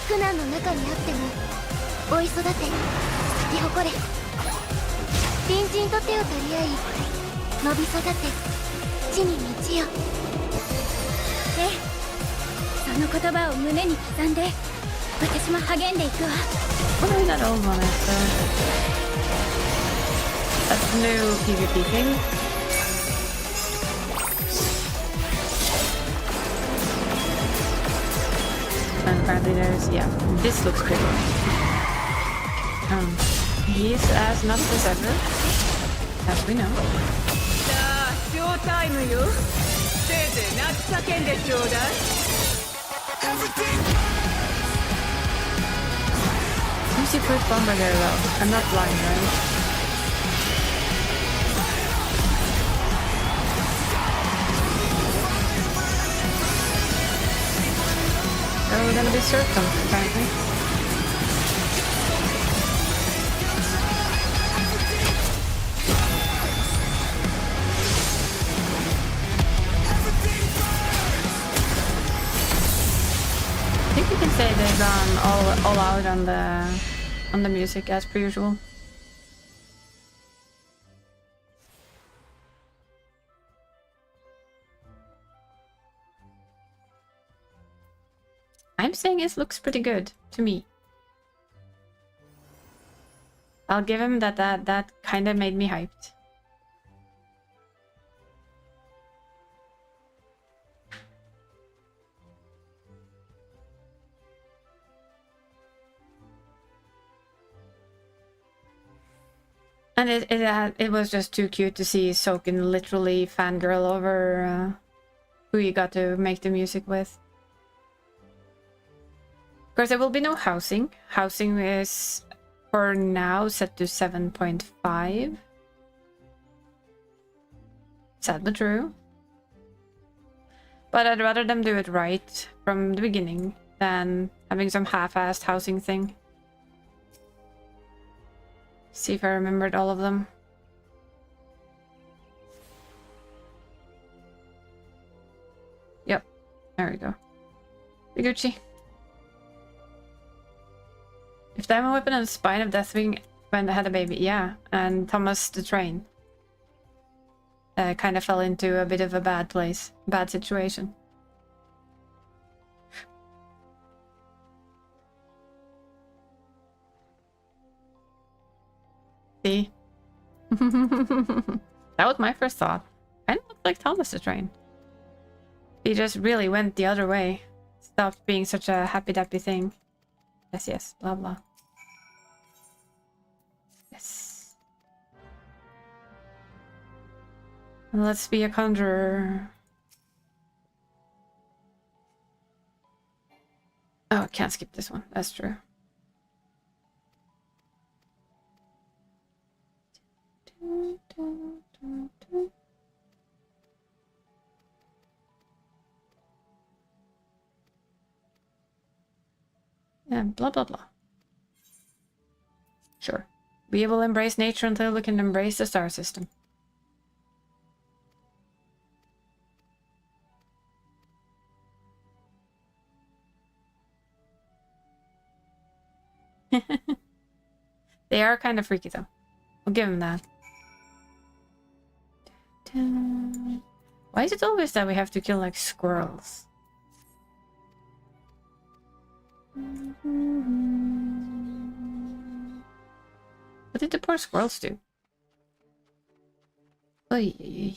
苦難の中にあっても追い育て咲き誇れ隣人と手を取り合い伸び育て地に道よ。ええ、その言葉を胸に刻んで私も励んでいくわ。 What is that old one? That's the new PvP thing. And apparently there's, yeah, this looks pretty. He's as nuts as ever, as we know. ショータイムよ。せいぜい泣き叫んでちょうだい。You see quick bomber there though. I'm not blind, right? Oh, we're gonna be served apparently. I think we can say they've gone all out on the music as per usual. I'm saying it looks pretty good to me. I'll give him that kind of made me hyped. And it was just too cute to see Soken literally fangirl over who you got to make the music with. Of course, there will be no housing. Housing is, for now, set to 7.5. Sad but true. But I'd rather them do it right from the beginning than having some half-assed housing thing. See if I remembered all of them. Yep, there we go. Gucci. If Diamond Weapon and Spine of Deathwing when they had a baby, yeah. And Thomas the Train. Kind of fell into a bit of a bad place. Bad situation. See? That was my first thought. Kind of looked like Thomas the Train. He just really went the other way. Stopped being such a happy-dappy thing. Yes, yes, blah blah. Yes. Let's be a conjurer. Oh, I can't skip this one. That's true. Yeah, blah blah blah. Sure. We will embrace nature until we can embrace the star system. They are kind of freaky though. I'll give them that. Why is it always that we have to kill like squirrels? What did the poor squirrels do? Oy, oy, oy.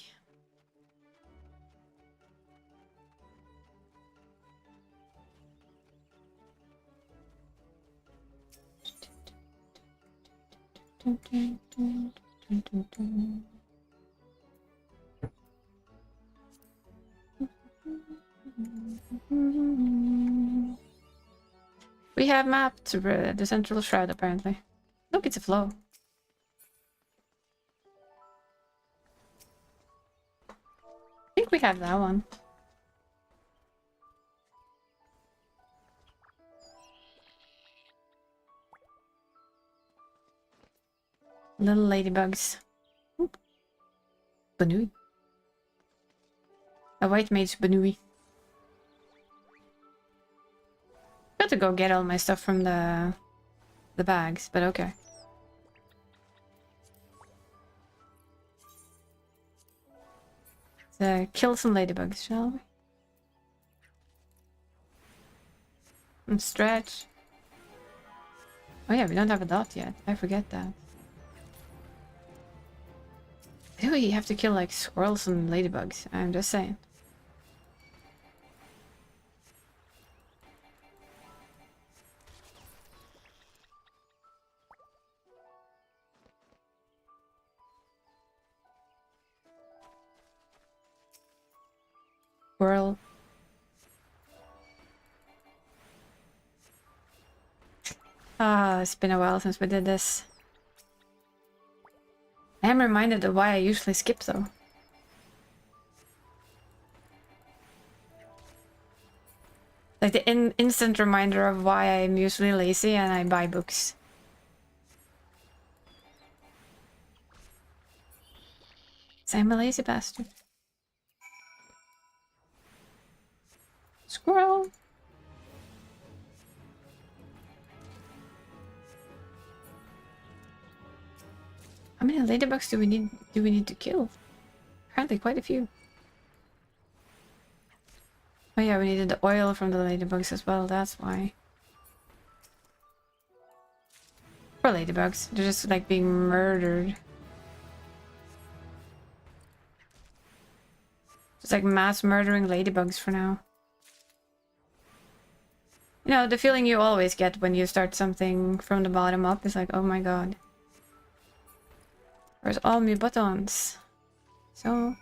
We have mapped the central shroud apparently. Look, it's a flow. I think we have that one. Little ladybugs. Oop. Banui. A white mage Banui. Got to go get all my stuff from the bags, but okay. So kill some ladybugs, shall we? And stretch. Oh yeah, we don't have a dot yet. I forget that. Do we have to kill like squirrels and ladybugs? I'm just saying. Squirrel. Ah, it's been a while since we did this. I am reminded of why I usually skip though. Like the instant reminder of why I'm usually lazy and I buy books. So I'm a lazy bastard. Squirrel. How many ladybugs do we need to kill? Apparently quite a few. Oh yeah, we needed the oil from the ladybugs as well, that's why. Poor ladybugs, they're just like being murdered. Just like mass murdering ladybugs for now. You know, the feeling you always get when you start something from the bottom up is like, oh my god. Where's all my buttons? So...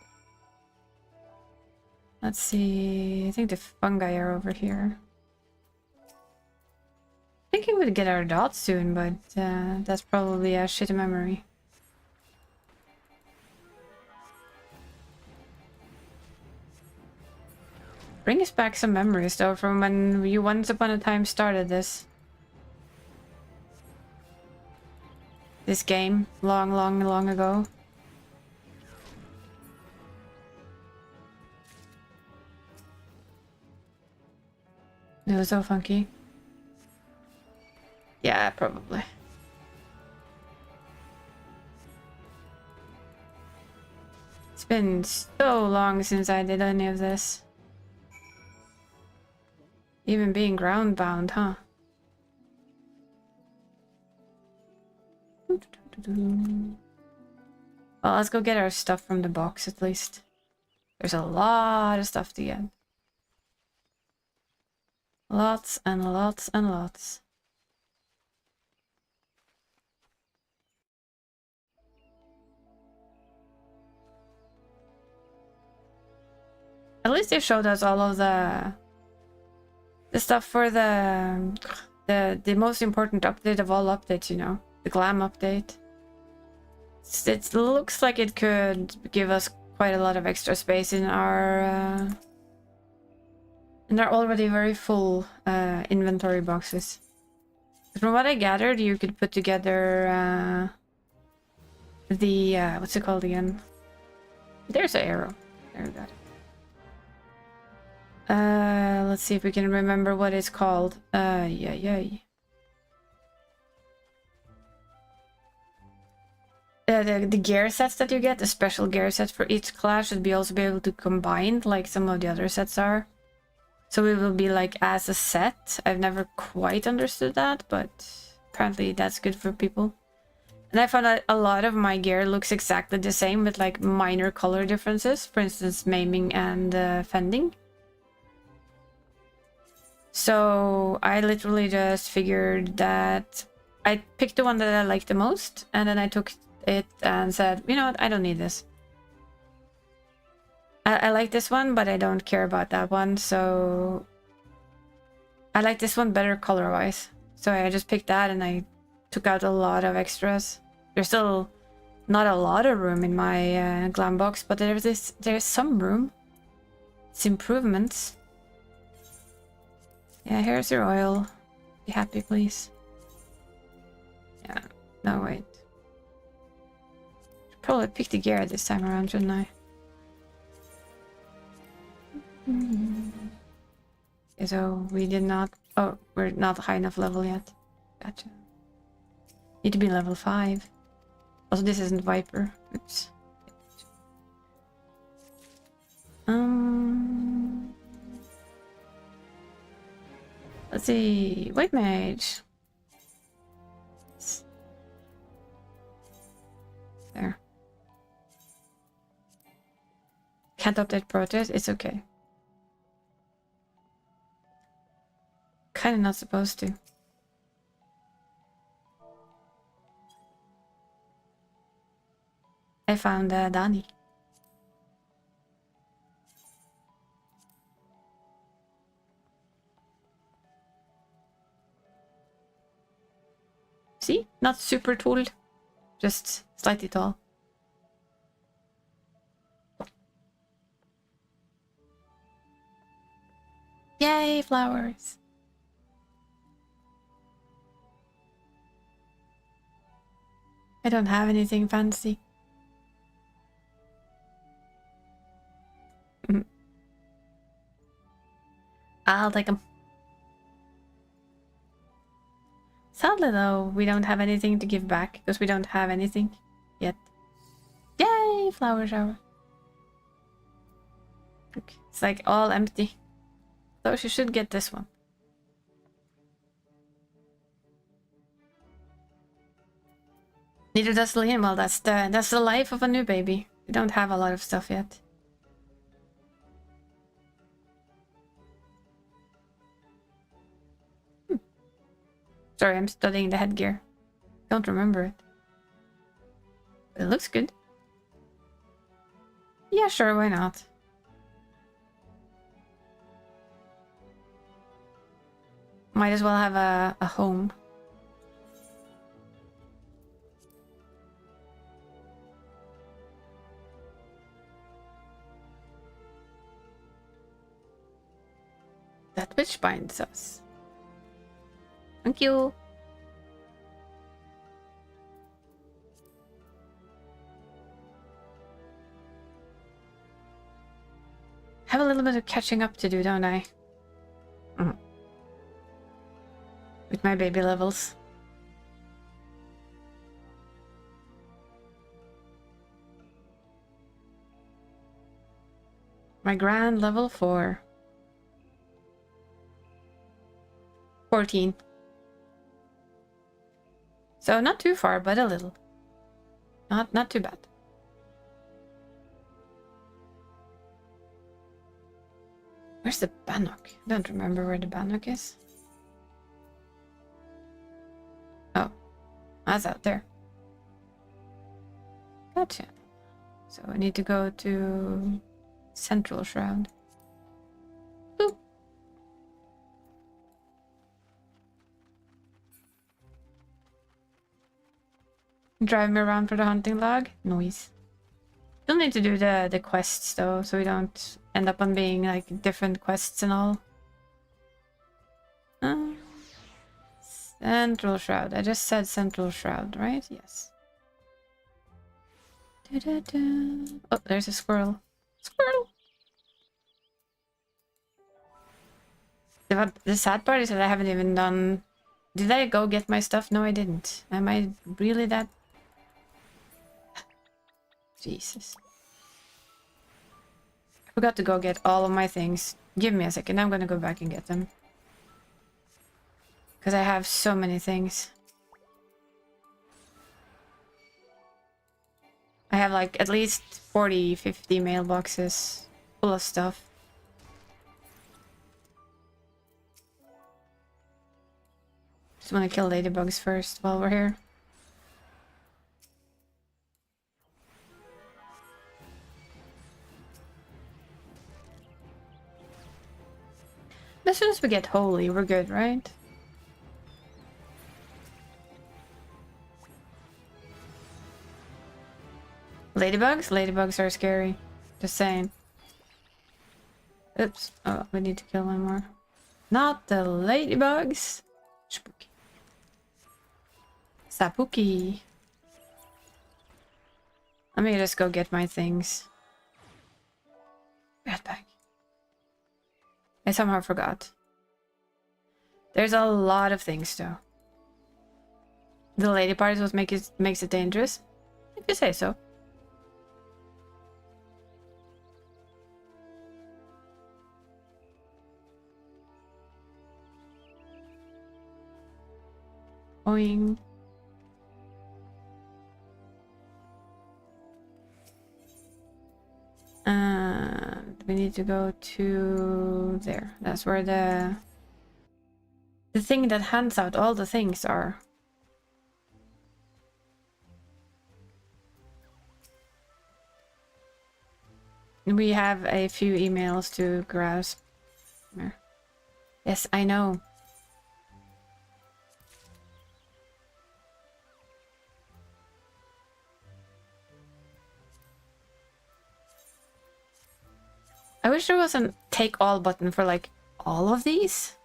let's see... I think the fungi are over here. Thinking we'd get our dots soon, but that's probably a shitty memory. Bring us back some memories though from when you once upon a time started this. This game, long ago. It was so funky. Yeah, probably. It's been so long since I did any of this. Even being ground bound, huh? Well, let's go get our stuff from the box at least. There's a lot of stuff to get. Lots and lots and lots. At least they showed us all of the stuff for the most important update of all updates, you know, the glam update. It looks like it could give us quite a lot of extra space in our already very full inventory boxes. From what I gathered, you could put together the what's it called again? There's an arrow. There we got it. Let's see if we can remember what it's called. Yeah. The gear sets that you get, the special gear sets for each class, should be also be able to combine like some of the other sets are. So it will be like as a set. I've never quite understood that, but apparently that's good for people. And I found that a lot of my gear looks exactly the same with like minor color differences. For instance, maiming and fending. So I literally just figured that I picked the one that I liked the most, and then I took it and said, you know what, I don't need this. I like this one, but I don't care about that one, so I like this one better color-wise. So I just picked that and I took out a lot of extras. There's still not a lot of room in my glam box, but there's some room. It's improvements. Yeah, here's your oil. Be happy, please. Yeah, no, wait. Should probably pick the gear this time around, shouldn't I? Okay, so we did not... Oh, we're not high enough level yet. Gotcha. Need to be level 5. Also, this isn't Viper. Oops. Let's see. White mage. There. Can't update project. It's okay. Kinda not supposed to. I found Dani. See? Not super tall. Just slightly tall. Yay, flowers! I don't have anything fancy. I'll take them. Sadly though, we don't have anything to give back because we don't have anything yet. Yay, flower shower. Okay, it's like all empty. So she should get this one. Neither does Liam. Well, that's the life of a new baby. We don't have a lot of stuff yet. Sorry, I'm studying the headgear. Don't remember it. It looks good. Yeah, sure, why not? Might as well have a home. That which binds us. Thank you. Have a little bit of catching up to do, don't I? With my baby levels. My grand level 4. 14. So not too far, but a little. Not too bad. Where's the bannock? I don't remember where the bannock is. Oh, that's out there. Gotcha. So I need to go to Central Shroud. Boop. Drive me around for the hunting log. Noise. Still need to do the quests though, so we don't end up on being like different quests and all. Central Shroud. I just said Central Shroud, right? Yes. Oh, there's a squirrel. Squirrel! The sad part is that I haven't even done... Did I go get my stuff? No, I didn't. Am I really that... Jesus. I forgot to go get all of my things. Give me a second, I'm gonna go back and get them. Because I have so many things. I have like at least 40, 50 mailboxes full of stuff. Just want to kill ladybugs first while we're here. As soon as we get holy, we're good, right? Ladybugs? Ladybugs are scary. Just saying. Oops. Oh, we need to kill one more. Not the ladybugs. Spooky. Sapuki. Let me just go get my things. Right back. I somehow forgot. There's a lot of things though. The lady part is what makes it dangerous. If you say so. Boing. We need to go to there. That's where the thing that hands out all the things are. We have a few emails to grasp. Yes, I know. I wish there was a take all button for like all of these.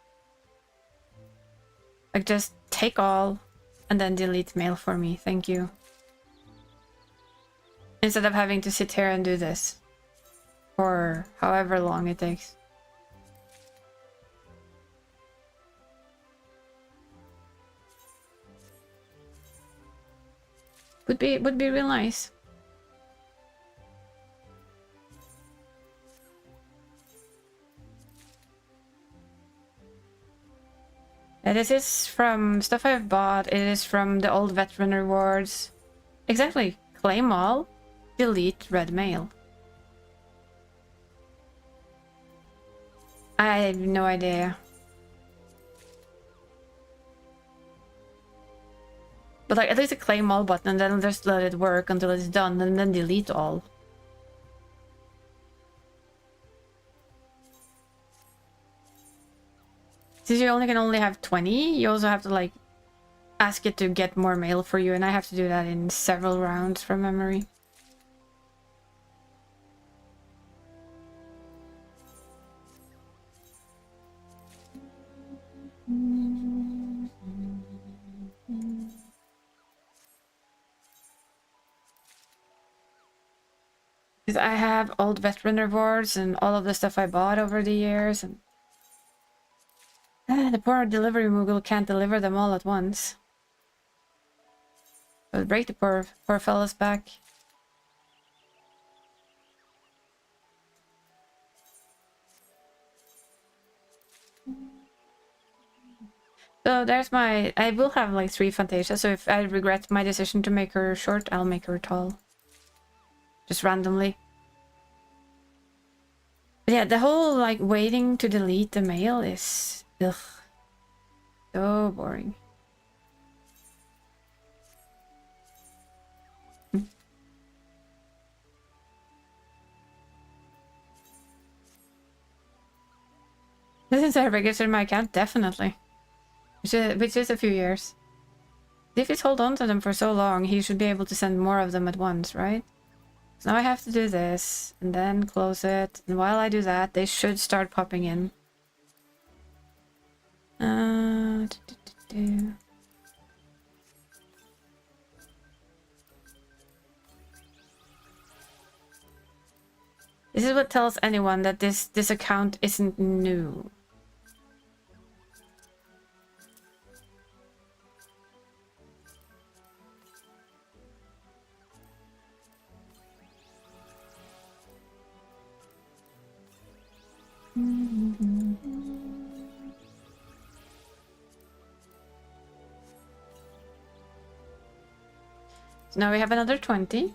Like just take all and then delete mail for me. Thank you. Instead of having to sit here and do this for however long it takes. Would be real nice. This is from stuff I've bought. It is from the old veteran rewards. Exactly. Claim all. Delete red mail. I have no idea. But like at least a claim all button and then just let it work until it's done and then delete all. Since you can only have 20, you also have to like ask it to get more mail for you, and I have to do that in several rounds from memory. Because I have old veteran rewards and all of the stuff I bought over the years, and the poor delivery Moogle can't deliver them all at once. It would break the poor fella's back. So there's my... I will have like 3 Fantasia, so if I regret my decision to make her short, I'll make her tall. Just randomly. Yeah, the whole like waiting to delete the mail is ugh, so boring. Since I registered my account, definitely. Which is a few years. If he's hold on to them for so long, he should be able to send more of them at once, right? So now I have to do this, and then close it. And while I do that, they should start popping in. Do, do, do, do. This is what tells anyone that this account isn't new. So now we have another 20.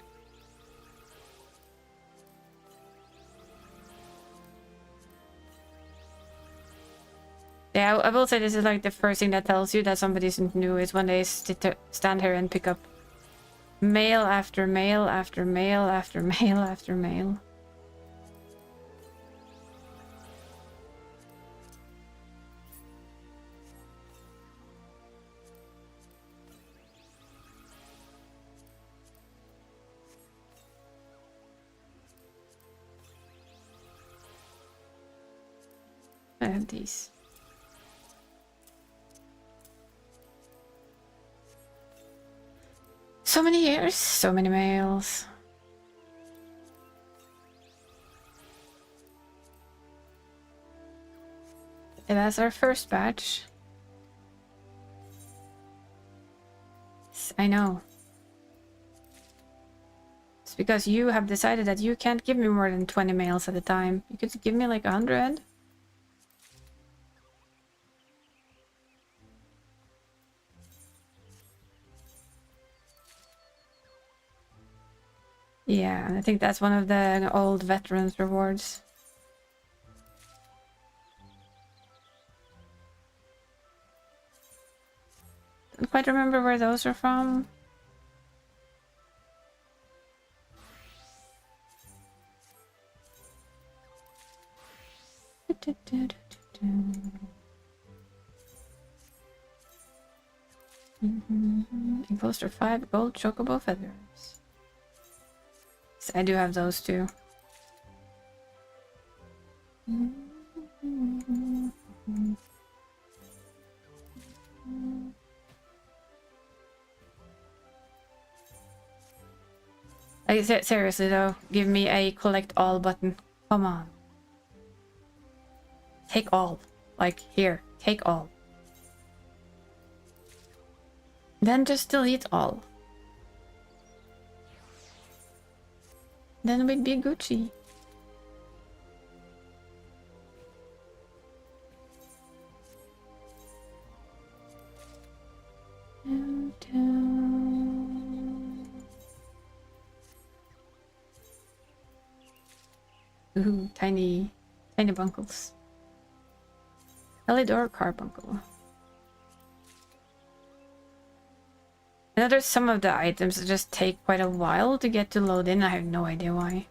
Yeah, I will say this is like the first thing that tells you that somebody isn't new is when they stand here and pick up mail after mail after mail after mail after mail. I have these. So many years, so many mails. And that's our first batch. I know. It's because you have decided that you can't give me more than 20 mails at a time. You could give me like 100. Yeah, and I think that's one of the old veterans rewards. Don't quite remember where those are from. Imposter 5 gold chocobo feathers. So I do have those too. Like, seriously though, give me a collect all button. Come on. Take all. Like, here, take all. Then just delete all. Then we'd be Gucci. Ooh, tiny bunkles. Elidor carbuncle. I know there's some of the items that just take quite a while to get to load in. I have no idea why.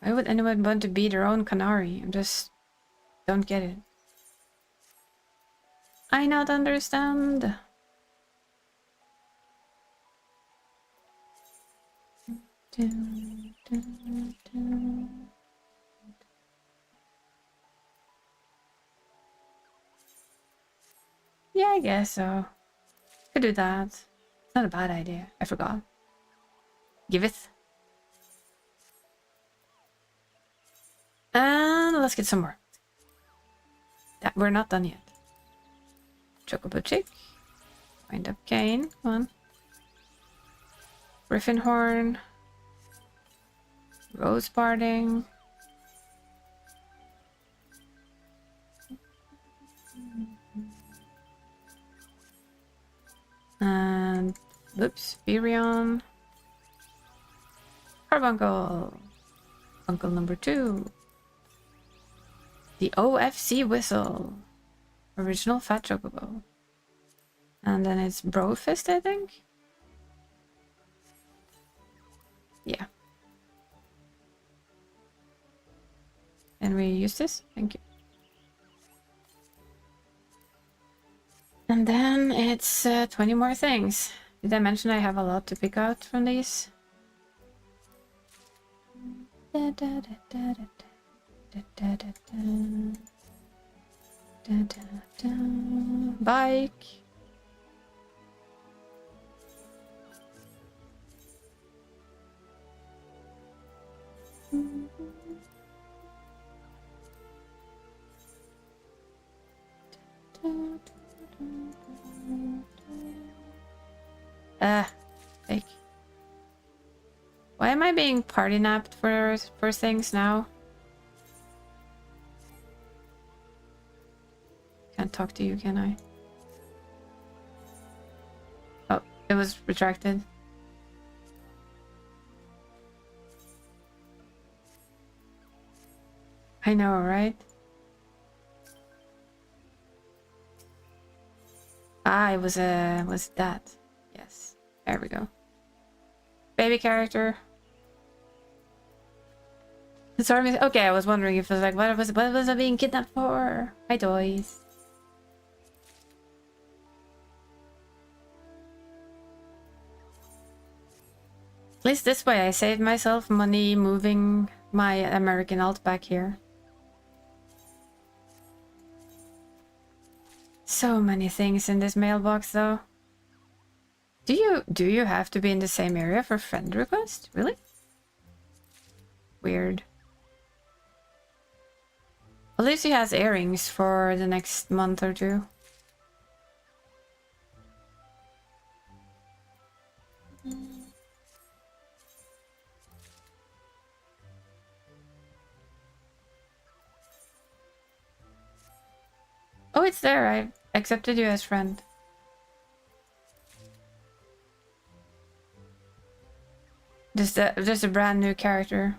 Why would anyone want to be their own canary? I just don't get it. I not understand. Yeah, I guess so. Could do that. It's not a bad idea. I forgot. Give it. And let's get some more. That we're not done yet. Chocobo chick. Wind up cane. Come on. Griffin horn. Rose barding. And Oops, Virion. Carbuncle. Uncle number 2. The OFC whistle. Original Fat Chocobo. And then it's Brofist, I think? Yeah. And we use this? Thank you. And then it's 20 more things. Did I mention I have a lot to pick out from these? Bike. Fake. Why am I being party napped for things now? Can't talk to you, can I? Oh, it was retracted. I know, right? Ah, it was that. Yes. There we go. Baby character. Sorry, okay, I was wondering if it was like, what was I being kidnapped for? My toys. At least this way I saved myself money moving my American alt back here. So many things in this mailbox though. Do you have to be in the same area for friend request? Really? Weird. At least he has earrings for the next month or two. Oh, it's there. I accepted you as friend. Just a brand new character.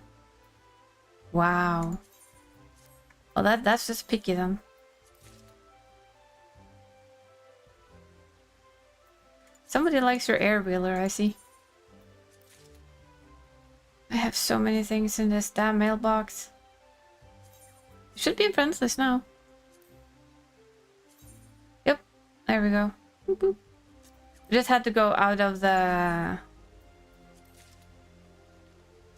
Wow. Oh, that's just picky then. Somebody likes your air wheeler, I see. I have so many things in this damn mailbox. Should be in friends list now. Yep, there we go. Boop, boop. Just had to go out of the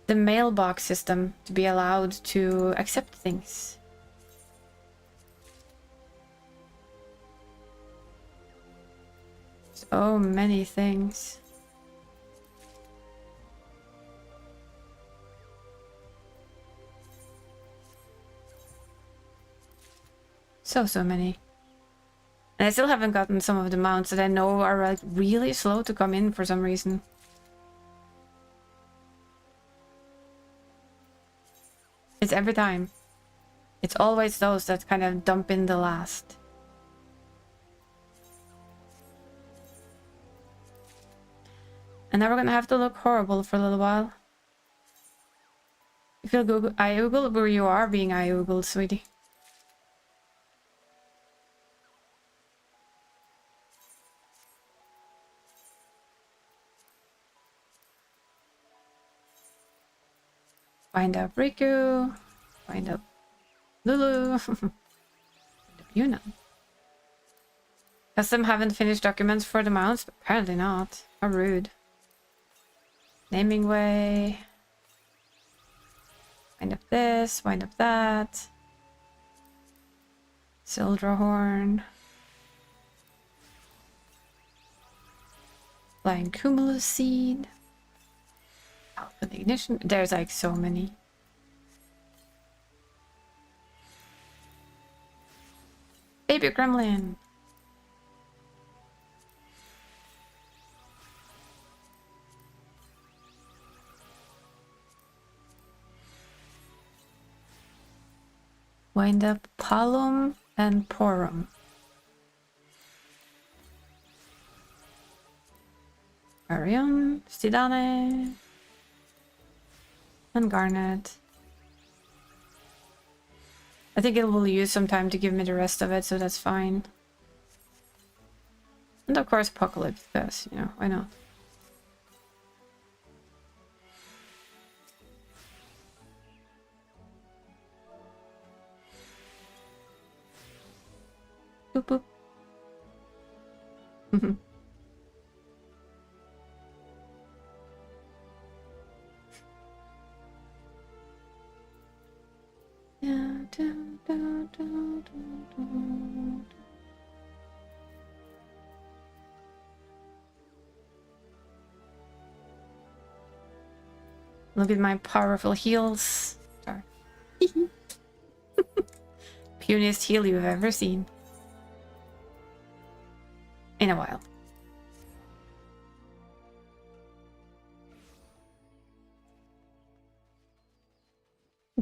mailbox system to be allowed to accept things. So many things. So many. And I still haven't gotten some of the mounts that I know are like really slow to come in for some reason. It's every time. It's always those that kind of dump in the last. And now we're gonna have to look horrible for a little while. If you'll Google I-oogle where you are being I-oogled, sweetie. Find up Riku. Find up Lulu. Find up Yuna. Custom haven't finished documents for the mounts, but apparently not. How rude. Naming way. Wind up this, wind up that. Sildrahorn. Flying Cumulus Seed. Alpha Ignition. There's like so many. Baby Gremlin. Wind up Palom and Porum. Arion, Stidane, and Garnet. I think it will use some time to give me the rest of it, so that's fine. And of course Apocalypse, because, you know, why not? Boop boop. Look at my powerful heals. Sorry. Puniest heal you've ever seen. In a while.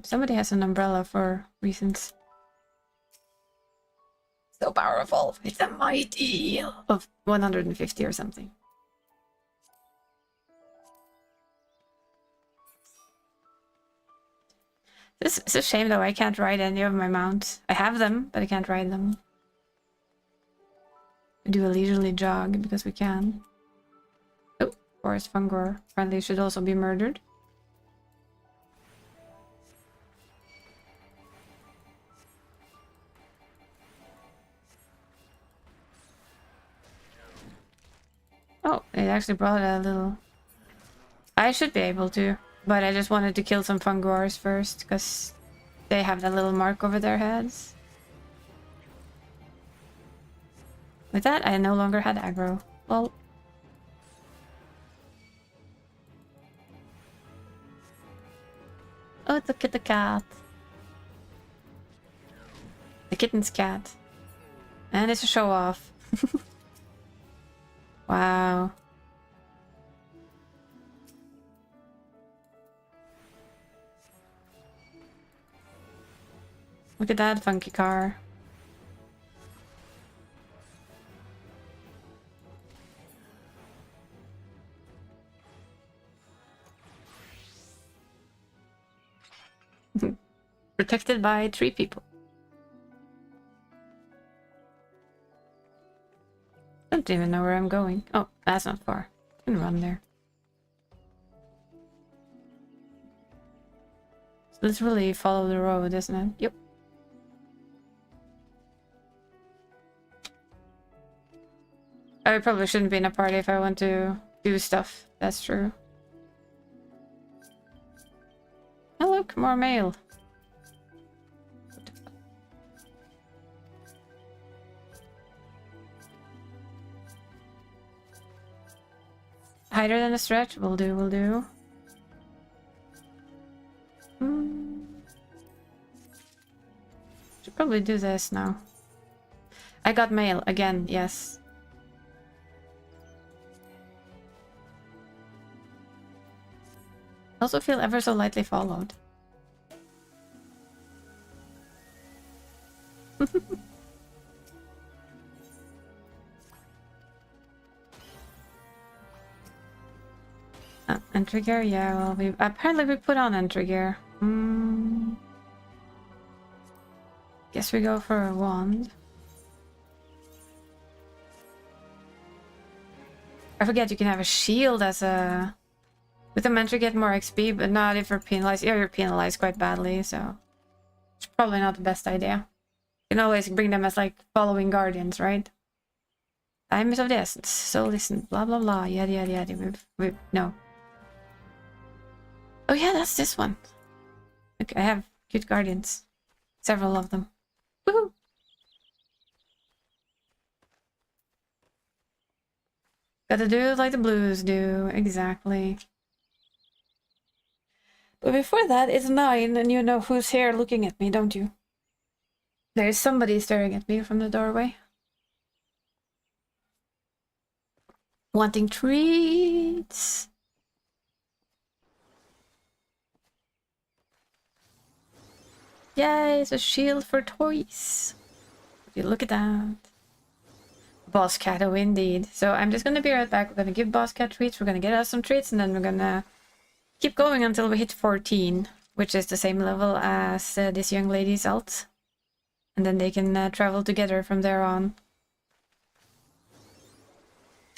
Somebody has an umbrella for reasons. So powerful. It's a mighty heal of 150 or something. This is a shame though, I can't ride any of my mounts. I have them, but I can't ride them. We do a leisurely jog because we can. Oh, Forest Fungor. Friendly should also be murdered. Oh, it actually brought a little... I should be able to, but I just wanted to kill some Fungors first, because they have that little mark over their heads. With that, I no longer had aggro. Well... Oh, look at the cat. The kitten's cat. And it's a show-off. Wow. Look at that funky car. Protected by 3 people. Don't even know where I'm going. Oh, that's not far. I can run there. So let's really follow the road, isn't it? Yep. I probably shouldn't be in a party if I want to do stuff. That's true. Oh look, more mail. Higher than a stretch? Will do, will do. Should probably do this now. I got mail again, yes. Also feel ever so lightly followed. Entry gear? Yeah, well, apparently we put on entry gear. Guess we go for a wand. I forget you can have a shield as a... With a mentor get more XP, but not if you're penalized. Yeah, you're penalized quite badly, so... It's probably not the best idea. You can always bring them as, like, following guardians, right? Time is of the essence, so listen, blah blah blah, yada yada yada, no. Oh yeah, that's this one. Okay, I have cute guardians. Several of them. Woohoo! Gotta do it like the blues do, exactly. But before that, it's 9, and you know who's here looking at me, don't you? There's somebody staring at me from the doorway. Wanting treats. Yay, it's a shield for toys. Would you look at that? Boss Cat, oh indeed. So I'm just gonna be right back. We're gonna give Boss Cat treats, we're gonna get us some treats, and then we're gonna keep going until we hit 14, which is the same level as this young lady's alt. And then they can travel together from there on.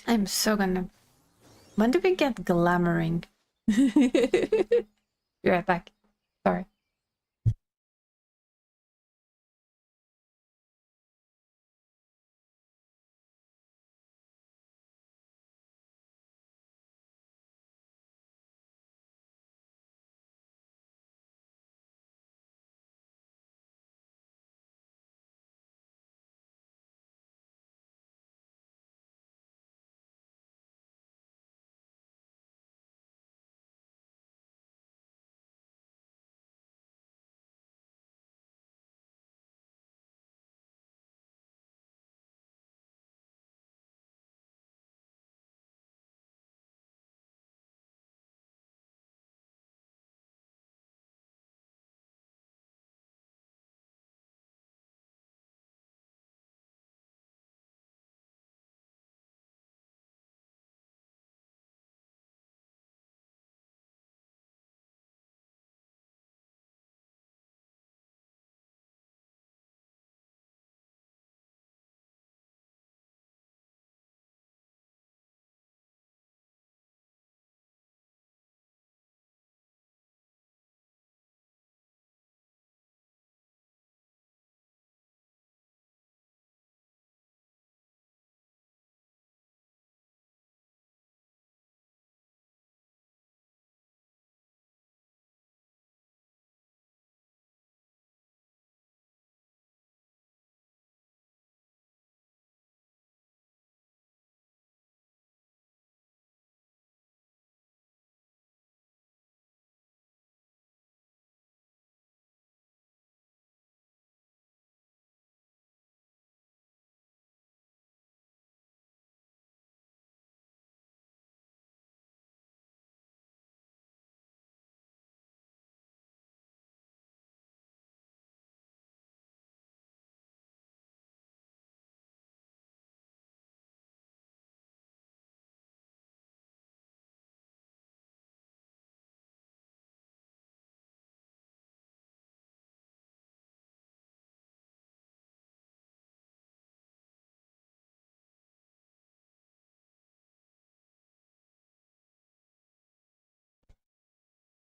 I'm so gonna... When do we get glamoring? Be right back. Sorry.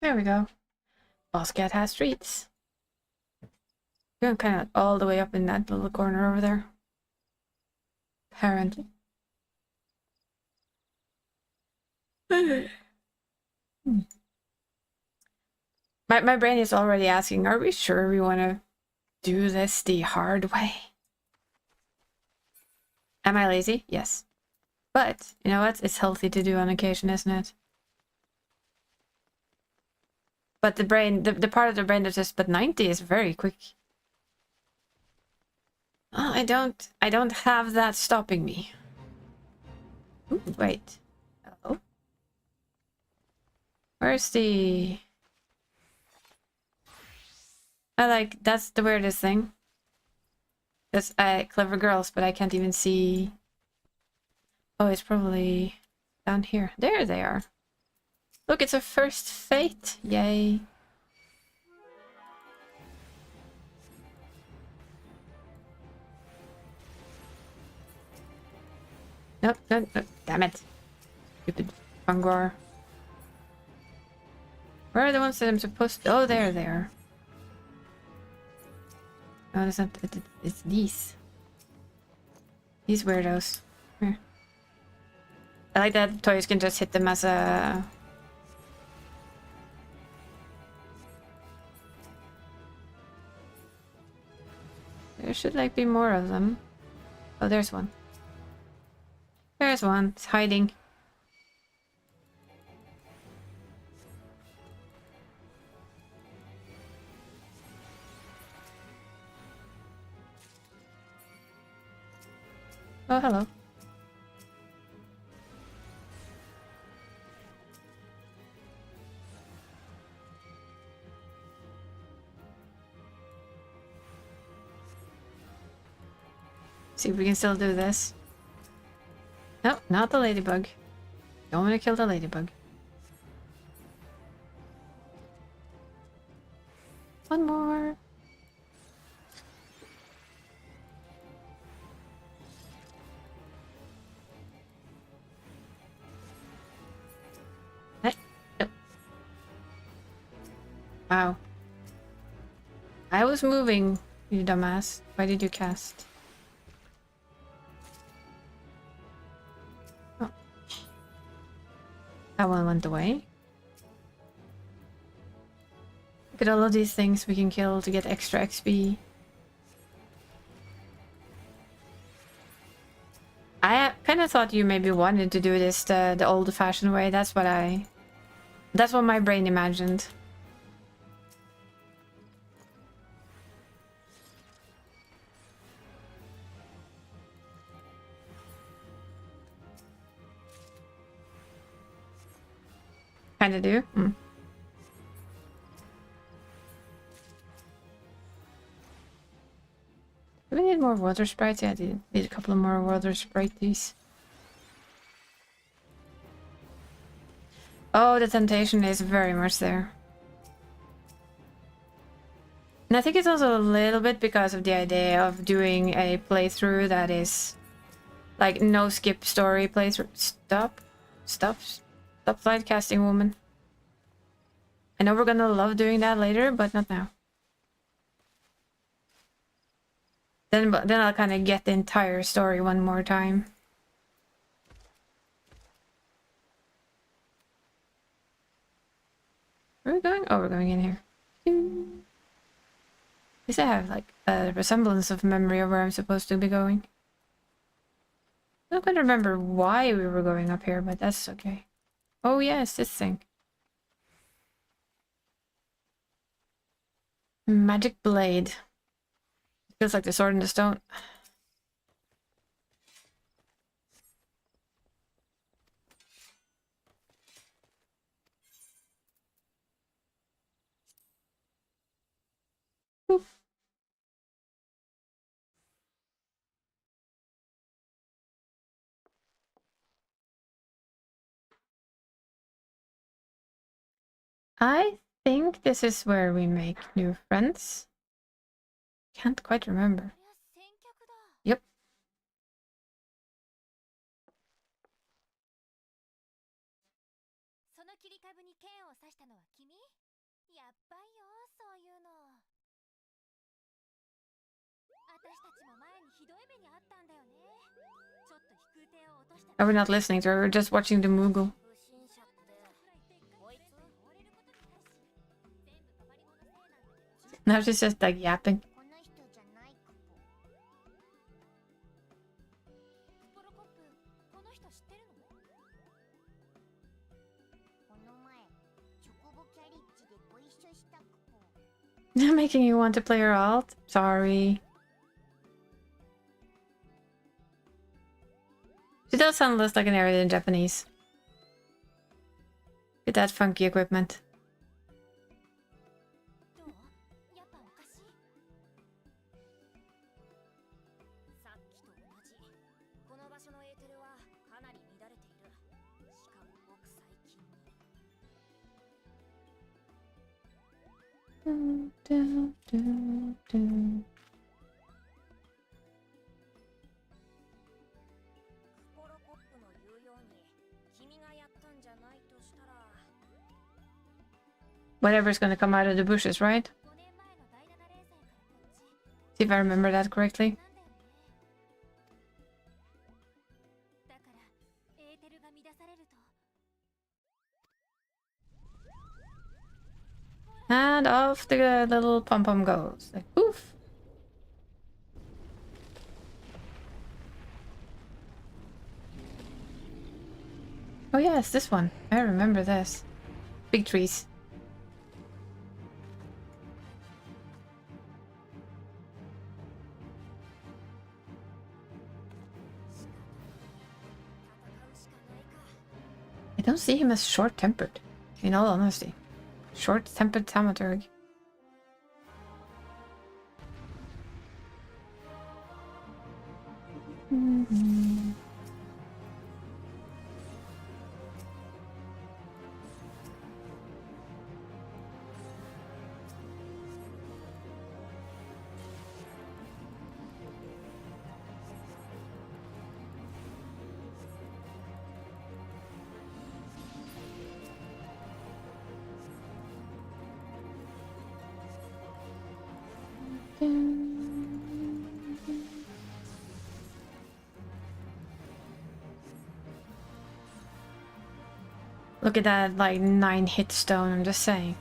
There we go. Boss Cat has treats. Going kind of all the way up in that little corner over there. Apparently. My brain is already asking, are we sure we want to do this the hard way? Am I lazy? Yes. But, you know what? It's healthy to do on occasion, isn't it? But the brain, the part of the brain that says, but 90 is very quick. Oh, I don't have that stopping me. Ooh, wait. Oh. Where's the... that's the weirdest thing. That's clever girls, but I can't even see... Oh, it's probably down here. There they are. Look, it's a first fate. Yay. Nope, nope, nope. Damn it. Stupid Fungor. Where are the ones that I'm supposed to... Oh, there they are. No, that's not... It's these. These weirdos. Here. I like that toys can just hit them as a... There should like be more of them. Oh, there's one. There's one. It's hiding. Oh, hello. See if we can still do this. Not the ladybug. Don't want to kill the ladybug. One more. Nope. Wow. I was moving, you dumbass. Why did you cast? Oh. That one went away. Look at all of these things we can kill to get extra XP. I kind of thought you maybe wanted to do this the old-fashioned way. That's what my brain imagined. Kinda do. Do we need more water sprites? Yeah, I need a couple of more water sprites. Oh, the temptation is very much there. And I think it's also a little bit because of the idea of doing a playthrough that is like no skip story playthrough. Stop slide casting, woman. I know we're gonna love doing that later, but not now. Then I'll kind of get the entire story one more time. Where are we going? Oh, we're going in here. At least I have like a resemblance of memory of where I'm supposed to be going. I don't quite remember why we were going up here, but that's okay. Oh yes, this thing. Magic blade. Feels like the sword in the stone. Boop. I think this is where we make new friends. Can't quite remember. Yep. Oh, we're not listening to her, we're just watching the Moogle. Now she's just like yapping. Making you want to play her alt? Sorry. She does sound less like an area in Japanese. Get that funky equipment. Whatever's gonna come out of the bushes, right? See if I remember that correctly. And off the little pom-pom goes. Like, poof! Oh yes, this one. I remember this. Big trees. I don't see him as short-tempered, in all honesty. Short-tempered thaumaturg. Look at that, like 9 hit stone, I'm just saying.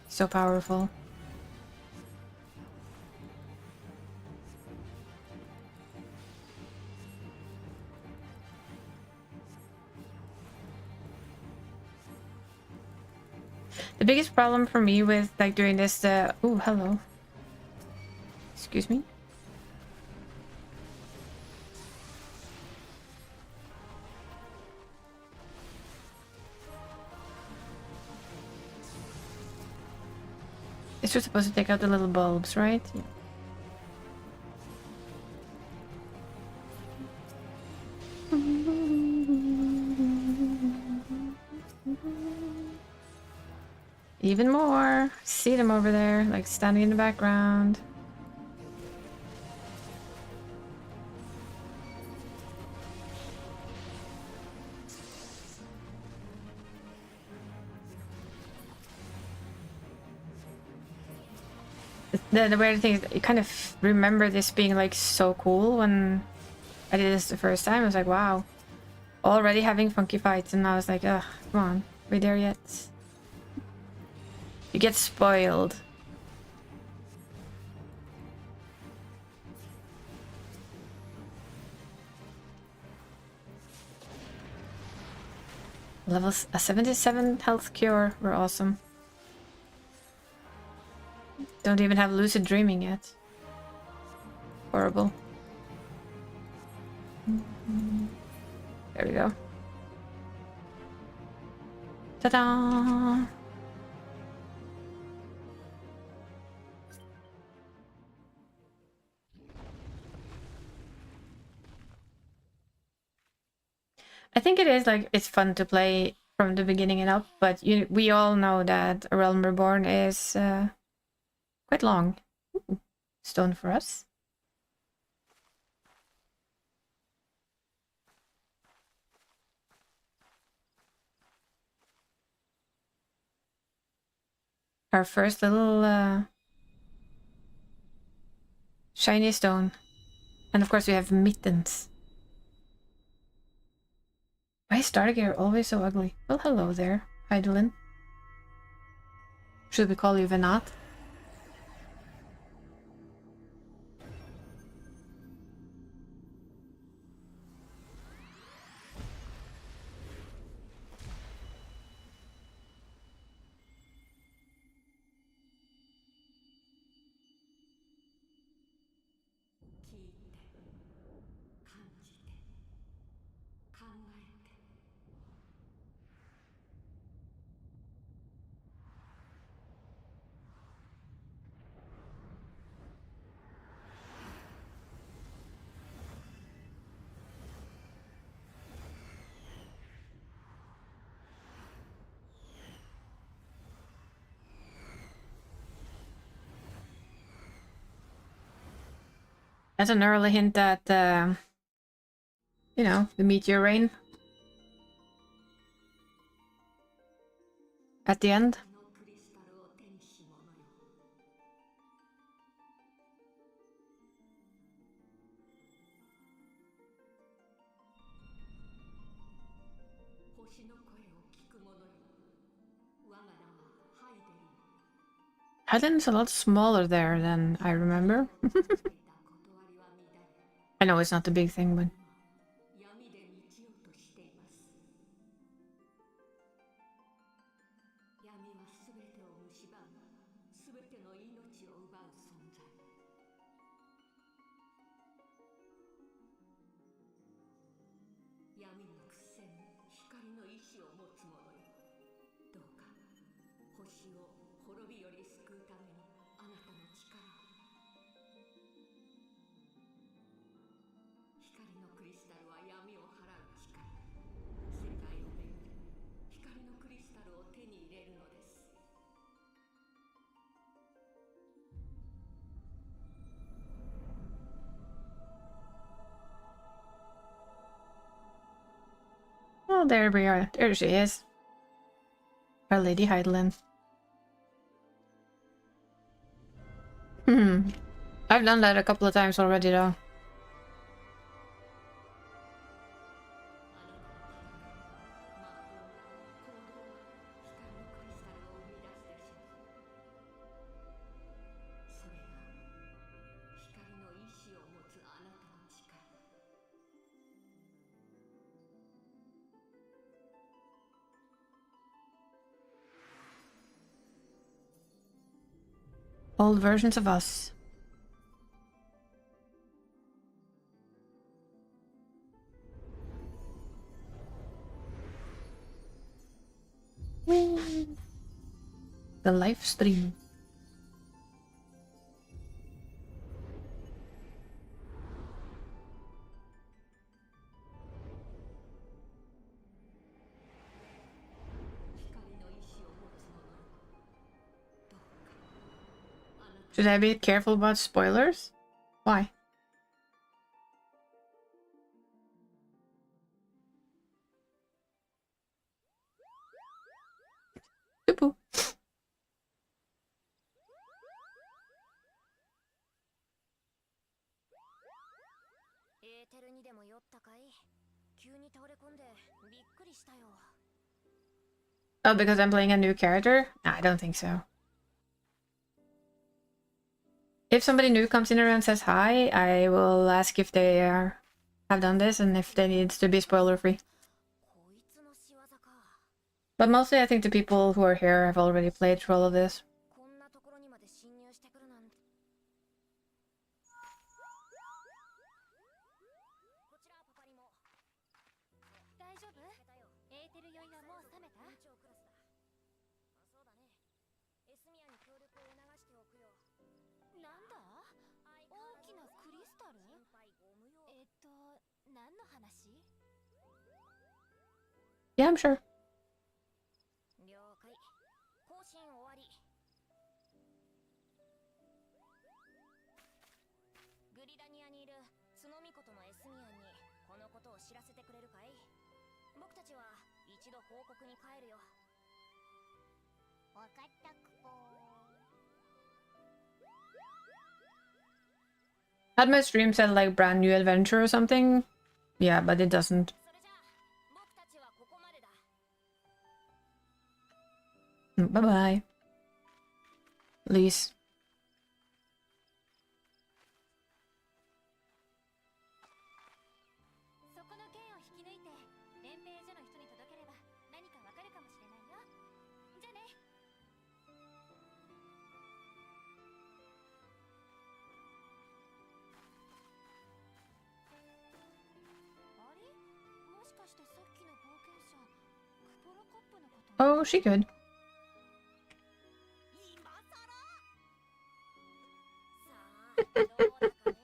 So powerful. The biggest problem for me with like doing this, oh, hello. Excuse me. It's just supposed to take out the little bulbs, right? Yeah. Even more. See them over there, like standing in the background. The weird thing is, you kind of remember this being like so cool when I did this the first time. I was like, wow. Already having funky fights, and I was like, ugh, come on. Are we there yet? You get spoiled. Levels a 77 health cure. We're awesome. Don't even have lucid dreaming yet. Horrible. There we go. Ta-da! I think it is like it's fun to play from the beginning and up, but we all know that A Realm Reborn is quite long. Ooh, stone for us. Our first little shiny stone. And of course we have mittens. Why is Stargear always so ugly? Well, hello there, Heidelin. Should we call you Venat? That's an early hint that, you know, the meteor rain at the end. Heidelin's a lot smaller there than I remember. I know it's not the big thing, but... Oh, there we are. There she is. Our Lady Heidelin. I've done that a couple of times already, though. Old versions of us. Whee! The live stream. Should I be careful about spoilers? Why? Poo-poo. エーテルにでも酔ったかい？急に倒れ込んでびっくりしたよ。 Oh, because I'm playing a new character? Nah, I don't think so. If somebody new comes in here and says hi, I will ask if they have done this and if they need to be spoiler free. こいつの仕業か。 But mostly I think the people who are here have already played through all of this. こんなところにまで侵入してくるなんて。こちらパパリも。大丈夫？エーテル酔いはもう冷めた？部長クラスだ。そうだね。エスミアに協力を促しておくよ。なんだ？大きなクリスタル？何の話？ Yeah, I'm sure. 了解。更新終わり。グリダニアにいるツノミコとのエスミアンにこのことを知らせてくれるかい？僕たちは一度報告に帰るよ。わかったクポー。 Had my stream said like brand new adventure or something? Yeah, but it doesn't. それじゃあ僕たちはここまでだ。 Bye bye. Please. そこの剣を引き抜いて連盟所の人に届ければ何かわかるかもしれないよ。じゃあね。 あれ？もしかしてさっきの冒険者クポロコップのこと？ Oh, she could. 今さら？さあ、どうだかね。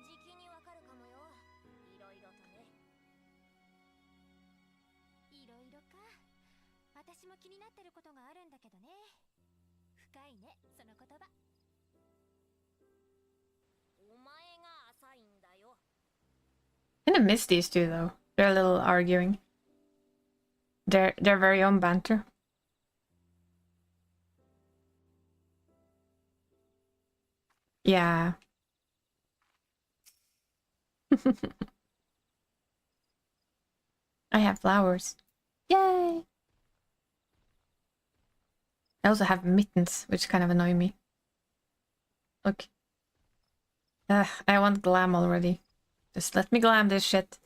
じきにわかるかもよ。いろいろとね。いろいろか。私も気になってることがあるんだけどね。深いね、その言葉。お前が浅いんだよ。 Kind of miss these two though. They're a little arguing. Their very own banter. Yeah. I have flowers. Yay! I also have mittens, which kind of annoy me. Look. Ugh, I want glam already. Just let me glam this shit.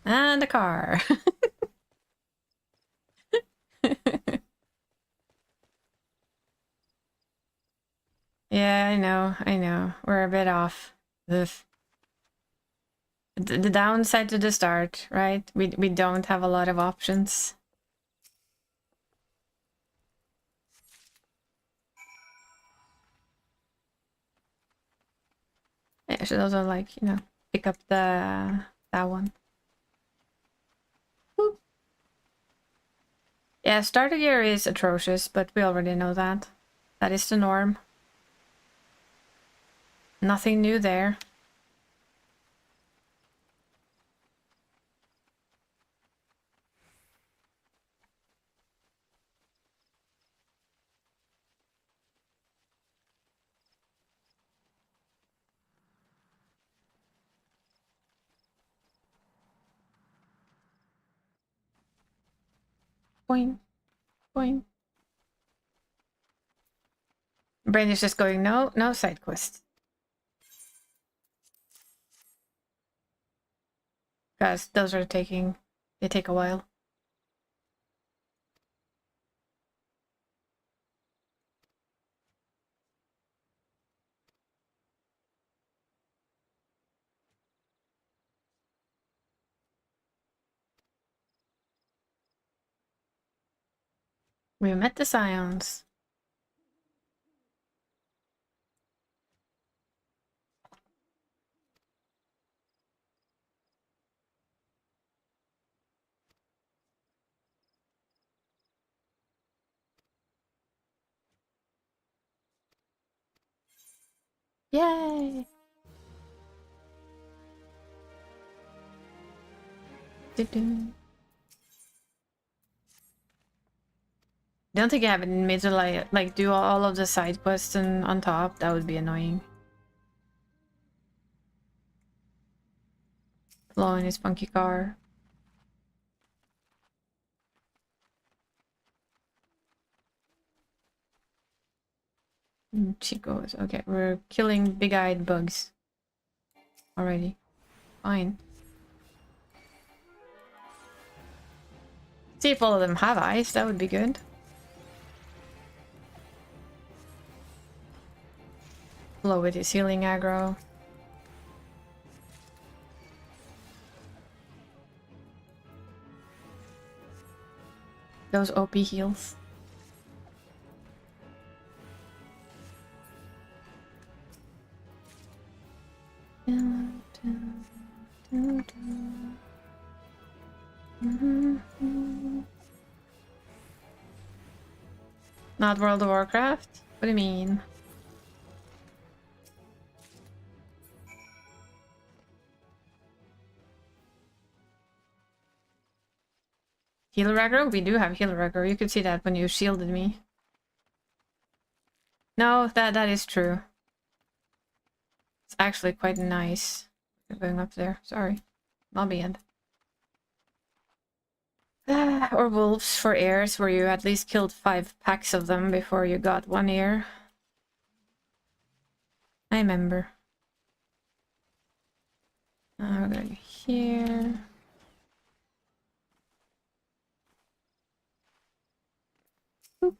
And a car. Yeah, I know. We're a bit off. Ugh. The downside to the start, right? We don't have a lot of options. I should also like, you know, pick up that one. Boop. Yeah, starter gear is atrocious, but we already know that. That is the norm. Nothing new there. Boing. Boing. Brain is just going, no side quest. Guys, those are they take a while. We met the Scions. Yay! Don't think I have it in me to like do all of the side quests and on top. That would be annoying. Flo in his funky car. Chicos. Okay, we're killing big-eyed bugs. Already. Fine. See if all of them have eyes. That would be good. Flo with his healing aggro. Those OP heals. Not World of Warcraft? What do you mean? Healer aggro? We do have healer aggro. You could see that when you shielded me. No, that is true. It's actually quite nice. You're going up there. Sorry. Lobby end. Or wolves for ears, where you at least killed 5 packs of them before you got 1 ear. I remember. We're going here. Boop.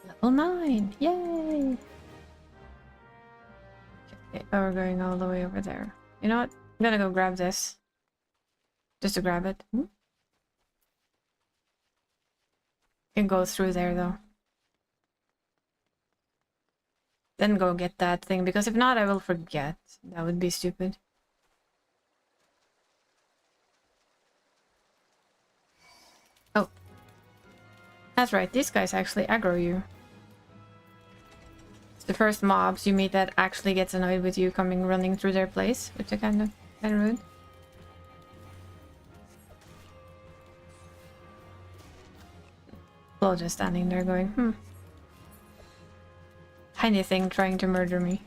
Level 9! Yay! Okay, oh, we're going all the way over there. You know what? I'm gonna go grab this. Just to grab it. Can go through there though. Then go get that thing, because if not I will forget. That would be stupid. Oh. That's right, these guys actually aggro you. It's the first mobs you meet that actually gets annoyed with you coming running through their place, which is kind of rude. Flo just standing there going, Tiny thing trying to murder me.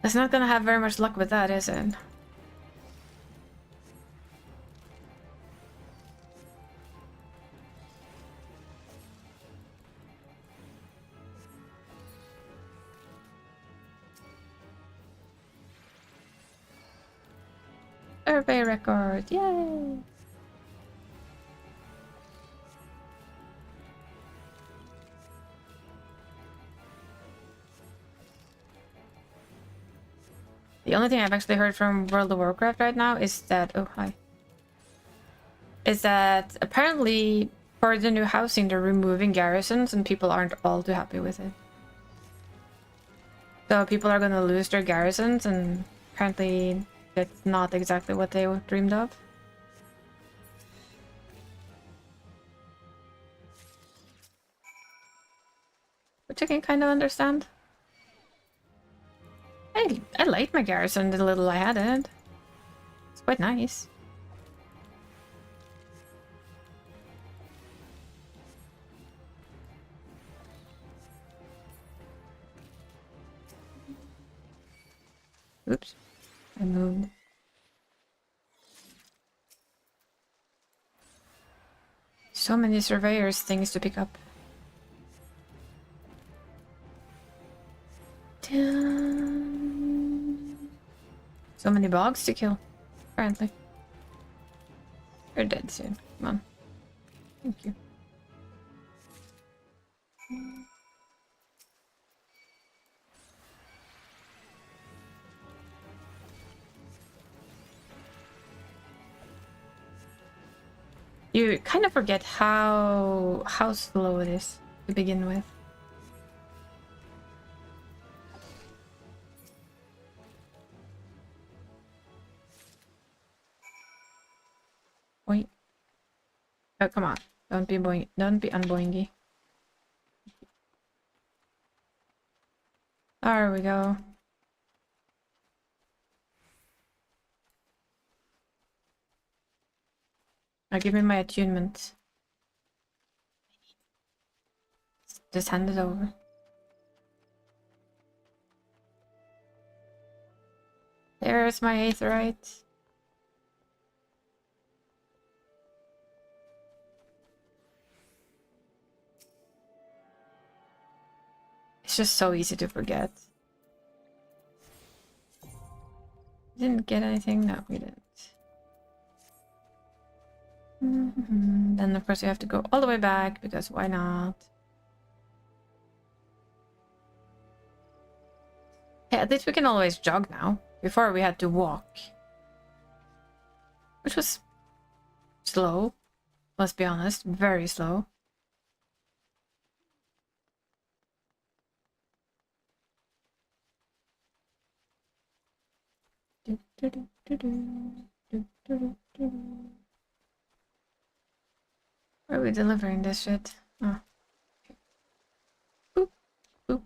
It's not gonna have very much luck with that, is it? Survey record, yay! The only thing I've actually heard from World of Warcraft right now is that... Oh, hi. Is that apparently for the new housing they're removing garrisons and people aren't all too happy with it. So people are gonna lose their garrisons, and apparently that's not exactly what they dreamed of. Which I can kind of understand. I liked my garrison, the little I had it. It's quite nice. Oops. I moved. So many surveyors things to pick up. So many bogs to kill, apparently. You're dead soon. Come on. Thank you. You kind of forget how slow it is to begin with. Boing. Oh, come on. Don't be boing. Don't be unboingy. There we go. Now give me my attunement. Just hand it over. There's my aetherite. It's just so easy to forget. Didn't get anything? No, we didn't. Then of course we have to go all the way back, because why not? Yeah, at least we can always jog now. Before we had to walk. Which was slow. Let's be honest, very slow. Where are we delivering this shit? Oh. Okay. Boop, boop.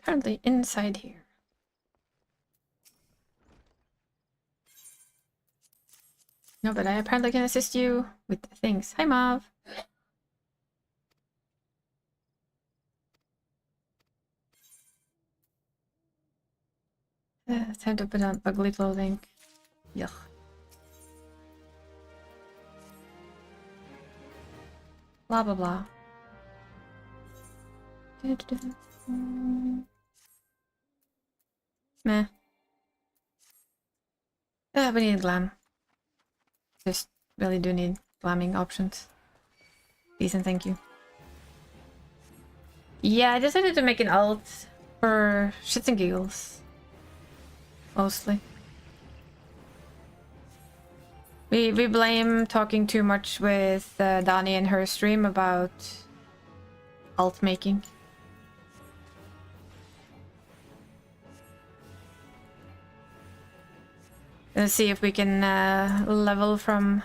Currently inside here. No, but I apparently can assist you with things. Hi, Mav. Time to put on ugly clothing. Yuck. Blah blah blah. Meh. We need glam. Just really do need glamming options. Decent, thank you. Yeah, I decided to make an alt for shits and giggles. Mostly. We blame talking too much with Dani in her stream about alt making. Let's see if we can level from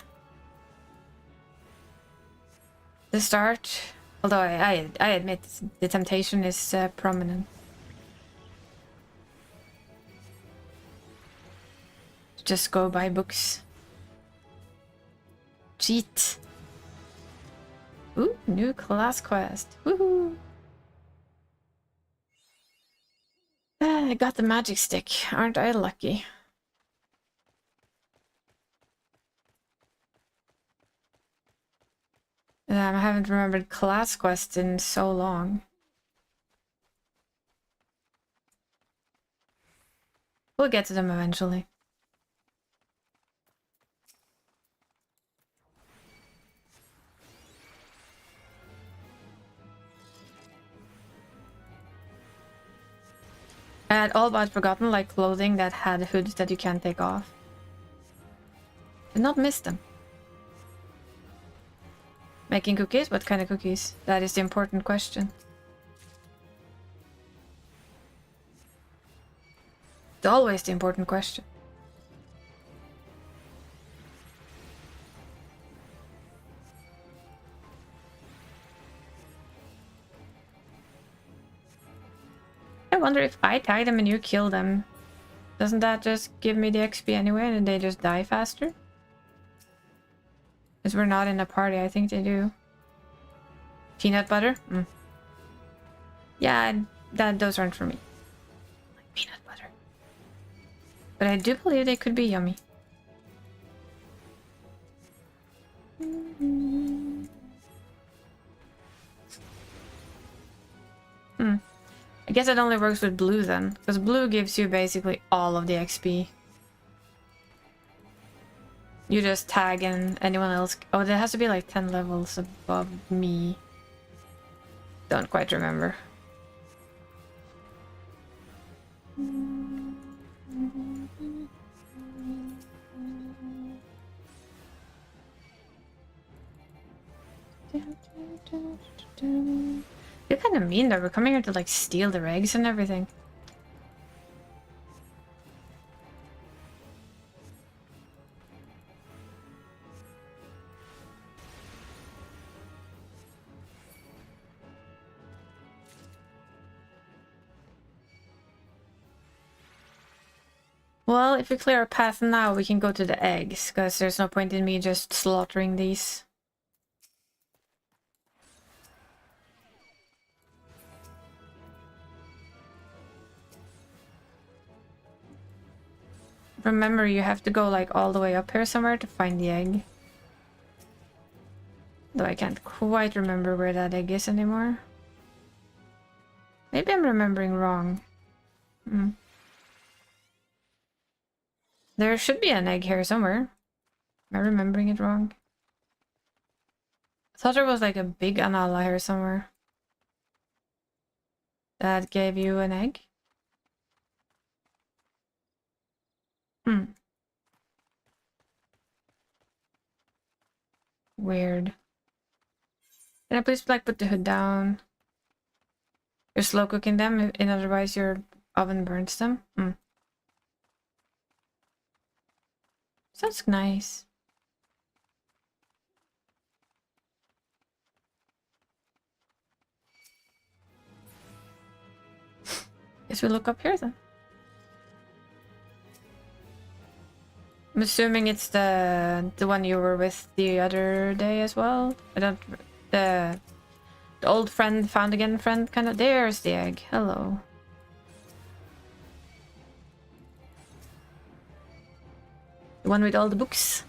the start. Although I admit the temptation is prominent. Just go buy books. Cheat. Ooh, new class quest. Woohoo! I got the magic stick. Aren't I lucky? I haven't remembered class quests in so long. We'll get to them eventually. I had all but forgotten, like clothing that had hoods that you can't take off. Did not miss them. Making cookies? What kind of cookies? That is the important question. It's always the important question. I wonder if I tag them and you kill them. Doesn't that just give me the XP anyway and they just die faster? Because we're not in a party, I think they do. Peanut butter? Mm. Yeah, those aren't for me. Like peanut butter. But I do believe they could be yummy. I guess it only works with blue then, because blue gives you basically all of the XP. You just tag and anyone else... Oh, there has to be like 10 levels above me. Don't quite remember. You're kind of mean though. We're coming here to like steal their eggs and everything. Well, if we clear our path now, we can go to the eggs, because there's no point in me just slaughtering these. Remember, you have to go like all the way up here somewhere to find the egg. Though I can't quite remember where that egg is anymore. Maybe I'm remembering wrong. There should be an egg here somewhere. Am I remembering it wrong? I thought there was like a big Anala here somewhere. That gave you an egg? Weird. Can I please like put the hood down? You're slow cooking them, and otherwise your oven burns them? Sounds nice. Guess we look up here then. I'm assuming it's the one you were with the other day as well. I don't the old friend found again friend kind of. There's the egg. Hello. The one with all the books.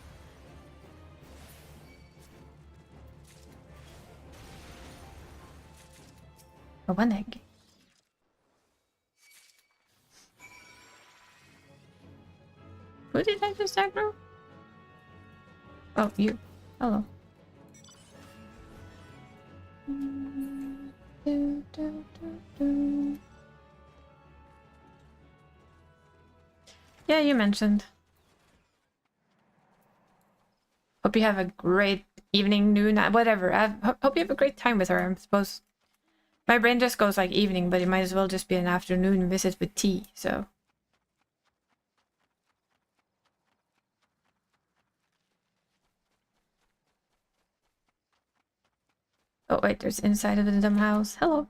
Oh, one egg. Who did I just aggro? Oh, you. Hello. Yeah, you mentioned. Hope you have a great evening, noon, whatever. Hope you have a great time with her, I suppose. My brain just goes like evening, but it might as well just be an afternoon visit with tea, so. Oh wait, there's inside of the dumb house. Hello.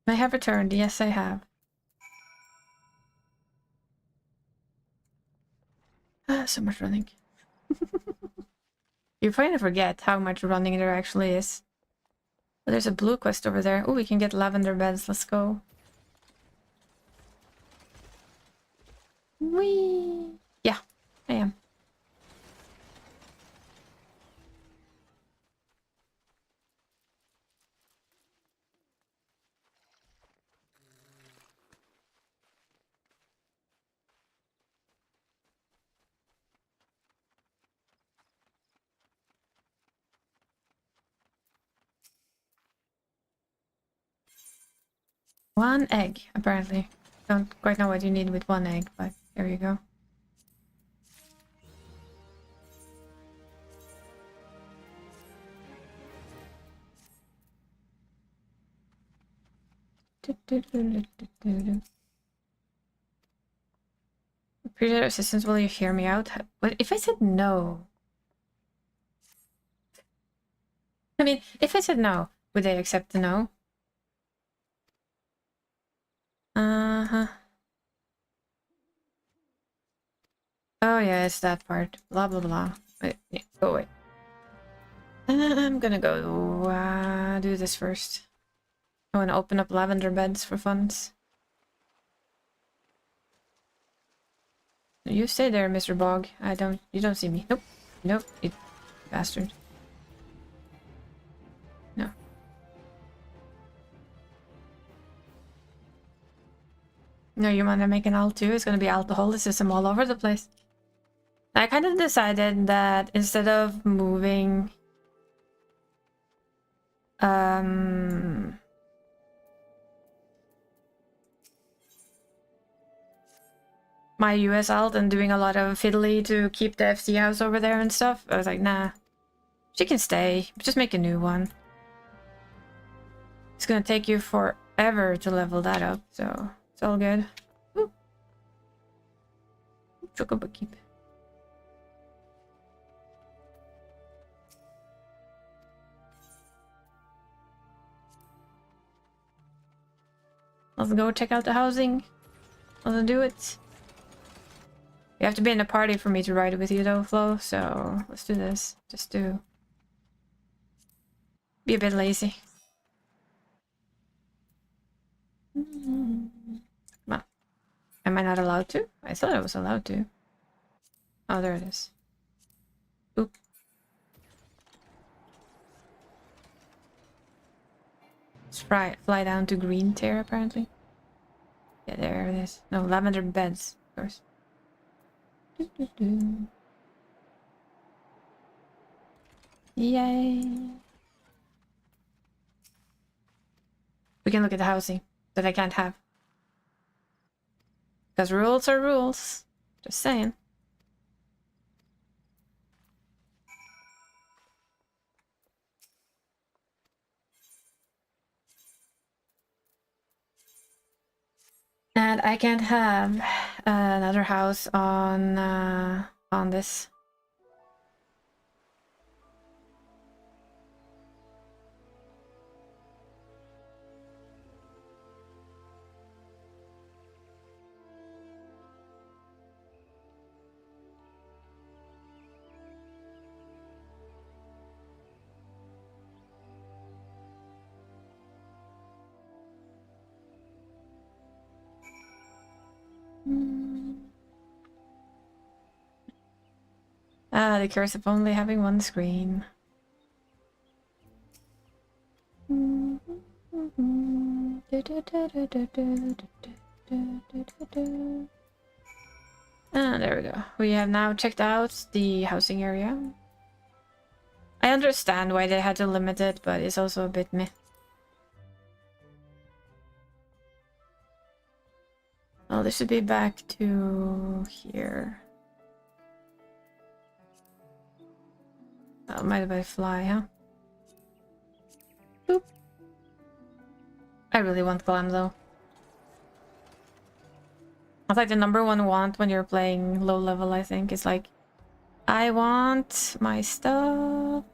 I have returned. Yes, I have. So much running. You finally forget how much running there actually is. Oh, there's a blue quest over there. Oh, we can get lavender beds. Let's go. Whee! Yeah, I am. One egg, apparently. Don't quite know what you need with one egg, but there you go. Appreciate assistance. Will you hear me out? What if I said no? I mean, if I said no, would they accept the no? Uh-huh. Oh yeah, it's that part. Blah blah blah. Wait, yeah, go away. I'm gonna go do this first. I wanna open up lavender beds for funds. You stay there, Mr. Bog. You don't see me. Nope. Nope, you bastard. No. No, you wanna make an alt too? It's gonna be alcoholicism all over the place. I kind of decided that instead of moving my US alt and doing a lot of fiddly to keep the FC house over there and stuff, I was like, nah, she can stay, just make a new one. It's gonna take you forever to level that up, so it's all good. Ooh. Chocobo keep. Let's go check out the housing. Let's do it. You have to be in a party for me to ride with you though, Flo, so let's do this. Just to be a bit lazy. Well, am I not allowed to? I thought I was allowed to. Oh, there it is. Oop. Let's fly down to green tier, apparently. Yeah, there it is. No, lavender beds, of course. Yay. We can look at the housing that I can't have. Because rules are rules. Just saying. And I can't have another house on this. Ah, the curse of only having one screen. Ah, there we go. We have now checked out the housing area. I understand why they had to limit it, but it's also a bit meh. Oh, this should be back to here. Oh, might have been fly, huh? Boop. I really want glam though. That's like the #1 want when you're playing low level, I think. It's like, I want my stuff.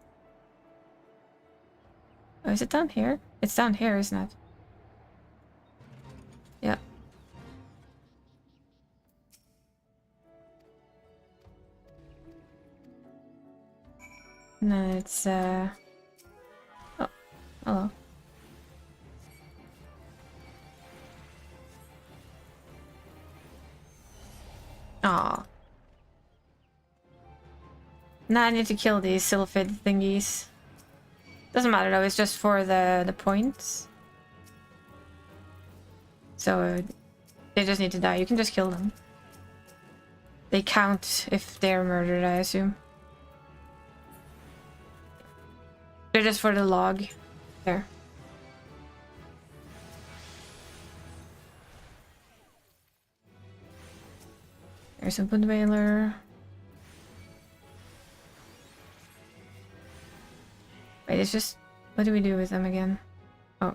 Oh, is it down here? It's down here, isn't it? Yeah. No, it's oh, hello. Aw. Now I need to kill these sylphid thingies. Doesn't matter though, it's just for the points. So they just need to die. You can just kill them. They count if they're murdered, I assume. They're just for the log. There. There's a wood whaler. Wait, it's just... What do we do with them again? Oh.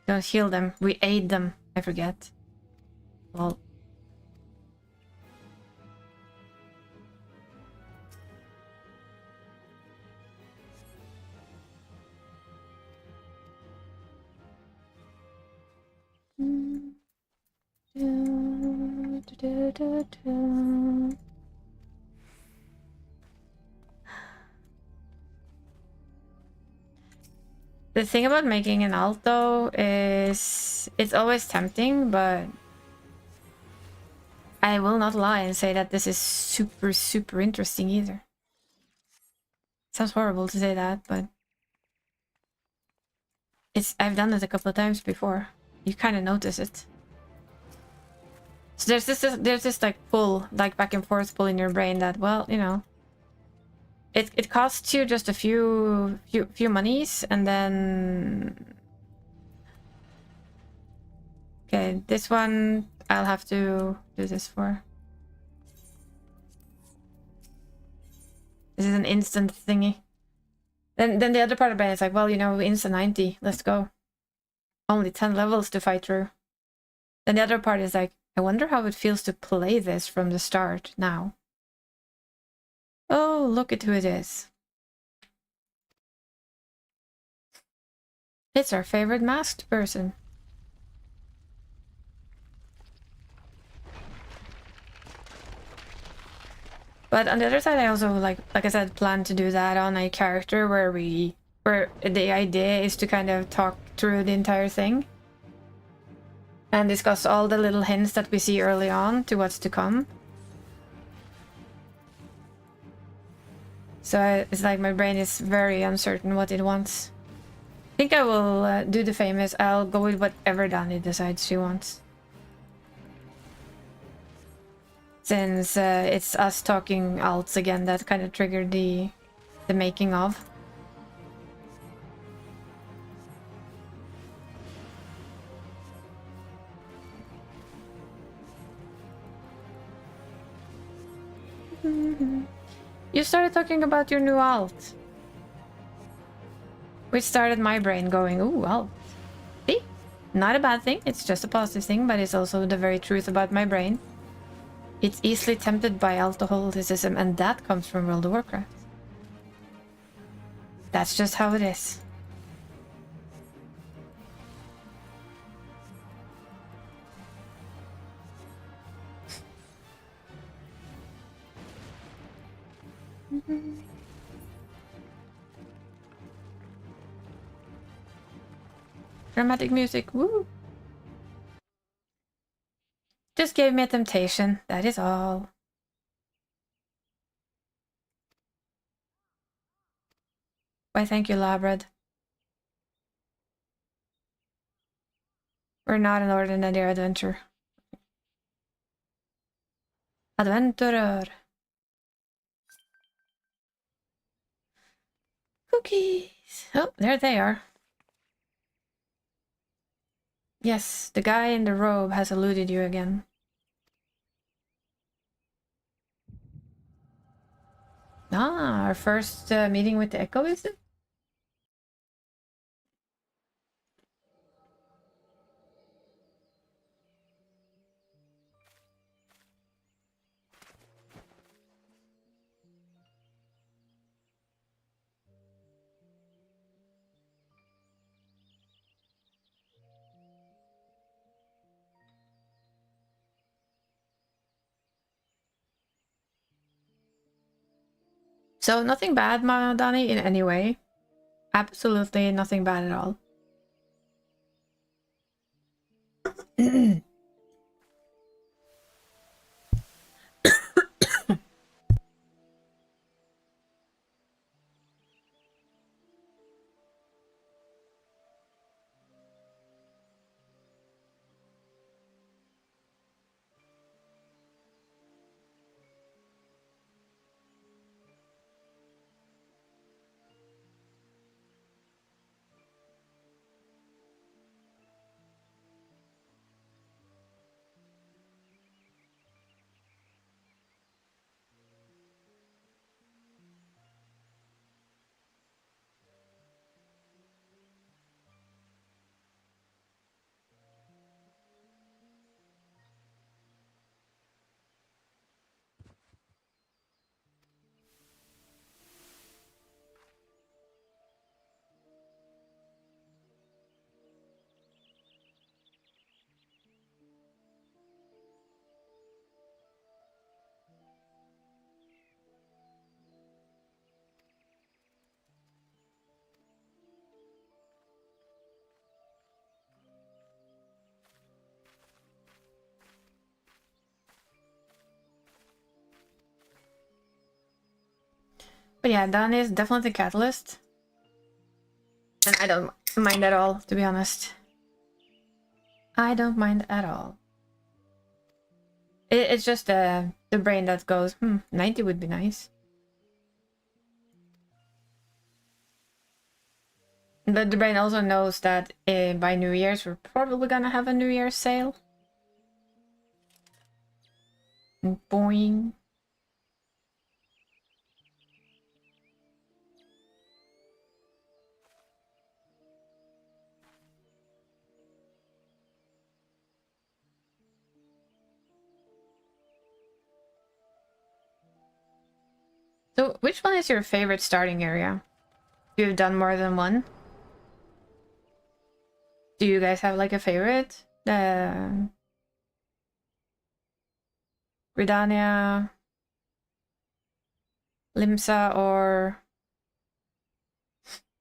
Don't heal them. We aid them. I forget. Well. The thing about making an alt though is it's always tempting, but I will not lie and say that this is super interesting either. Sounds horrible to say that, but I've done it a couple of times before. You kind of notice it. So there's this like pull, like back and forth pull in your brain that, well, you know, it costs you just a few monies, and then okay, this one I'll have to do this for. This is an instant thingy. Then the other part of the brain is like, well, you know, insta 90, let's go. Only 10 levels to fight through. Then the other part is like, I wonder how it feels to play this from the start now. Oh, look at who it is. It's our favorite masked person. But on the other side, I also, like I said, plan to do that on a character where the idea is to kind of talk through the entire thing and discuss all the little hints that we see early on to what's to come. So it's like my brain is very uncertain what it wants. I think I will do the famous, I'll go with whatever Dani decides she wants. Since it's us talking alts again that kind of triggered the making of. You started talking about your new alt. Which started my brain going, ooh, alt. See? Not a bad thing, it's just a positive thing, but it's also the very truth about my brain. It's easily tempted by alcoholism, and that comes from World of Warcraft. That's just how it is. Dramatic music, woo! Just gave me a temptation, that is all. Why, thank you, Labred. We're not an ordinary adventure. Adventurer. Cookies! Oh, there they are. Yes, the guy in the robe has eluded you again. Ah, our first meeting with the Echo, is it? So nothing bad, Dani, in any way. Absolutely nothing bad at all. But yeah, Dan is definitely the catalyst. And I don't mind at all, to be honest. I don't mind at all. It's just the brain that goes, 90 would be nice. But the brain also knows that by New Year's we're probably gonna have a New Year's sale. Boing. So, which one is your favorite starting area? You've done more than one? Do you guys have like a favorite? Gridania, Limsa, or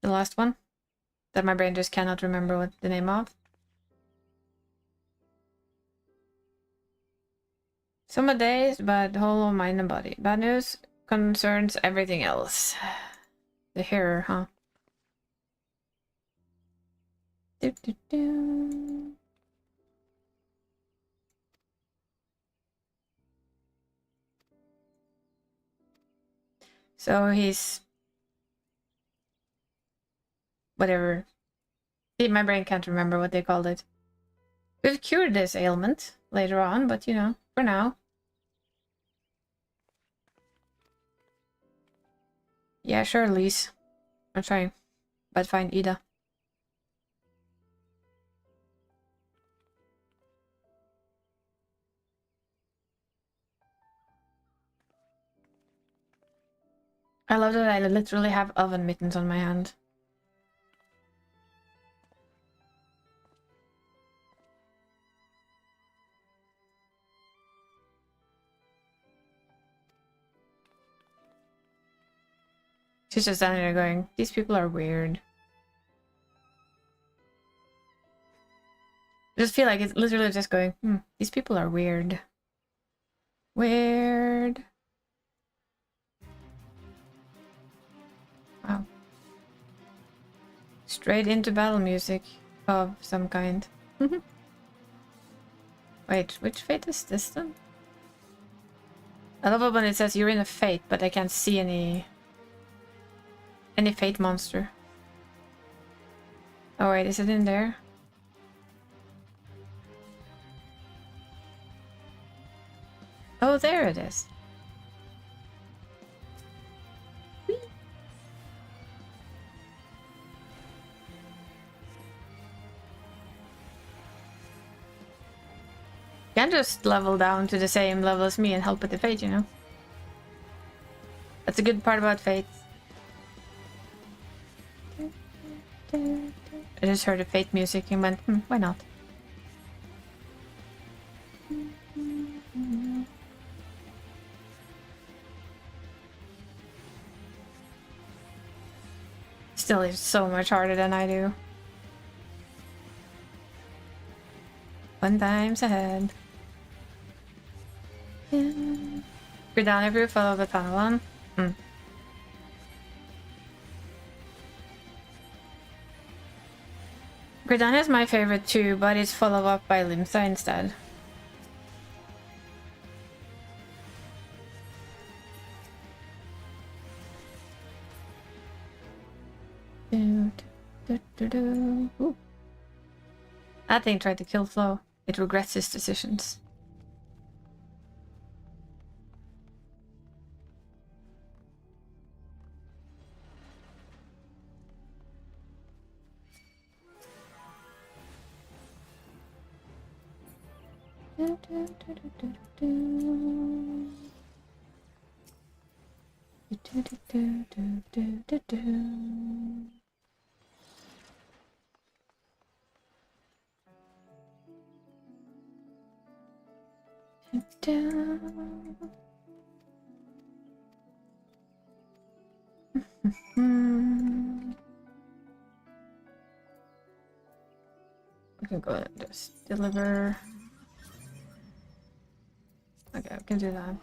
the last one? That my brain just cannot remember what the name of. Some days, but whole mind and body. Bad news concerns everything else. The hair, huh? Do, do, do. So he's whatever. See, my brain can't remember what they called it. We've cured this ailment later on, but you know, for now. Yeah, sure, Lise. I'm trying. But find Ida. I love that I literally have oven mittens on my hand. She's just standing there going, these people are weird. I just feel like it's literally just going, these people are weird. Weird. Wow. Straight into battle music of some kind. Wait, which fate is this then? I love it when it says you're in a fate, but I can't see any fate monster. Oh wait, is it in there? Oh, there it is. Can't just level down to the same level as me and help with the fate, you know? That's a good part about fate. I just heard the fate music and went, why not? Still is so much harder than I do. 1 times ahead. Go down if you follow the tunnel on. Gridania is my favorite too, but it's followed up by Limsa instead. Ooh. That thing tried to kill Flo. It regrets its decisions. We can go ahead and just deliver. Okay, we can do that.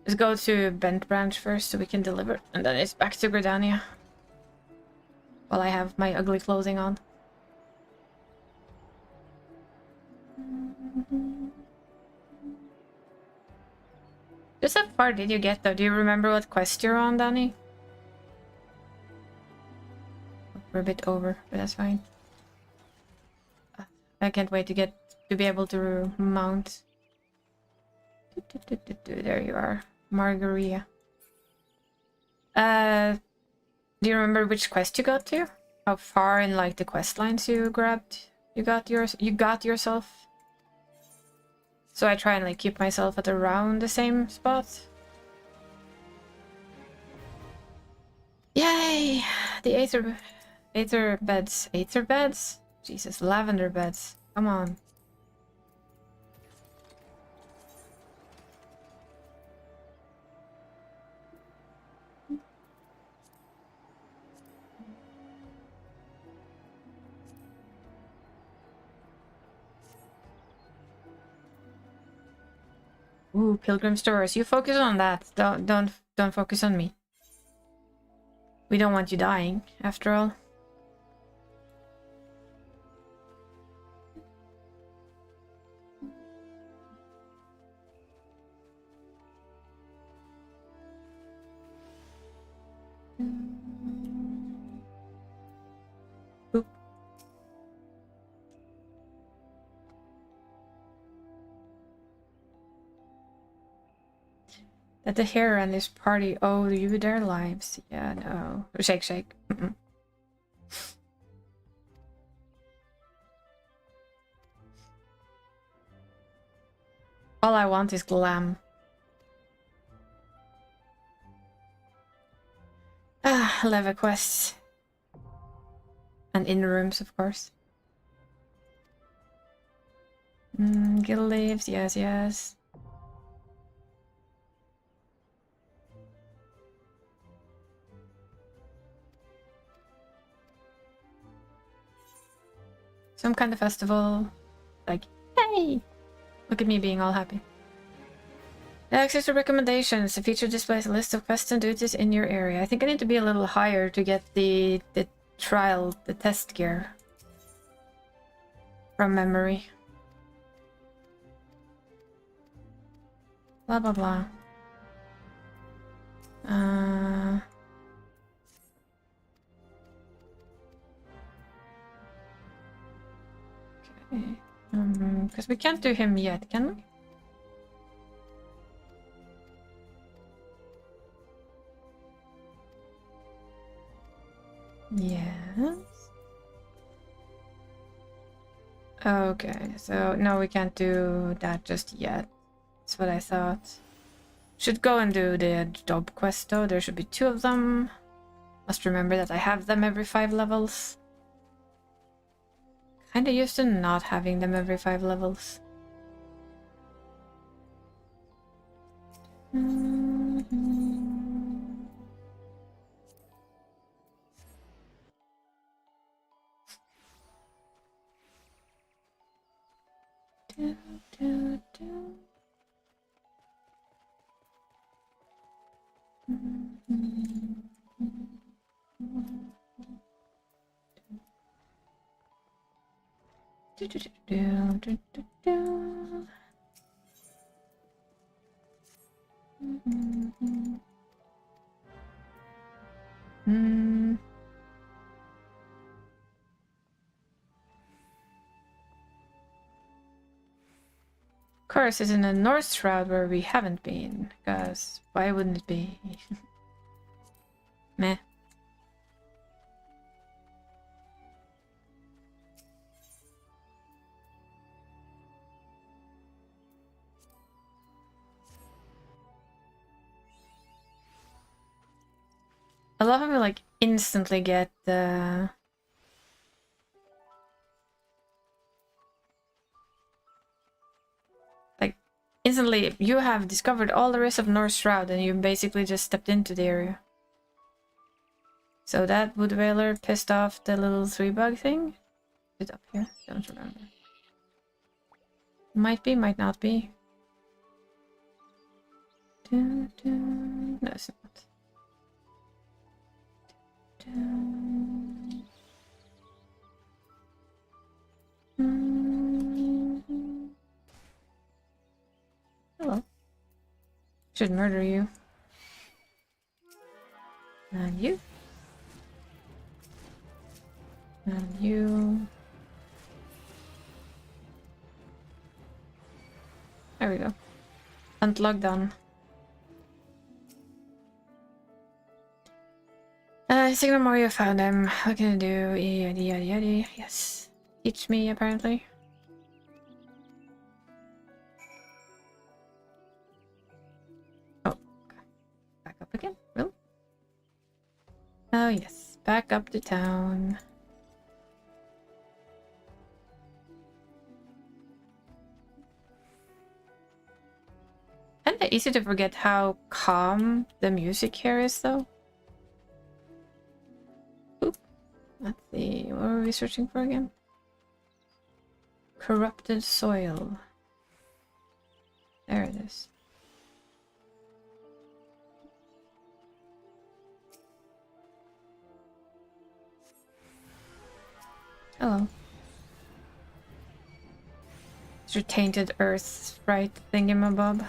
Let's go to Bent Branch first so we can deliver, and then it's back to Gridania. While I have my ugly clothing on. Just how far did you get though? Do you remember what quest you're on, Danny? We're a bit over, but that's fine. I can't wait to be able to mount. There you are, Margarita. Do you remember which quest you got to? How far in like the quest lines you grabbed? You got yourself? So I try and like keep myself at around the same spot. Yay! The Aether beds. Aether beds? Jesus, lavender beds. Come on. Ooh, Pilgrim Stores. You focus on that. Don't focus on me. We don't want you dying, after all. Oop. That the hero and this party owe you their lives. Yeah, no. Shake, shake. All I want is glam. Ah, level quests. And in rooms, of course. Guild leaves, yes, yes. Some kind of festival. Like, hey! Look at me being all happy. Access to recommendations. The feature displays a list of quests and duties in your area. I think I need to be a little higher to get the trial, the test gear. From memory. Blah blah blah. Okay. Because we can't do him yet, can we? Yes. Okay, so no, we can't do that just yet. That's what I thought. Should go and do the job quest though. There should be 2 of them. Must remember that I have them every 5 levels. Kinda used to not having them every 5 levels. Of course, it's in the North Shroud where we haven't been, because why wouldn't it be? Meh. I love how we like instantly get the instantly, you have discovered all the rest of North Shroud and you basically just stepped into the area. So that Wood Whaler pissed off the little 3-bug thing? Is it up here? Don't remember. Might be, might not be. No, it's not. Hello. Should murder you. And you. And you. There we go. Unlog done. Signal Mario found him. What can I do? Yada yada yada. Yes. Teach me, apparently. Oh. Back up again? Really? Oh, yes. Back up to town. Kinda easy to forget how calm the music here is, though. Oop. Let's see, what were we searching for again? Corrupted soil. There it is. Hello. It's your tainted earth sprite thingamabob.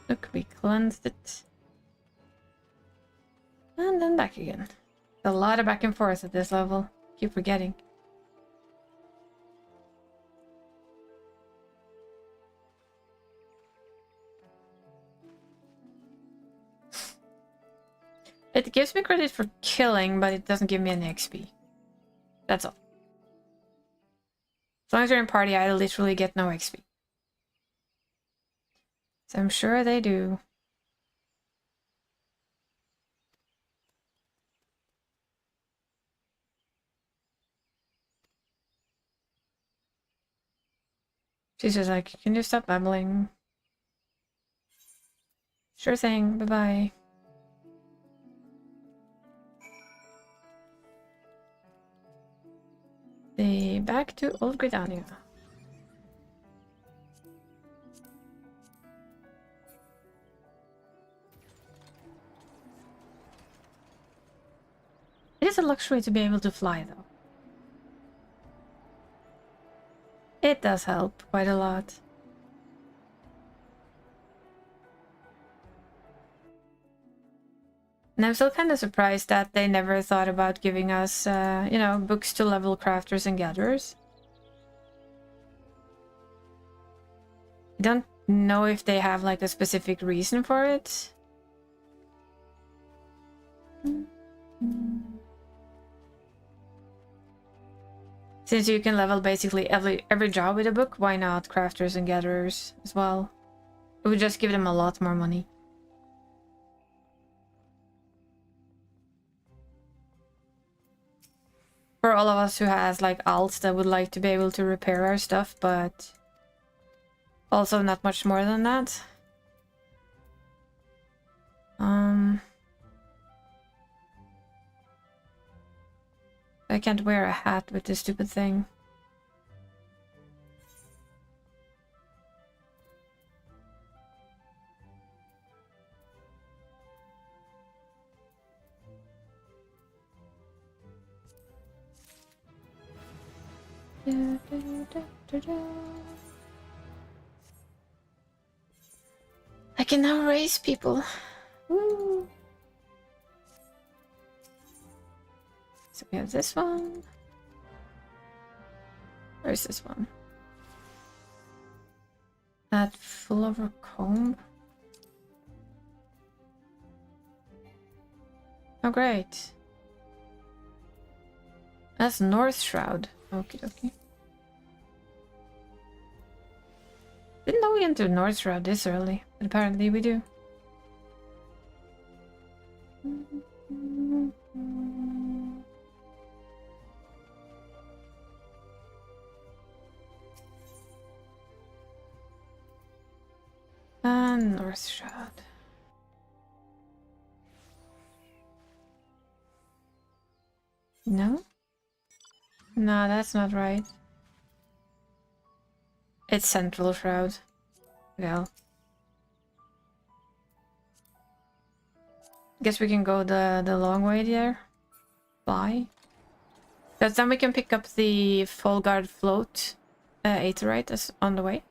Look, we cleansed it. And then back again. A lot of back and forth at this level. Keep forgetting. It gives me credit for killing, but it doesn't give me any XP. That's all. As long as you're in party, I literally get no XP. So I'm sure they do. She's just like, can you stop babbling? Sure thing, bye-bye. Back to Old Britannia. It is a luxury to be able to fly, though. It does help quite a lot. And I'm still kind of surprised that they never thought about giving us, you know, books to level crafters and gatherers. I don't know if they have, like, a specific reason for it. Since you can level basically every job with a book, why not crafters and gatherers as well? It would just give them a lot more money. For all of us who has like alts that would like to be able to repair our stuff, but also not much more than that. I can't wear a hat with this stupid thing. I can now raise people. Woo. So we have this one. Where's this one? That full of a comb. Oh great. That's North Shroud. Okie dokie. Didn't know we entered North Shroud this early, but apparently we do. And North Shroud. No? No, that's not right. It's Central Shroud. Well. Guess we can go the long way there. Fly. Because then we can pick up the full guard float Aetherite as on the way.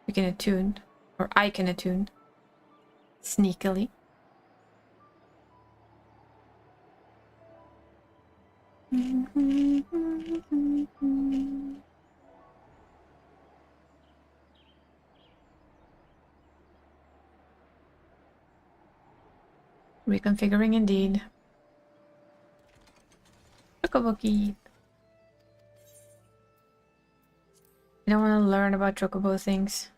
We can attune. Or I can attune. Sneakily. Reconfiguring indeed. Chocobo key. I don't want to learn about chocobo things.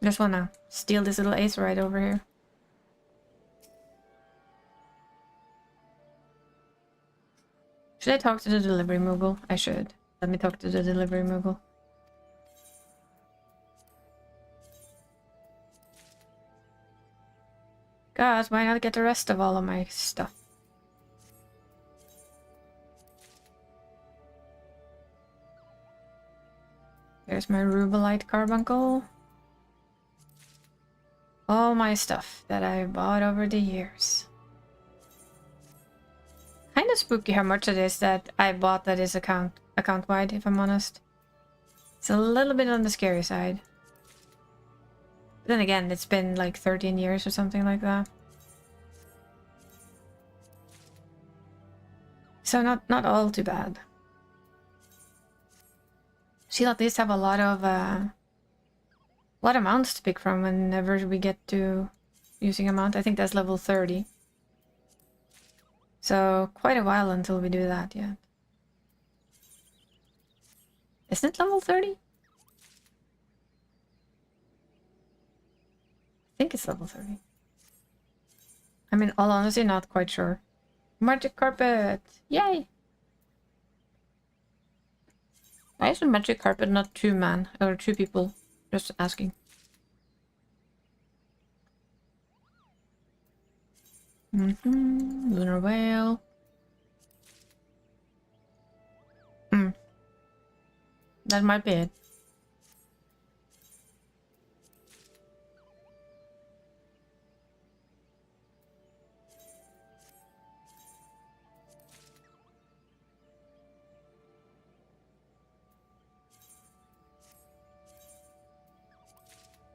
Just wanna steal this little ace right over here. Should I talk to the delivery Moogle? I should. Let me talk to the delivery Moogle. Guys, why not get the rest of all of my stuff? There's my Rubelite carbuncle. All my stuff that I bought over the years. Kind of spooky how much it is that I bought that is account-wide, if I'm honest. It's a little bit on the scary side. But then again, it's been like 13 years or something like that. So not all too bad. She'll at least have a lot of mounts to pick from whenever we get to using a mount. I think that's level 30. So quite a while until we do that yet. Isn't it level 30? I think it's level 30. I mean, all honesty, not quite sure. Magic carpet! Yay! Why is a magic carpet not 2 man or 2 people? Just asking. Lunar whale. That might be it.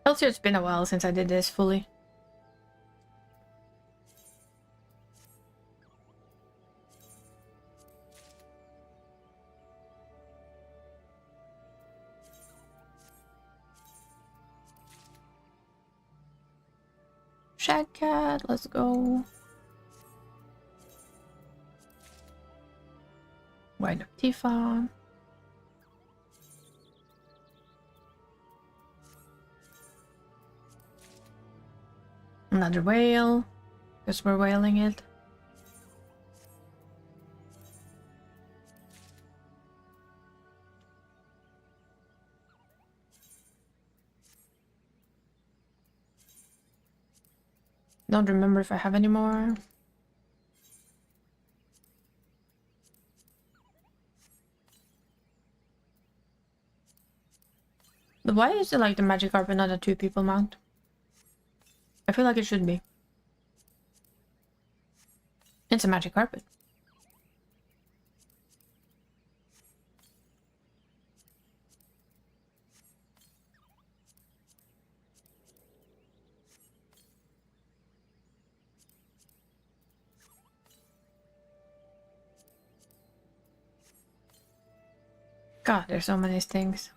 Also, it's been a while since I did this fully. Shagcat, let's go. Wind up Tifa. Another whale. Guess we're whaling it. Don't remember if I have any more. But why is it like the magic carpet not a 2 people mount? I feel like it should be. It's a magic carpet. God, there's so many things.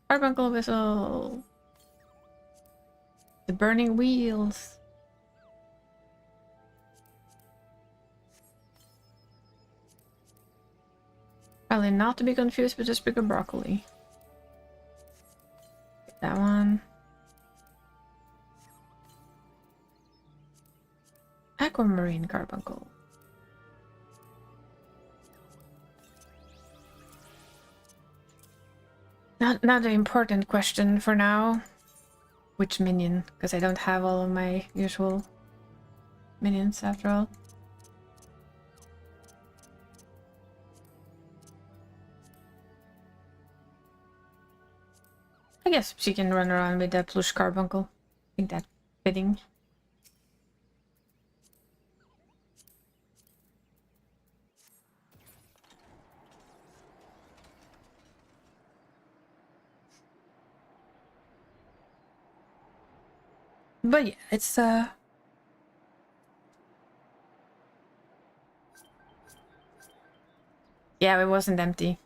Carbuncle whistle. The burning wheels. Probably not to be confused with the Sprig of Broccoli. Get that one. Aquamarine carbuncle. Not the important question for now. Which minion? Because I don't have all of my usual minions after all. I guess she can run around with that plush carbuncle. I think that's fitting. But yeah, it's yeah, it wasn't empty.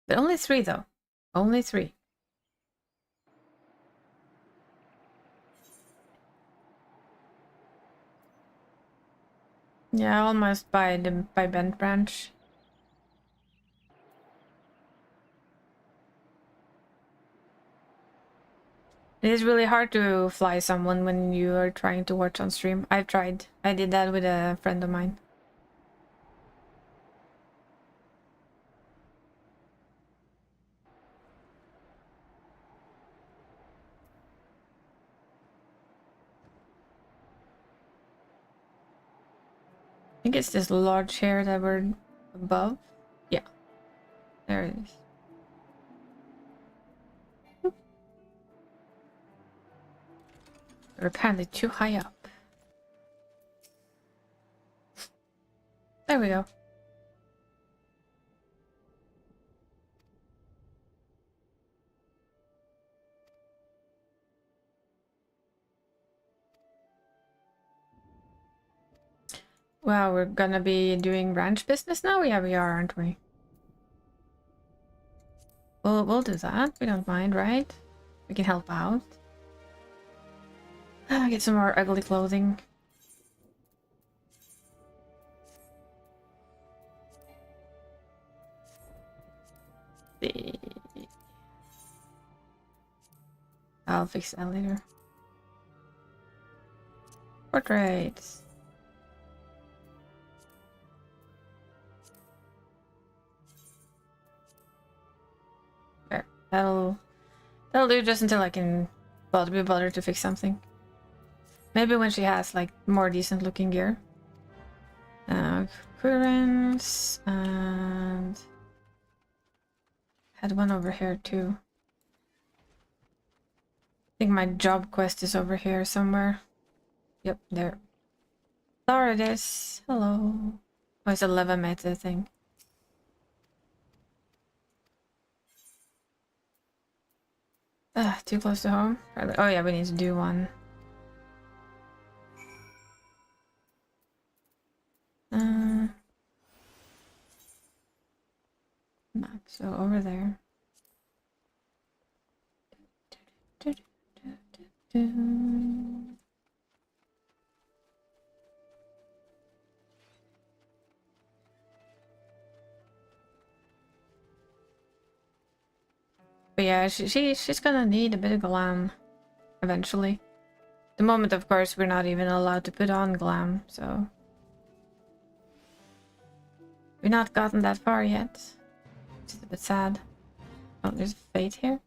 But only 3 though. Only 3. Yeah, almost by Bent Branch. It is really hard to fly someone when you are trying to watch on stream. I've tried. I did that with a friend of mine. I think it's this large hair that we're above. Yeah. There it is. We're apparently too high up. There we go. Wow, we're gonna be doing ranch business now? Yeah, we are, aren't we? We'll do that. We don't mind, right? We can help out. Get some more ugly clothing. I'll fix that later. Portraits. There. That'll do just until I can be bothered to fix something. Maybe when she has like more decent looking gear. Currents and had one over here too. I think my job quest is over here somewhere. Yep, there. There it is. Hello. Oh, it's a leva meta thing. Too close to home? Probably. Oh yeah, we need to do one. Map, so over there. But yeah, she's gonna need a bit of glam eventually. At the moment, of course, we're not even allowed to put on glam, so we've not gotten that far yet. Which is a bit sad. Oh, there's fate here.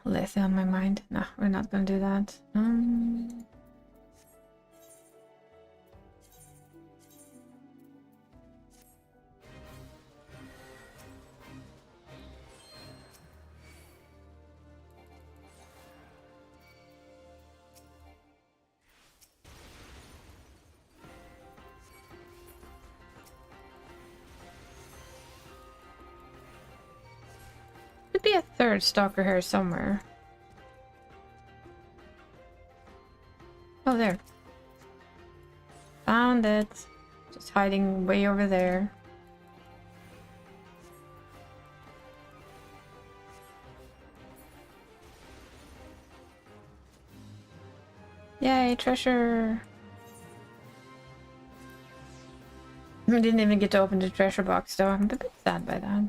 Lethe on my mind. No, we're not gonna do that. Could be a third stalker here somewhere. Oh, there. Found it. Just hiding way over there. Yay, treasure! I didn't even get to open the treasure box though. I'm a bit sad by that.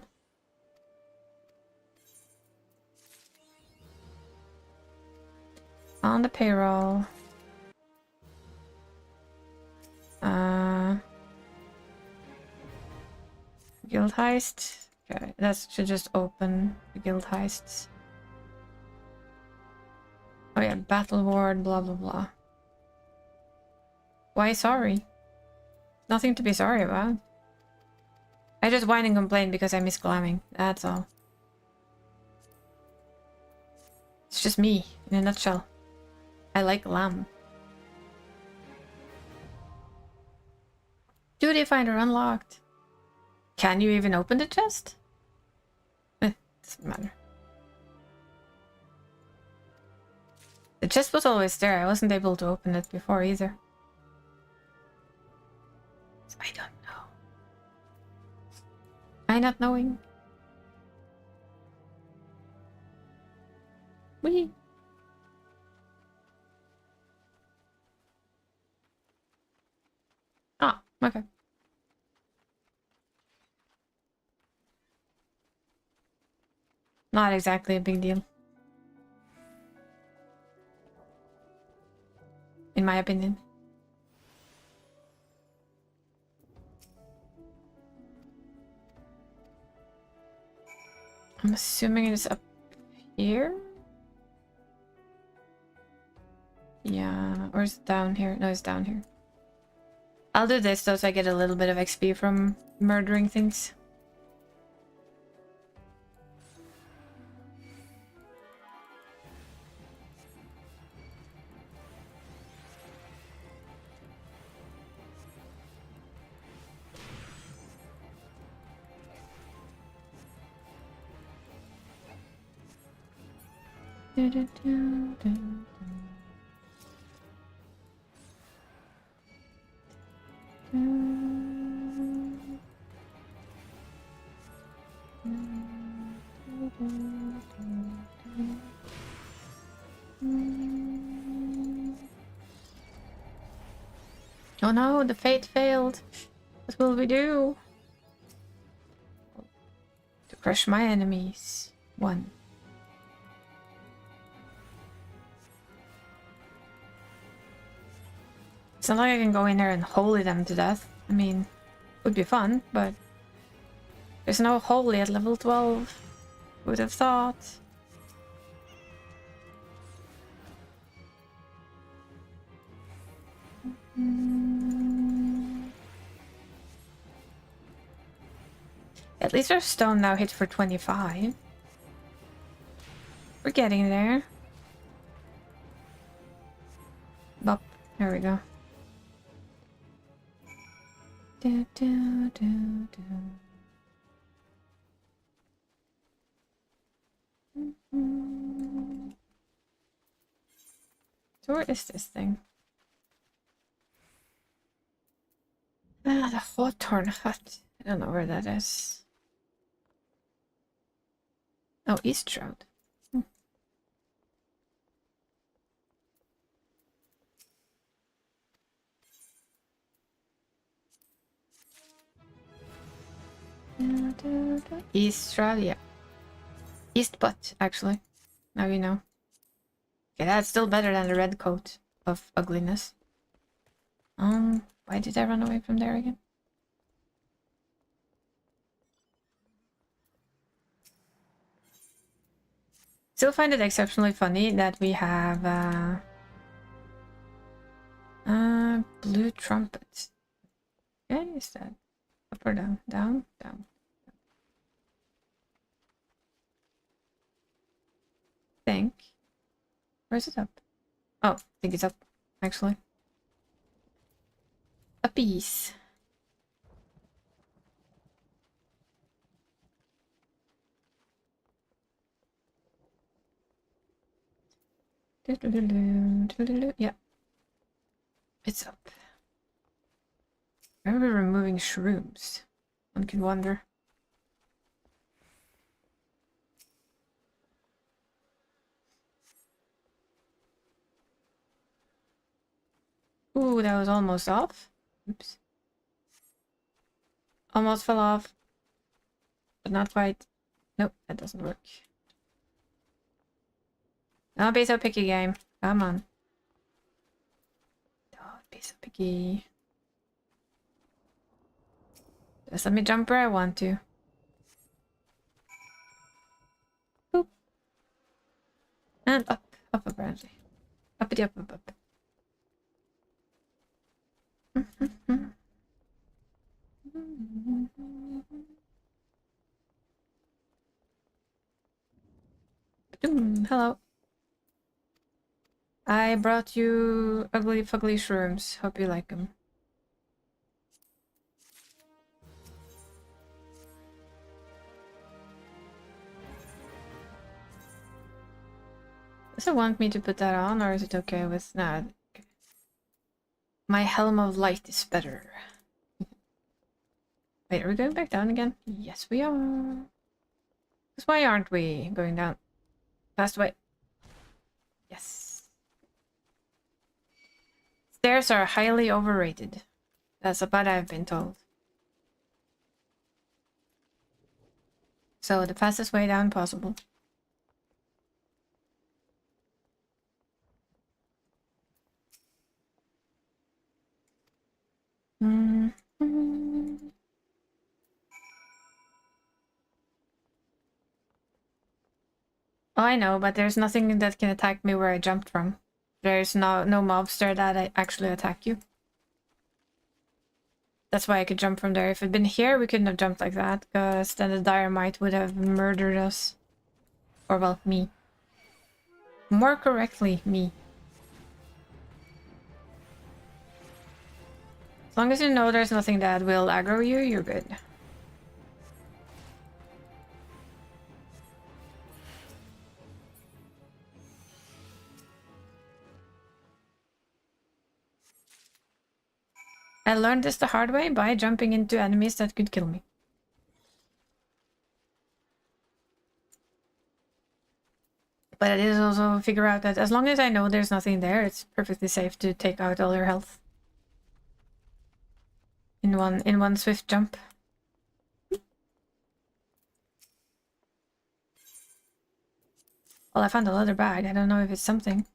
On the payroll. Guild heist. Okay, that should just open the guild heists. Oh yeah, battle ward, blah blah blah. Why sorry? Nothing to be sorry about. I just whine and complain because I miss glamming. That's all. It's just me, in a nutshell. I like glam. Duty finder unlocked. Can you even open the chest? Doesn't matter. The chest was always there. I wasn't able to open it before either. I don't know. I not knowing. Wee. Ah, okay. Not exactly a big deal. In my opinion. I'm assuming it's up here? Yeah, or is it down here? No, it's down here. I'll do this though so I get a little bit of XP from murdering things. Oh no, the fate failed. What will we do? To crush my enemies. 1. It's not like I can go in there and holy them to death. I mean, would be fun, but there's no holy at level 12. Would have thought. At least our stone now hit for 25. We're getting there. Bop. There we go. Do, do, do, do. So where is this thing? Ah, the Hawthorn Hut. I don't know where that is. Oh, East Shroud. East Shroud, yeah. East Butt, actually. Now you know. Okay, that's still better than the red coat of ugliness. Why did I run away from there again? Still find it exceptionally funny that we have blue trumpets. Okay, is that up or down? Down, down. Think. Where's it up? Oh, I think it's up, actually. A piece. Yeah. It's up. Why are we removing shrooms? One can wonder. Ooh, that was almost off. Oops. Almost fell off. But not quite. Nope, that doesn't work. Don't be so picky, game. Come on. Don't be so picky. Just let me jump where I want to. Boop. And up. Up apparently. Uppity up up up. Hello. I brought you ugly fugly shrooms. Hope you like them. Does it want me to put that on, or is it okay with... Nah. Okay. My helm of light is better. Wait, are we going back down again? Yes, we are. Because why aren't we going down? Fast way. Yes. Stairs are highly overrated. That's what I've been told. So the fastest way down possible. Oh, I know, but there's nothing that can attack me where I jumped from. There's no mobs there that actually attack you. That's why I could jump from there. If it'd been here, we couldn't have jumped like that, because then the dynamite would have murdered us. Or, well, me. More correctly, me. As long as you know there's nothing that will aggro you, you're good. I learned this the hard way by jumping into enemies that could kill me. But I did also figure out that as long as I know there's nothing there, it's perfectly safe to take out all your health. In one swift jump. Well, I found a leather bag. I don't know if it's something.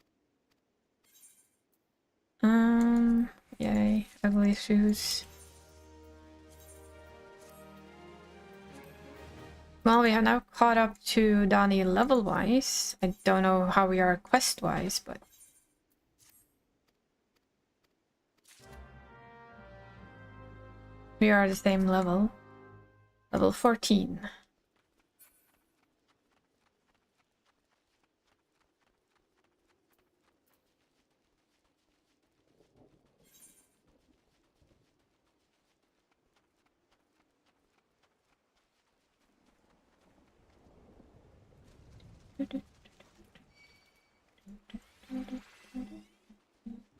Yay. Ugly shoes. Well, we have now caught up to Donnie level-wise. I don't know how we are quest-wise, but... we are the same level. Level 14.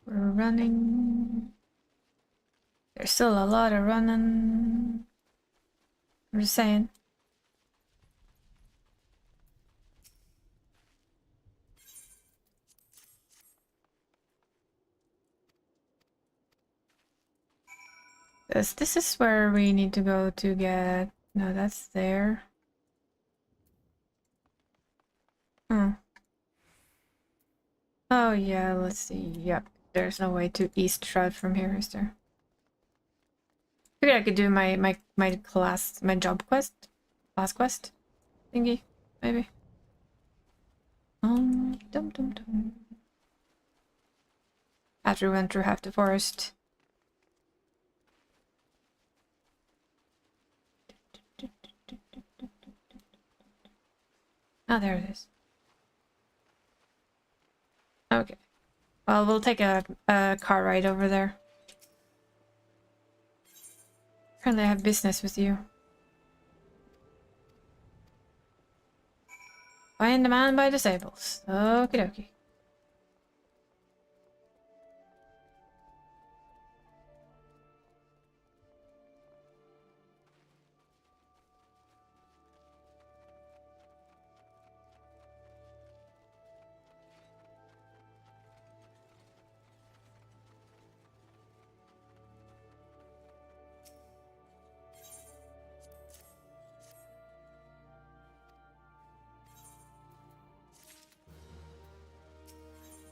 We're running. There's still a lot of running. I'm just saying. This is where we need to go to get... No, that's there. Oh yeah, let's see. Yep, there's no way to East Shroud from here, is there? Figured I could do my job quest, class quest thingy, maybe. Dum dum dum. After we went through half the forest. Oh, there it is. Okay. Well, we'll take a car ride over there. Apparently I have business with you. Find the man by the stables. Okie dokie.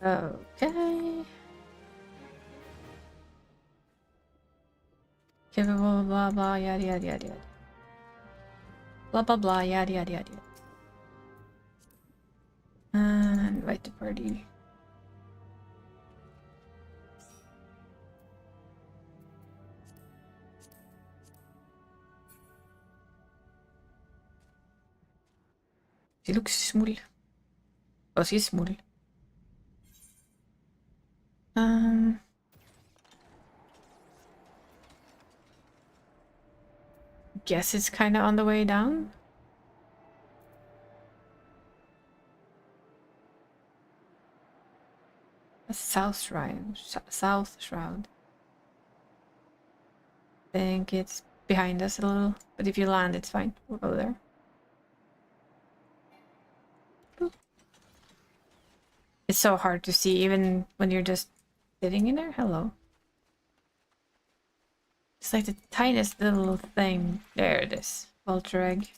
Okay. Capable, blah blah, yada yada yada yada. Blah blah blah, yada yada yada. And invite the party. She looks small. Oh, she's small. Guess it's kind of on the way down. A south shrine, south shroud. I think it's behind us a little, but if you land, it's fine. We'll go there. Boop. It's so hard to see, even when you're just sitting in there. Hello. It's like the tiniest little thing. There it is. Vulture egg.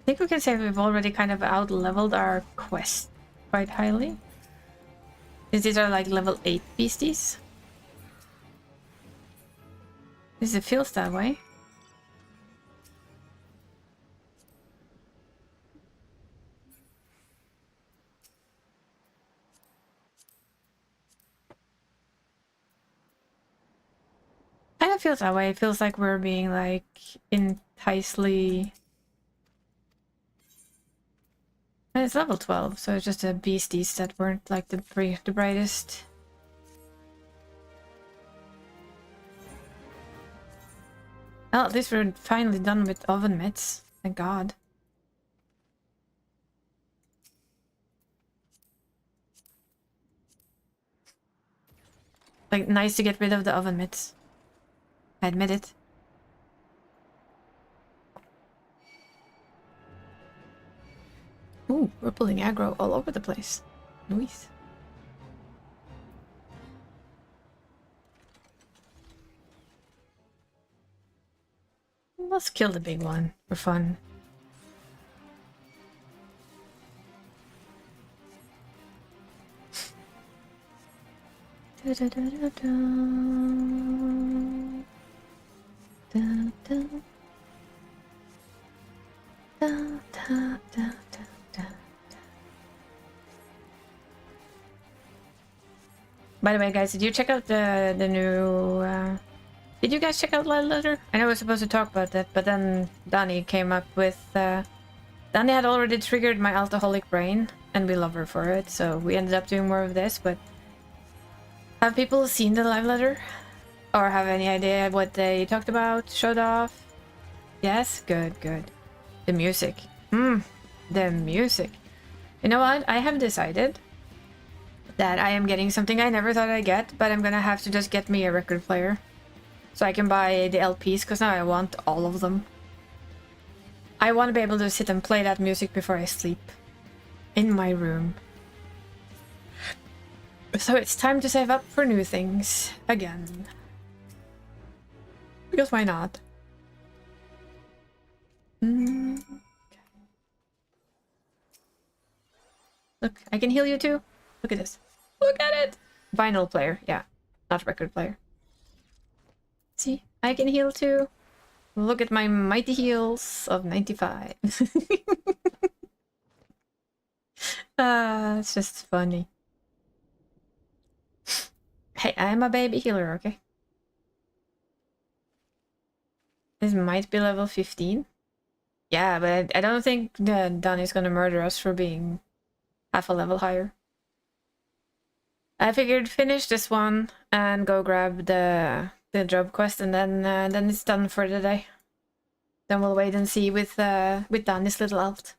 I think we can say we've already kind of out-leveled our quest quite highly. Because these are like level 8 beasties. Because it feels that way. Kind of feels that way. It feels like we're being like enticely. And it's level 12, so it's just the beasties that weren't like the brightest. Well, at least we're finally done with oven mitts. Thank God. Like, nice to get rid of the oven mitts. I admit it. Ooh, we're pulling aggro all over the place. Nice. Let's kill the big one for fun. Da, da, da, da, da. Da, da. Da, da, da, da, da. By the way, guys, did you check out the new? Did you guys check out Live Letter? I know we're supposed to talk about that, but then Donnie came up with. Donnie had already triggered my alcoholic brain, and we love her for it. So we ended up doing more of this. But have people seen the Live Letter, or have any idea what they talked about? Showed off? Yes, good, good. The music. The music. You know what? I have decided that I am getting something I never thought I'd get, but I'm gonna have to just get me a record player. So I can buy the LPs, because now I want all of them. I want to be able to sit and play that music before I sleep. In my room. So it's time to save up for new things. Again. Because why not? Look, I can heal you too. Look at this. Look at it! Vinyl player, yeah. Not record player. See, I can heal too. Look at my mighty heals of 95. It's just funny. Hey, I am a baby healer, okay? This might be level 15. Yeah, but I don't think Donnie's gonna murder us for being half a level higher. I figured finish this one and go grab the job quest, and then it's done for the day. Then we'll wait and see with Donnie's little elf.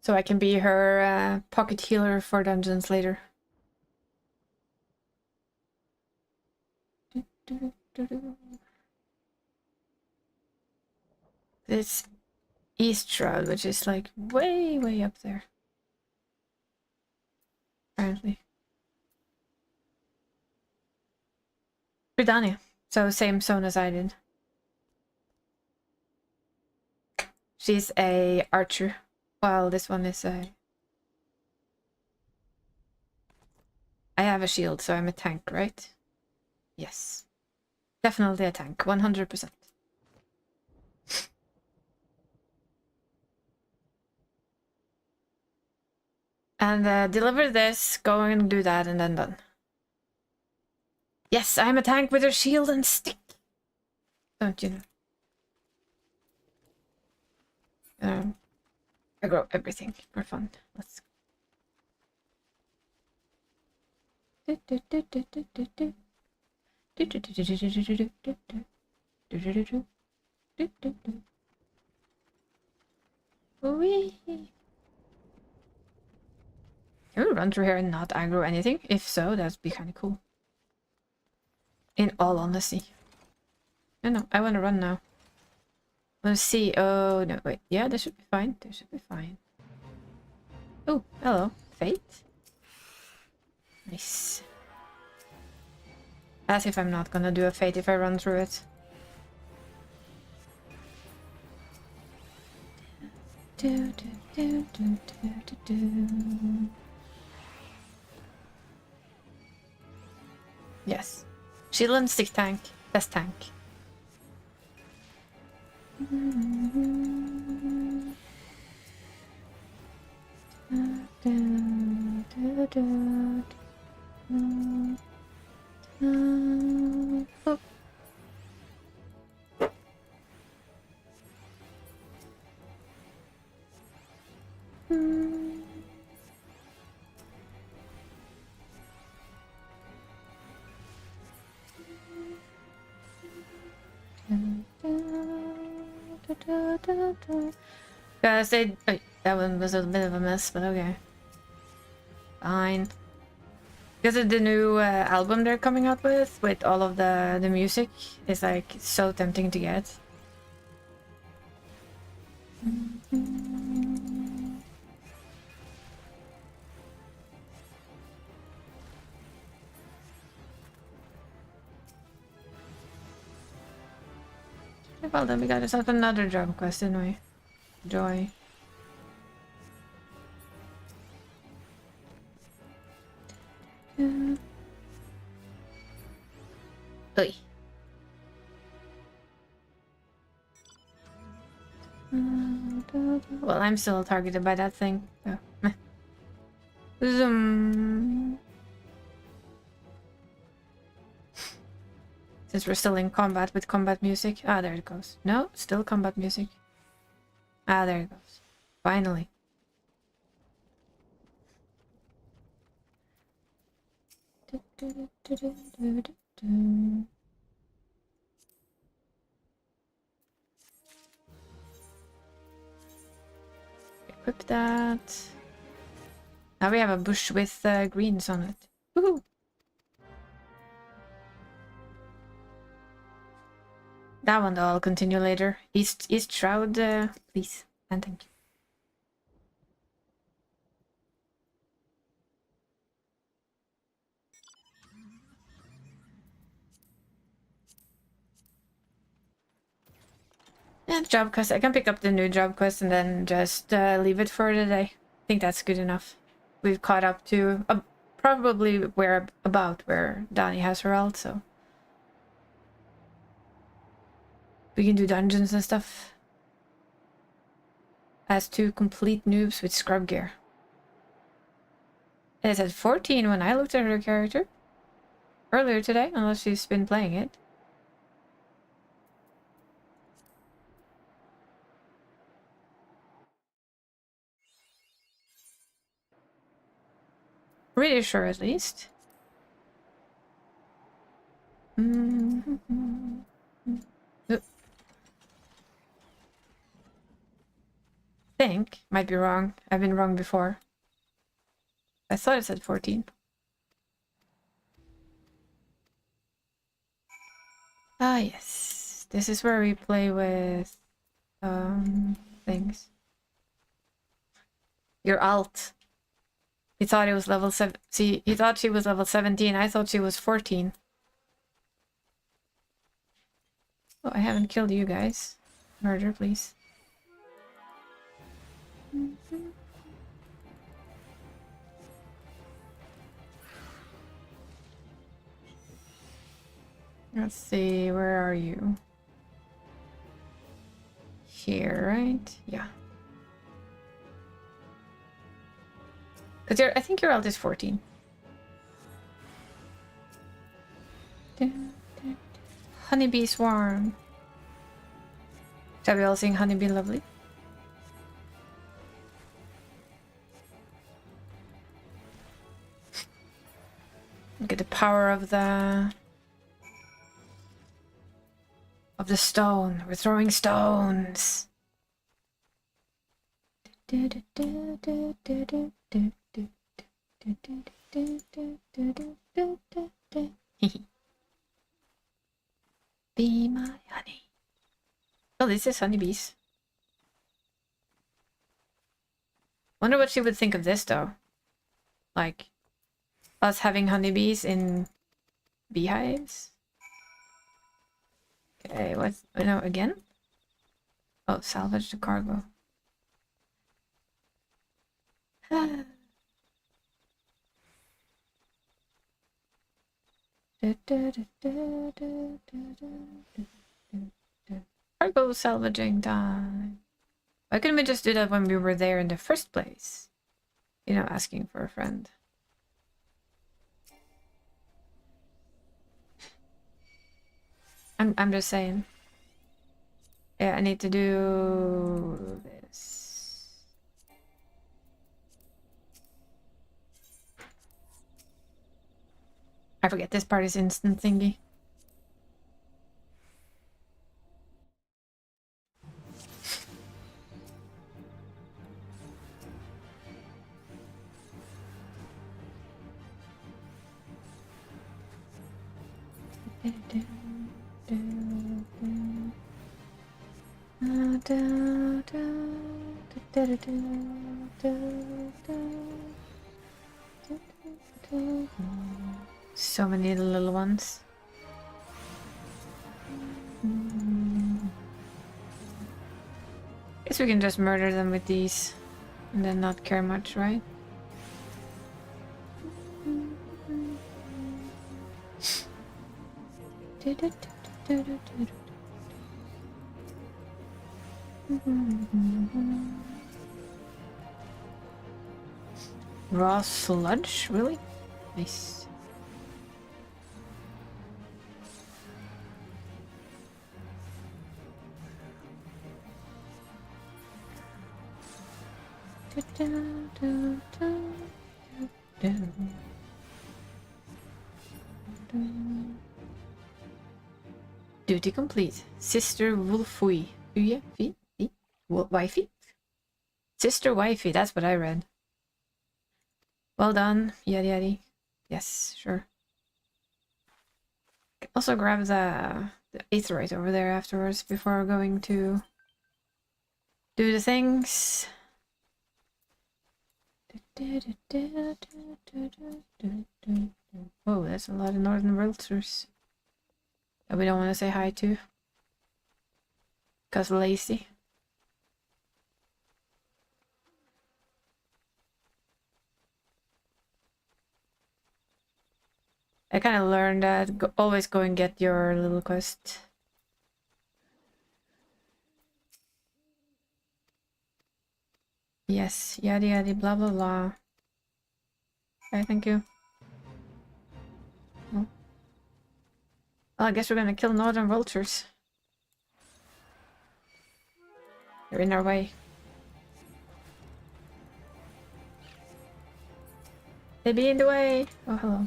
So I can be her pocket healer for dungeons later. This East Shroud, which is like way up there. Apparently. Britannia. So same zone as I did. She's a archer, while this one is a... I have a shield, so I'm a tank, right? Yes. Definitely a tank, 100%. And deliver this, go and do that, and then done. Yes, I'm a tank with a shield and stick. Don't you know? I grow everything for fun. Let's Whee! Can we run through here and not aggro anything? If so, that'd be kind of cool. In all honesty. No, I want to run now. Let's see. Oh, no, wait. Yeah, that should be fine. That should be fine. Oh, hello. Fate. Nice. As if I'm not gonna do a fate if I run through it. Yes. Shield and stick tank. Best tank. Oh. Guys, that one was a bit of a mess, but okay. Fine. Because of the new album they're coming out with all of the music, is like so tempting to get. Well, then we got ourselves another job quest, didn't we? Joy. Oy. Well, I'm still targeted by that thing. So, meh. Zoom. Since we're still in combat with combat music. Ah, there it goes. No, still combat music. Ah, there it goes. Finally. Equip that. Now we have a bush with greens on it. Woohoo! That one though, I'll continue later. East Shroud, please. And thank you. Yeah, job quest. I can pick up the new job quest and then just leave it for the day. I think that's good enough. We've caught up to probably where Dani has her ult, so we can do dungeons and stuff as two complete noobs with scrub gear. It said 14 when I looked at her character earlier today, unless she's been playing it. Pretty sure, at least. Think might be wrong. I've been wrong before. I thought it said 14. Ah, yes. This is where we play with things. Your alt. He thought it was level 7. See, he thought she was level 17. I thought she was 14. Oh, I haven't killed you guys. Murder, please. Let's see, where are you? Here, right? Yeah. Because I think your ult is 14. Honeybee swarm. Shall we all sing Honeybee Lovely? Look at the power of the stone. We're throwing stones. Be my honey. Oh, this is honeybees. Wonder what she would think of this though. Like us having honeybees in beehives. Okay, what's no again? Oh, salvage the cargo. Cargo salvaging time. Why couldn't we just do that when we were there in the first place? You know, asking for a friend. I'm just saying. Yeah, I need to do this. I forget this part is instant thingy. So many little ones. Guess we can just murder them with these and then not care much, right? Raw sludge? Really? Nice. Duty complete. Sister Wolfui. Wifey? Sister Wifey, that's what I read. Well done, yadi yadi. Yes, sure. Also grab the aetheryte over there afterwards before going to do the things. Oh, that's a lot of northern vultures that we don't want to say hi to. Cause lazy. I kind of learned that always go and get your little quest. Yes, yada yada blah blah blah. Okay, thank you. Oh. Well, I guess we're gonna kill northern vultures. They're in our way. They be in the way! Oh, hello.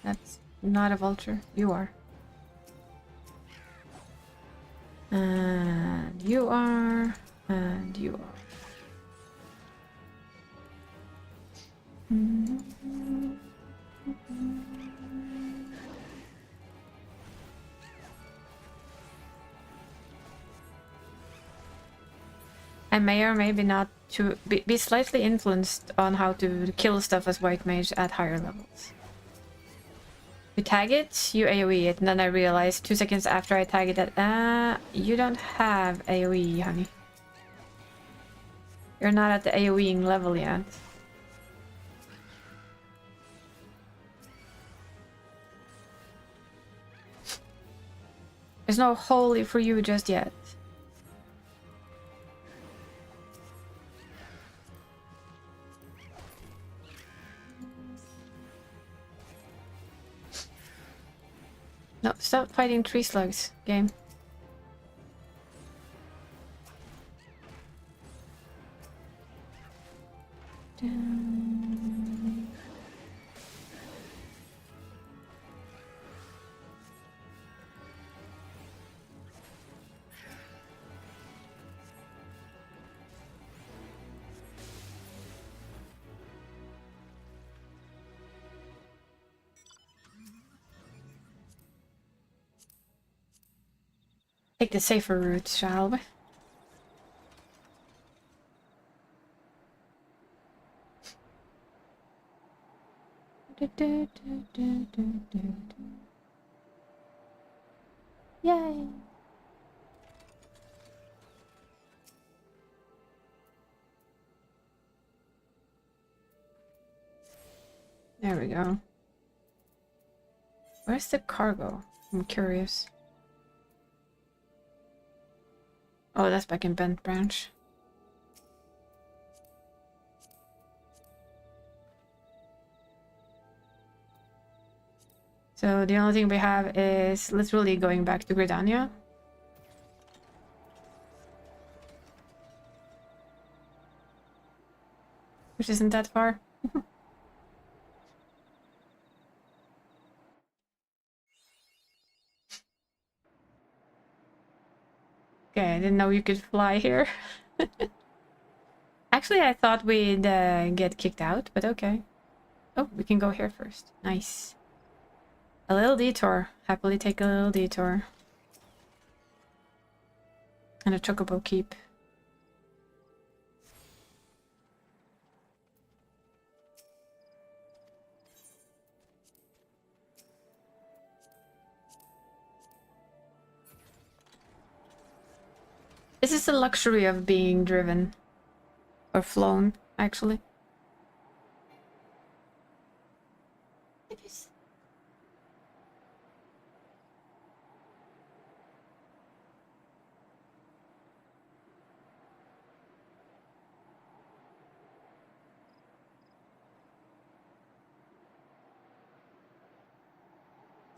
That's not a vulture. You are. And you are. And you are. I may or may be not to be slightly influenced on how to kill stuff as white mage at higher levels. You tag it, you AoE it, and then I realized 2 seconds after I tag it that you don't have AoE, honey. You're not at the AoEing level yet. There's no holy for you just yet. No, stop fighting tree slugs, game. Take the safer route, shall we? Yay! There we go. Where's the cargo? I'm curious. Oh, that's back in Bent Branch. So the only thing we have is literally going back to Gridania. Which isn't that far. Okay, I didn't know you could fly here. Actually, I thought we'd get kicked out, but okay. Oh, we can go here first. Nice. A little detour. Happily take a little detour. And a chocobo keep. This is the luxury of being driven. Or flown, actually.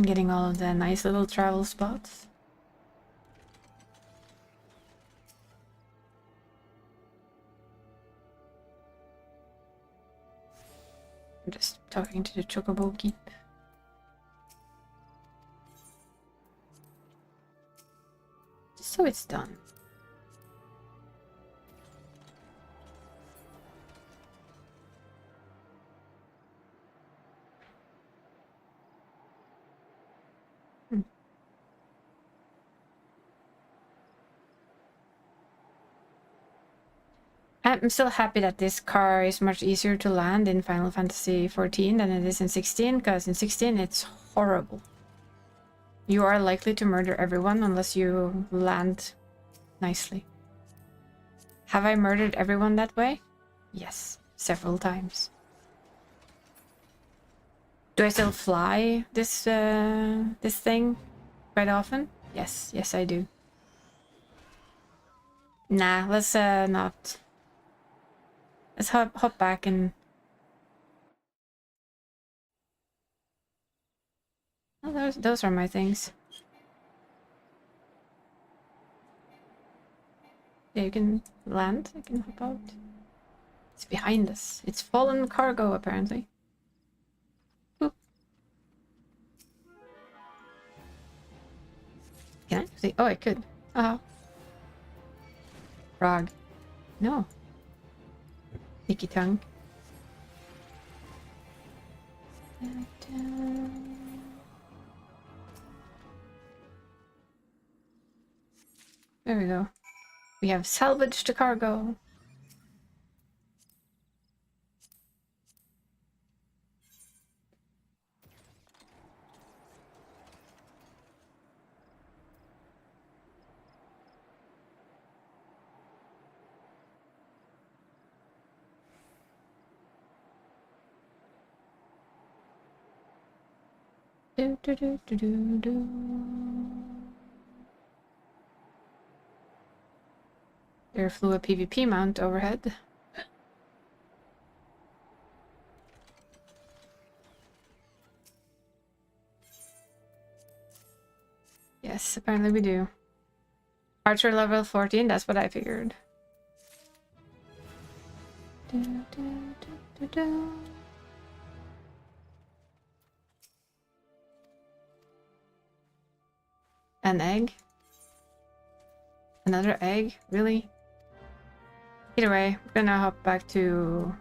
Getting all of the nice little travel spots. I'm just talking to the chocobo keep. Just so it's done. I'm still happy that this car is much easier to land in Final Fantasy XIV than it is in 16, because in 16 it's horrible. You are likely to murder everyone unless you land nicely. Have I murdered everyone that way? Yes, several times. Do I still fly this this thing quite often? Yes, yes I do. Nah, let's not. Let's hop back and... Oh, those are my things. Yeah, you can land. I can hop out. It's behind us. It's fallen cargo, apparently. Boop. Can I see? Oh, I could. Frog. No. Icky tongue. There we go. We have salvaged the cargo. Do, do, do, do, do, do. There flew a PvP mount overhead. Yes, apparently we do. Archer level 14, that's what I figured. An egg? Another egg? Really? Either way, we're gonna hop back to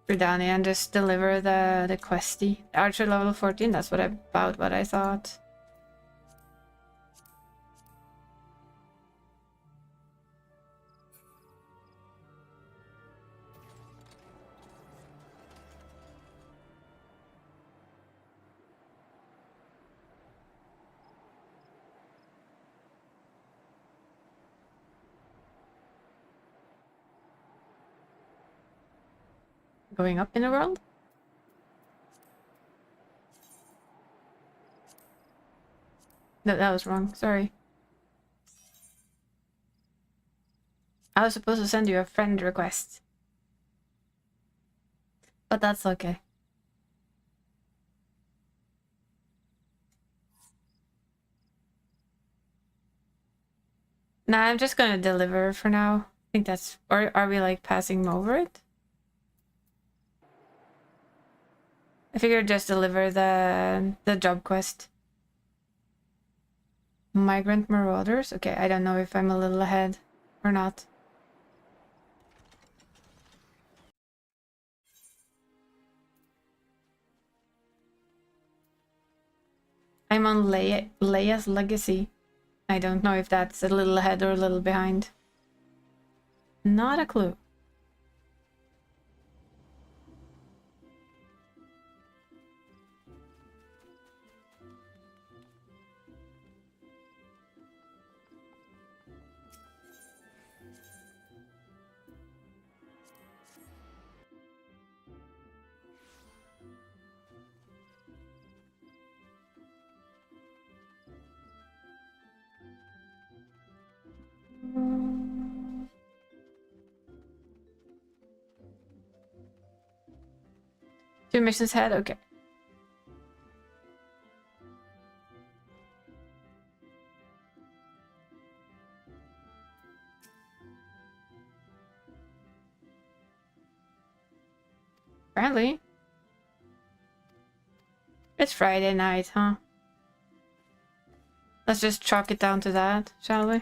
Verdania and just deliver the questy. Archer level 14, that's about what I thought. Going up in the world? No, that was wrong. Sorry. I was supposed to send you a friend request. But that's okay. Nah, I'm just gonna deliver for now. I think that's... Or are we like passing over it? I figured just deliver the job quest. Migrant Marauders? Okay, I don't know if I'm a little ahead or not. I'm on Leia's Legacy. I don't know if that's a little ahead or a little behind. Not a clue. Two missions ahead? Okay. Apparently. It's Friday night, huh? Let's just chalk it down to that, shall we?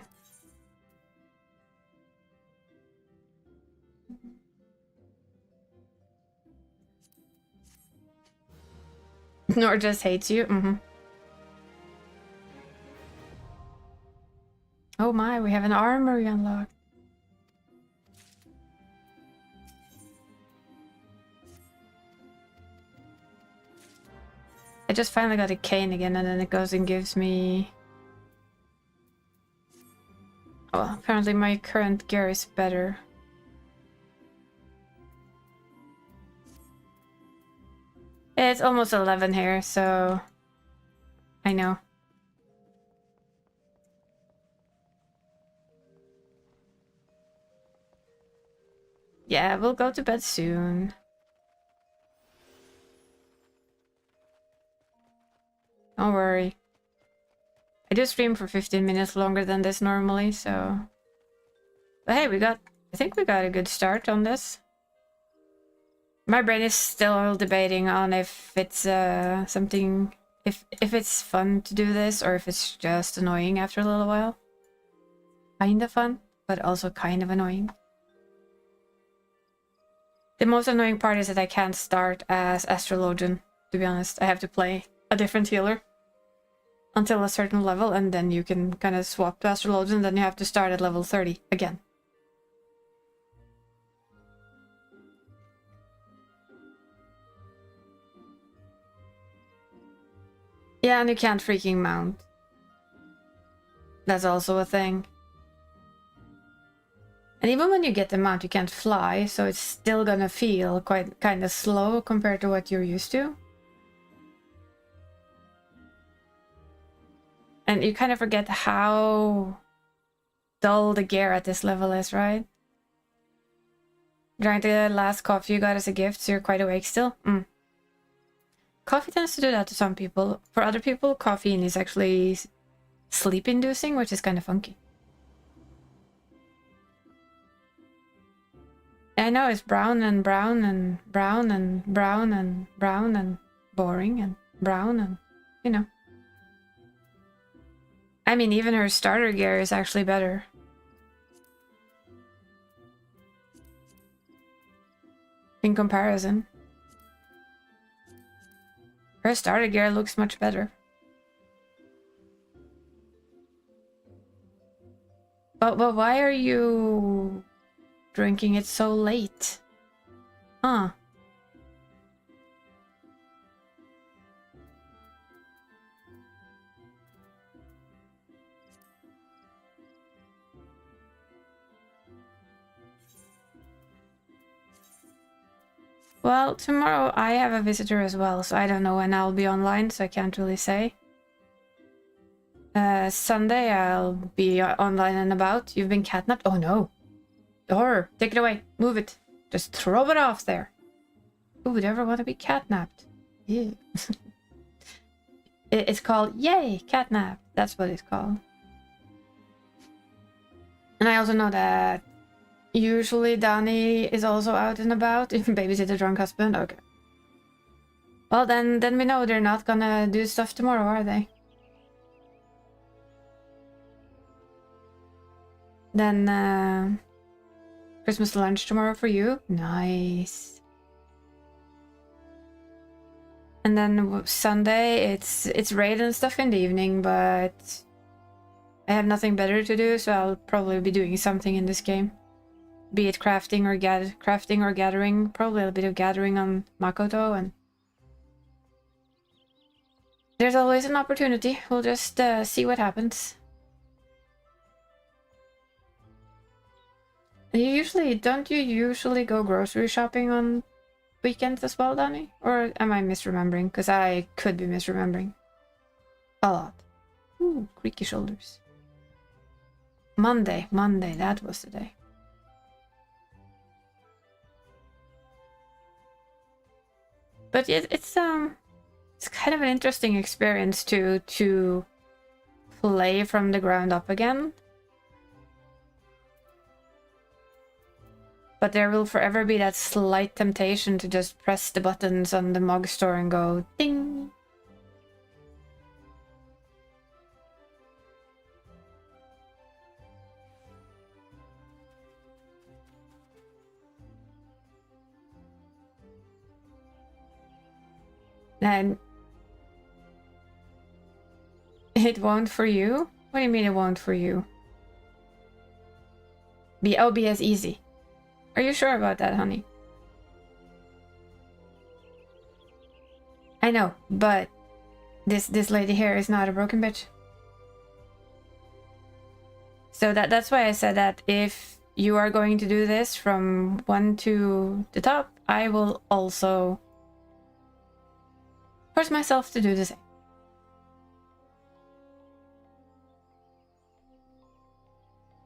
Nor just hates you. Oh my, we have an armory unlocked. I just finally got a cane again, and then it goes and gives me... Well, apparently my current gear is better. It's almost 11 here, so... I know. Yeah, we'll go to bed soon. Don't worry. I do stream for 15 minutes longer than this normally, so... But hey, I think we got a good start on this. My brain is still debating on if it's something... If it's fun to do this, or if it's just annoying after a little while. Kinda fun, but also kind of annoying. The most annoying part is that I can't start as Astrologian, to be honest. I have to play a different healer until a certain level, and then you can kind of swap to Astrologian, and then you have to start at level 30 again. Yeah, and you can't freaking mount. That's also a thing. And even when you get the mount, you can't fly, so it's still gonna feel quite kind of slow compared to what you're used to. And you kind of forget how dull the gear at this level is, right? Drank the last coffee you got as a gift, so you're quite awake still? Coffee tends to do that to some people. For other people, caffeine is actually sleep-inducing, which is kind of funky. I know it's brown and brown and brown and brown and brown and boring and brown and, you know. I mean, even her starter gear is actually better. In comparison. Her starter gear looks much better. But why are you drinking it so late? Huh. Well, tomorrow I have a visitor as well, so I don't know when I'll be online, so I can't really say. Sunday I'll be online and about. You've been catnapped? Oh no. The horror. Take it away. Move it. Just throw it off there. Who would ever want to be catnapped? Yeah. It's called, yay, catnap. That's what it's called. And I also know that usually Danny is also out and about. If babysit a drunk husband. Okay. Well, then we know they're not gonna do stuff tomorrow, are they? Then, Christmas lunch tomorrow for you. Nice. And then Sunday, it's raid and stuff in the evening, but I have nothing better to do, so I'll probably be doing something in this game. Be it crafting or gathering. Probably a bit of gathering on Makoto, and there's always an opportunity. We'll just see what happens. Don't you usually go grocery shopping on weekends as well, Danny? Or am I misremembering? Because I could be misremembering. A lot. Ooh, creaky shoulders. Monday, that was the day. But it's kind of an interesting experience to play from the ground up again. But there will forever be that slight temptation to just press the buttons on the mug store and go ding. And it won't for you? What do you mean it won't for you? Be as easy. Are you sure about that, honey? I know, but this lady here is not a broken bitch. So that's why I said that if you are going to do this from 1 to the top, I will also force myself to do the same.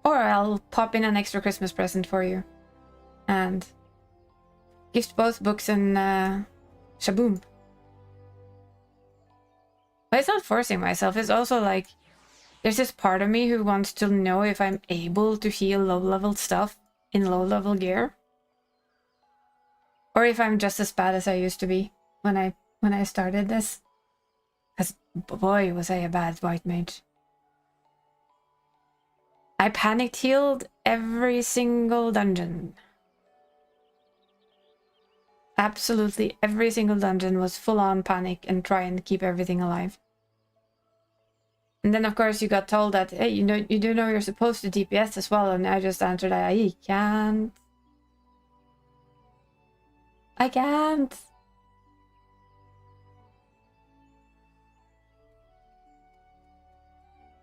Or I'll pop in an extra Christmas present for you. And gift both books and shaboom. But it's not forcing myself, it's also like there's this part of me who wants to know if I'm able to heal low-level stuff in low-level gear. Or if I'm just as bad as I used to be when I started this. Because boy was I a bad white mage. I panicked healed every single dungeon. Absolutely every single dungeon was full-on panic and try and keep everything alive. And then of course you got told that, hey, you do know you're supposed to DPS as well, and I just answered, I can't. I can't.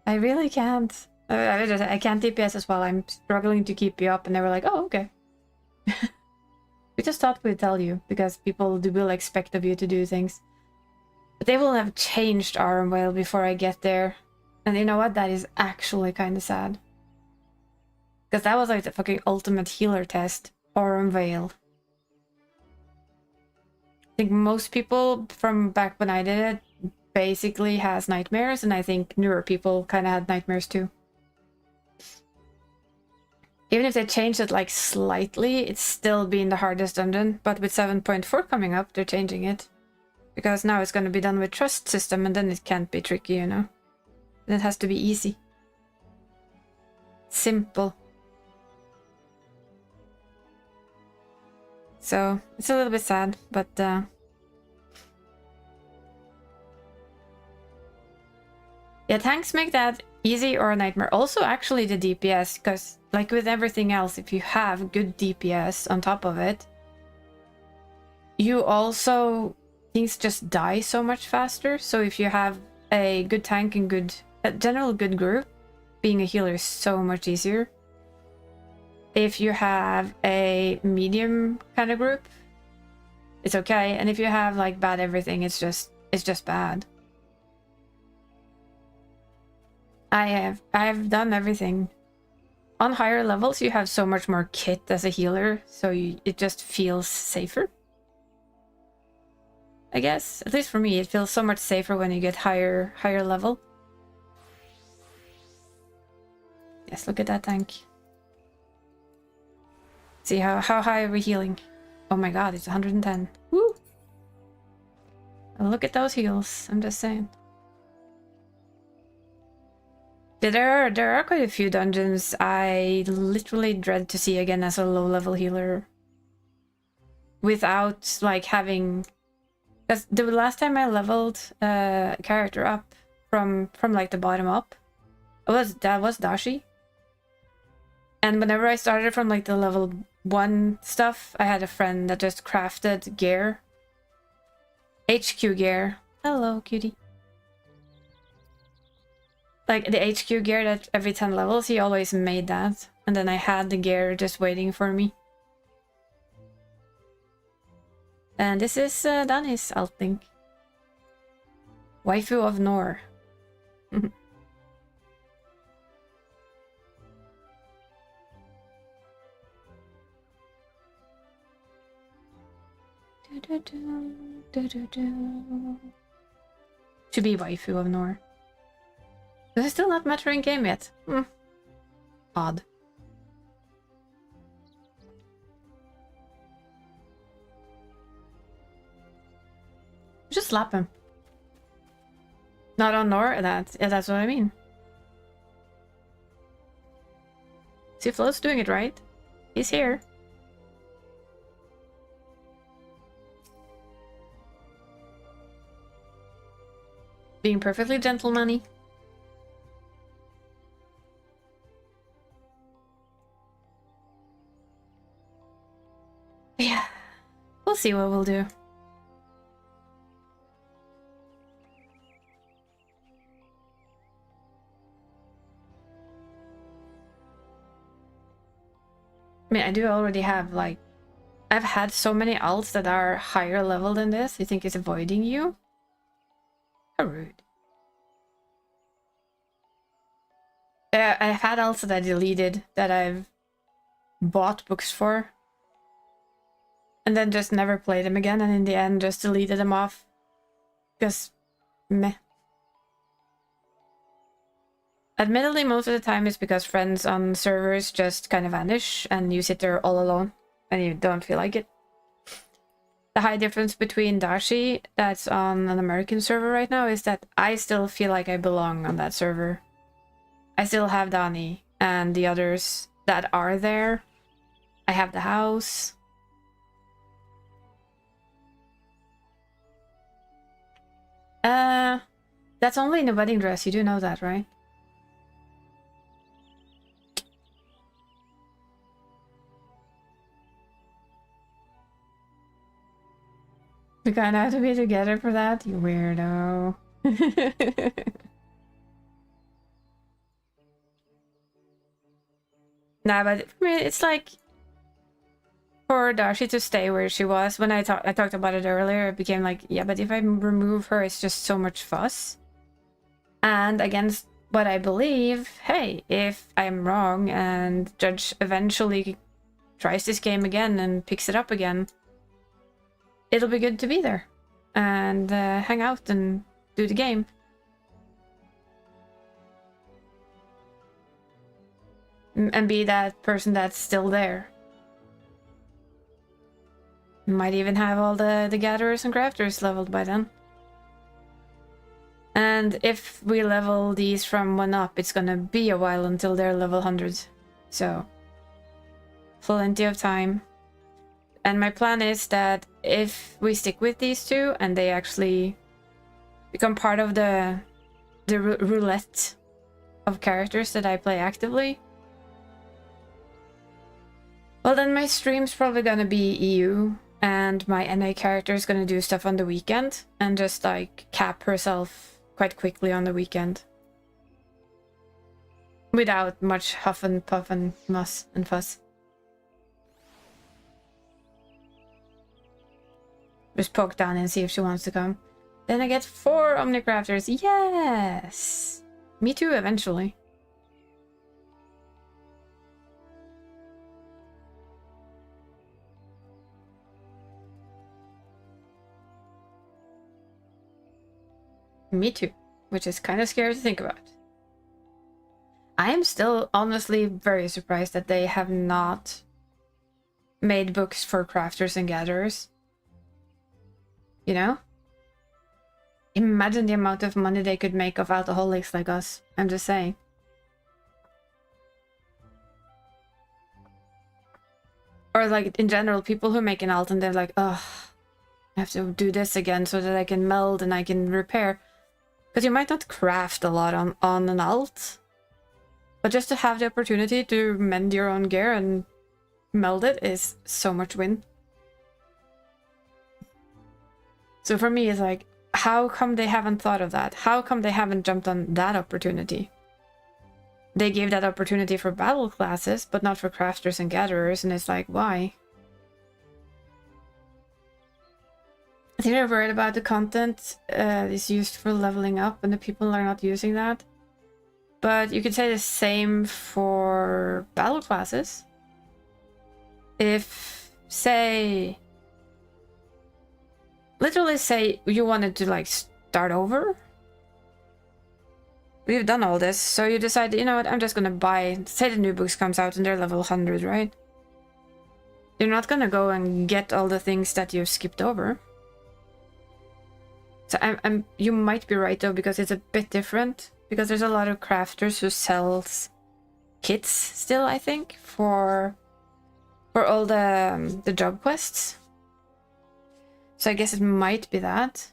I really can't. I can't DPS as well. I'm struggling to keep you up, and they were like, oh, okay. We just thought we'd tell you, because people will expect of you to do things. But they will have changed Arm Whale before I get there. And you know what? That is actually kind of sad. Because that was like the fucking ultimate healer test. Arm Vale. think most people from back when I did it basically has nightmares, and I think newer people kind of had nightmares too. Even if they changed it like slightly, it's still been the hardest dungeon. But with 7.4 coming up, they're changing it. Because now it's going to be done with trust system, and then it can't be tricky, you know? And it has to be easy. Simple. So, it's a little bit sad, but yeah, tanks make that easy or a nightmare. Also, actually, the DPS, because like with everything else, if you have good DPS on top of it, you also... things just die so much faster. So if you have a good tank and a general good group, being a healer is so much easier. If you have a medium kind of group, it's okay. And if you have like bad everything, it's just bad. I've done everything. On higher levels, you have so much more kit as a healer, so it just feels safer. I guess, at least for me, it feels so much safer when you get higher level. Yes, look at that tank. See how high are we healing? Oh my god, it's 110. Woo! Look at those heals, I'm just saying. Yeah, there are quite a few dungeons I literally dread to see again as a low-level healer. Without, like, having... Because the last time I leveled a character up from like the bottom up, that was Dashi. And whenever I started from like the level 1 stuff, I had a friend that just crafted gear. HQ gear. Hello, cutie. Like the HQ gear that every 10 levels, he always made that. And then I had the gear just waiting for me. And this is Dani's Altlink. Waifu of Nor. To be Waifu of Nor. Does it still not matter in game yet? Odd. Just slap him. Not on Nor? Yeah, that's what I mean. See, Flo's doing it right. He's here. Being perfectly gentleman-y. Yeah. We'll see what we'll do. I mean, I do already have, like... I've had so many alts that are higher level than this. You think it's avoiding you? How rude. I've had alts that I deleted, that I've bought books for. And then just never played them again, and in the end just deleted them off. Because, meh. Admittedly, most of the time it's because friends on servers just kind of vanish and you sit there all alone and you don't feel like it. The high difference between Dashi, that's on an American server right now, is that I still feel like I belong on that server. I still have Dani and the others that are there. I have the house. That's only in a wedding dress, you do know that, right? We kind of have to be together for that, you weirdo. Nah, but for me, it's like for Dashi to stay where she was. When I talked about it earlier, it became like, yeah, but if I remove her, it's just so much fuss. And against what I believe, hey, if I'm wrong and Judge eventually tries this game again and picks it up again, it'll be good to be there and hang out and do the game. And be that person that's still there. Might even have all the gatherers and crafters leveled by then. And if we level these from 1 up, it's gonna be a while until they're level 100. So, plenty of time. And my plan is that if we stick with these two and they actually become part of the roulette of characters that I play actively, well, then my stream's probably gonna be EU, and my NA character is gonna do stuff on the weekend and just like cap herself quite quickly on the weekend. Without much huff and puff and muss and fuss. Just poke down and see if she wants to come. Then I get 4 Omnicrafters. Yes! Me too, eventually. Me too, which is kind of scary to think about. I am still honestly very surprised that they have not made books for crafters and gatherers. You know? Imagine the amount of money they could make off alcoholics like us. I'm just saying. Or like in general, people who make an alt and they're like, ugh, I have to do this again so that I can meld and I can repair. Because you might not craft a lot on an alt. But just to have the opportunity to mend your own gear and meld it is so much win. So for me, it's like, how come they haven't thought of that? How come they haven't jumped on that opportunity? They gave that opportunity for battle classes, but not for crafters and gatherers, and it's like, why? I think they're worried about the content is used for leveling up, and the people are not using that. But you could say the same for battle classes. If, say... Literally say you wanted to, like, start over. We've done all this, so you decide, you know what, I'm just gonna buy... Say the new books comes out and they're level 100, right? You're not gonna go and get all the things that you've skipped over. So you might be right though, because it's a bit different. Because there's a lot of crafters who sells kits still, I think, for all the job quests. So I guess it might be that.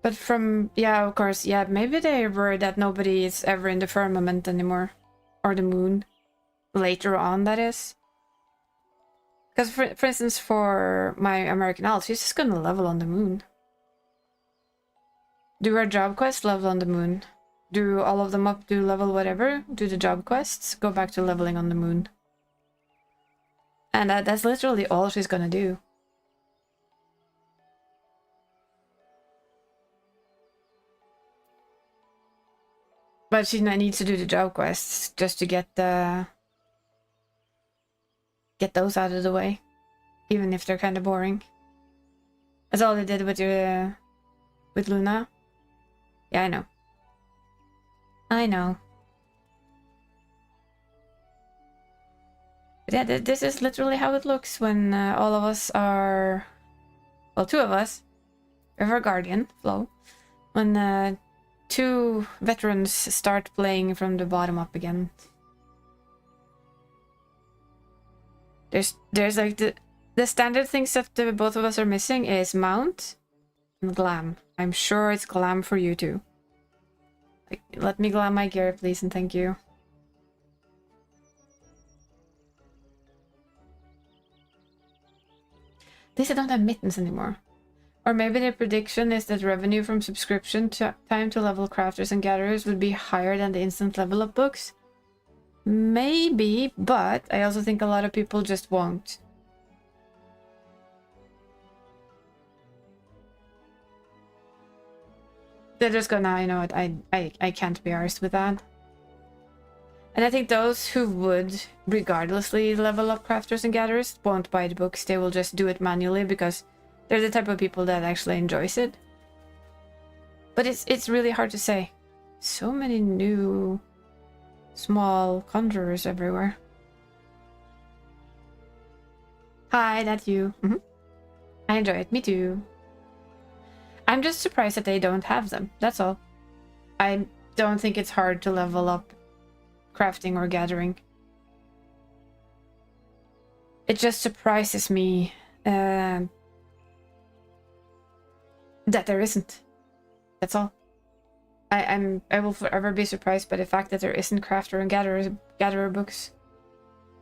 But from, yeah, of course, yeah, maybe they were that nobody is ever in the firmament anymore. Or the moon. Later on, that is. Because, for instance, for my American Alt, she's just gonna level on the moon. Do her job quest, level on the moon. Do all of them up, do level whatever, do the job quests, go back to leveling on the moon. And that's literally all she's gonna do. But she needs to do the job quests just to get those out of the way, even if they're kind of boring. That's all they did with Luna. Yeah, I know. I know. But yeah, this is literally how it looks when all of us are... Well, 2 of us. We have our Guardian, Flo. When 2 veterans start playing from the bottom up again. There's like the standard things that both of us are missing is mount and glam. I'm sure it's glam for you too. Like, let me glam my gear, please, and thank you. At least I don't have mittens anymore. Or maybe the prediction is that revenue from subscription time to level crafters and gatherers would be higher than the instant level up books. Maybe, but I also think a lot of people just won't. They're just gonna, you know what, I can't be arsed with that. And I think those who would regardlessly level up crafters and gatherers won't buy the books. They will just do it manually because they're the type of people that actually enjoys it. But it's really hard to say. So many new small conjurers everywhere. Hi, that's you. I enjoy it. Me too. I'm just surprised that they don't have them. That's all. I don't think it's hard to level up crafting or gathering. It just surprises me that there isn't. That's all. I will forever be surprised by the fact that there isn't crafter and gatherer books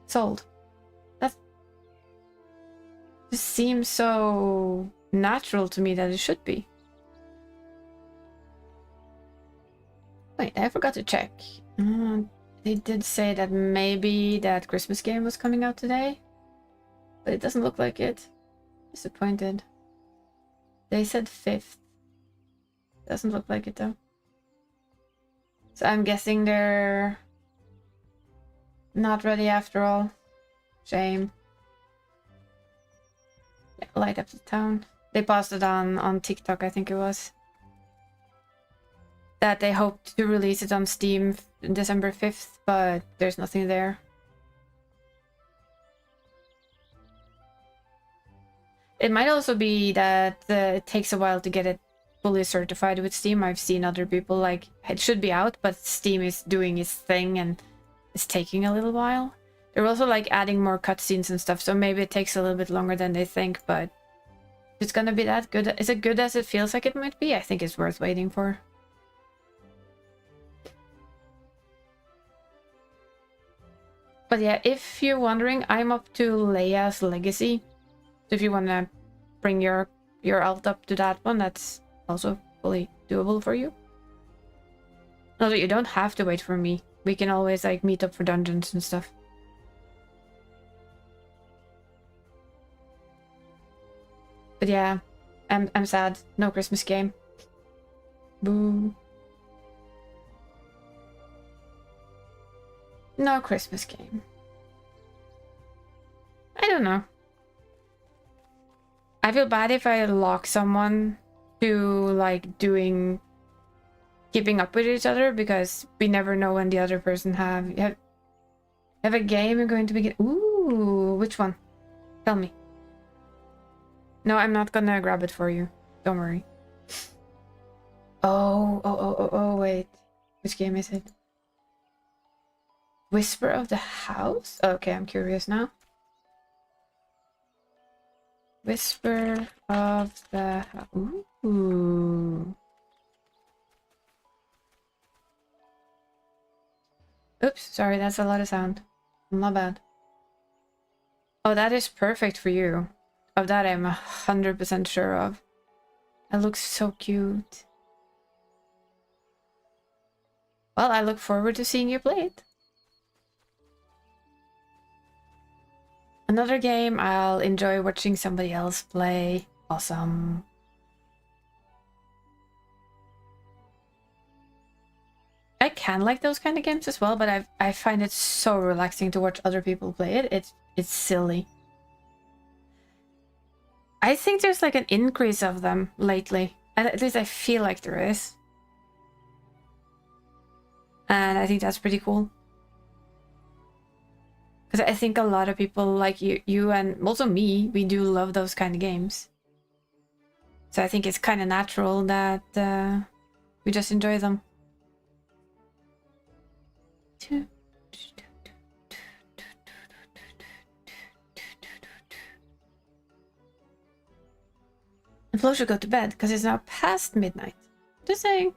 sold. That just seems so natural to me that it should be. Wait, I forgot to check. They did say that maybe that Christmas game was coming out today, but it doesn't look like it. Disappointed. They said 5th. Doesn't look like it though. So I'm guessing they're not ready after all. Shame. Yeah, light up the town. They posted on TikTok, I think it was, that they hoped to release it on Steam December 5th, but there's nothing there. It might also be that it takes a while to get it fully certified with Steam. I've seen other people like it should be out, but Steam is doing its thing and it's taking a little while. They're also like adding more cutscenes and stuff, so maybe it takes a little bit longer than they think, but if it's gonna be that good, is it good as it feels like it might be? I think it's worth waiting for. But yeah, if you're wondering, I'm up to Leia's Legacy. So if you want to bring your alt up to that one, that's also fully doable for you. Also, you don't have to wait for me. We can always like meet up for dungeons and stuff. But yeah, I'm sad. No Christmas game. Boo. No Christmas game. I don't know. I feel bad if I lock someone to like keeping up with each other, because we never know when the other person have a game you're going to begin. Ooh, which one? Tell me. No, I'm not gonna grab it for you. Don't worry. Oh, wait. Which game is it? Whisper of the House? Okay, I'm curious now. Whisper of the House. Ooh. Oops, sorry, that's a lot of sound. My bad. Oh, that is perfect for you. Of that I'm 100% sure of. That looks so cute. Well, I look forward to seeing you play it. Another game I'll enjoy watching somebody else play. Awesome. I can like those kind of games as well, but I find it so relaxing to watch other people play it. It's silly. I think there's like an increase of them lately. At least I feel like there is. And I think that's pretty cool. Because I think a lot of people like you and also me, we do love those kind of games. So I think it's kind of natural that we just enjoy them. And Flo should go to bed because it's now past midnight. Just saying.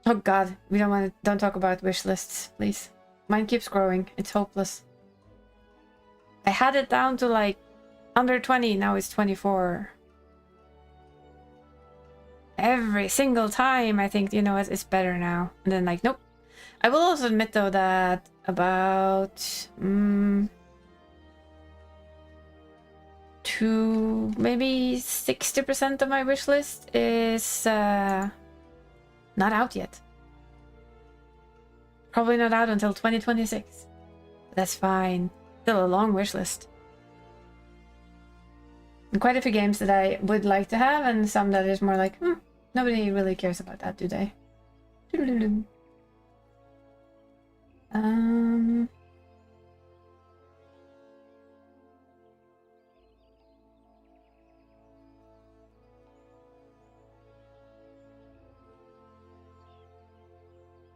Oh god, we don't talk about wish lists, please. Mine keeps growing. It's hopeless. I had it down to like under 20, now it's 24. Every single time I think, you know what, it's better now. And then like, nope. I will also admit though that about maybe 60% of my wish list is not out yet. probably not out until 2026. That's fine. Still a long wish list. And quite a few games that I would like to have, and some that is more like, nobody really cares about that, do they?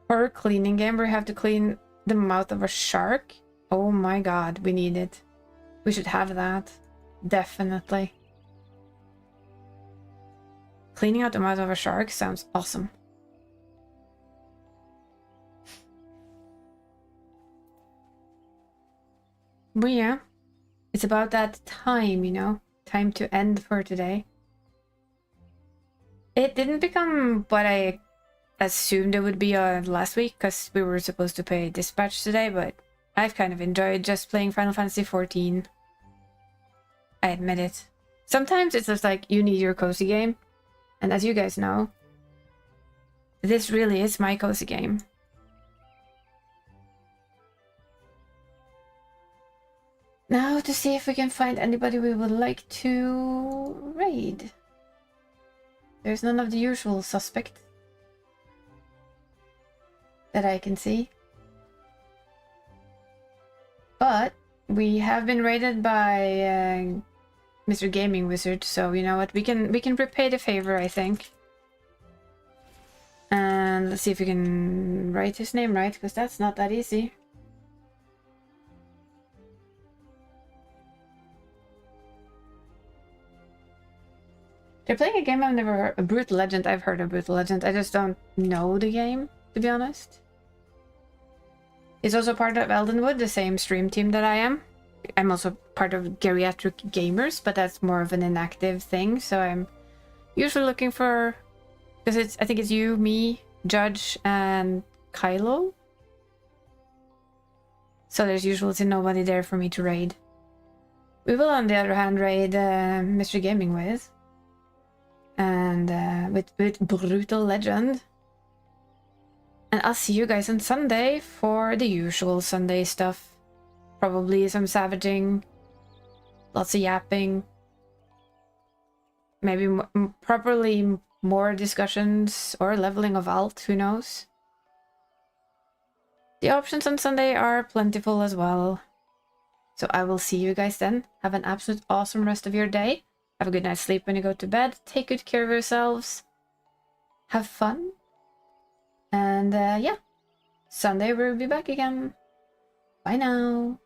For a cleaning game where you have to clean the mouth of a shark? Oh my god, we need it. We should have that. Definitely. Cleaning out the mouth of a shark sounds awesome. But yeah, it's about that time, you know? Time to end for today. It didn't become what I assumed it would be last week, because we were supposed to play Dispatch today, but I've kind of enjoyed just playing Final Fantasy XIV. I admit it. Sometimes it's just like you need your cozy game, and as you guys know, this really is my cozy game. Now to see if we can find anybody we would like to raid. There's none of the usual suspects that I can see. But we have been raided by Mr. Gaming Wizard, so you know what, we can repay the favor, I think. And let's see if we can write his name right, because that's not that easy. They're playing a game I've never heard. A Brutal Legend. I've heard of Brutal Legend. I just don't know the game, to be honest. He's also part of Eldenwood, the same stream team that I am. I'm also part of Geriatric Gamers, but that's more of an inactive thing. So I'm usually looking for, because I think it's you, me, Judge, and Kylo. So there's usually nobody there for me to raid. We will, on the other hand, raid Mr. Gaming with. And with Brutal Legend. And I'll see you guys on Sunday for the usual Sunday stuff. Probably some savaging, lots of yapping, maybe properly more discussions or leveling of alt, who knows. The options on Sunday are plentiful as well. So I will see you guys then. Have an absolute awesome rest of your day. Have a good night's sleep when you go to bed. Take good care of yourselves. Have fun. And yeah, Sunday we'll be back again. Bye now.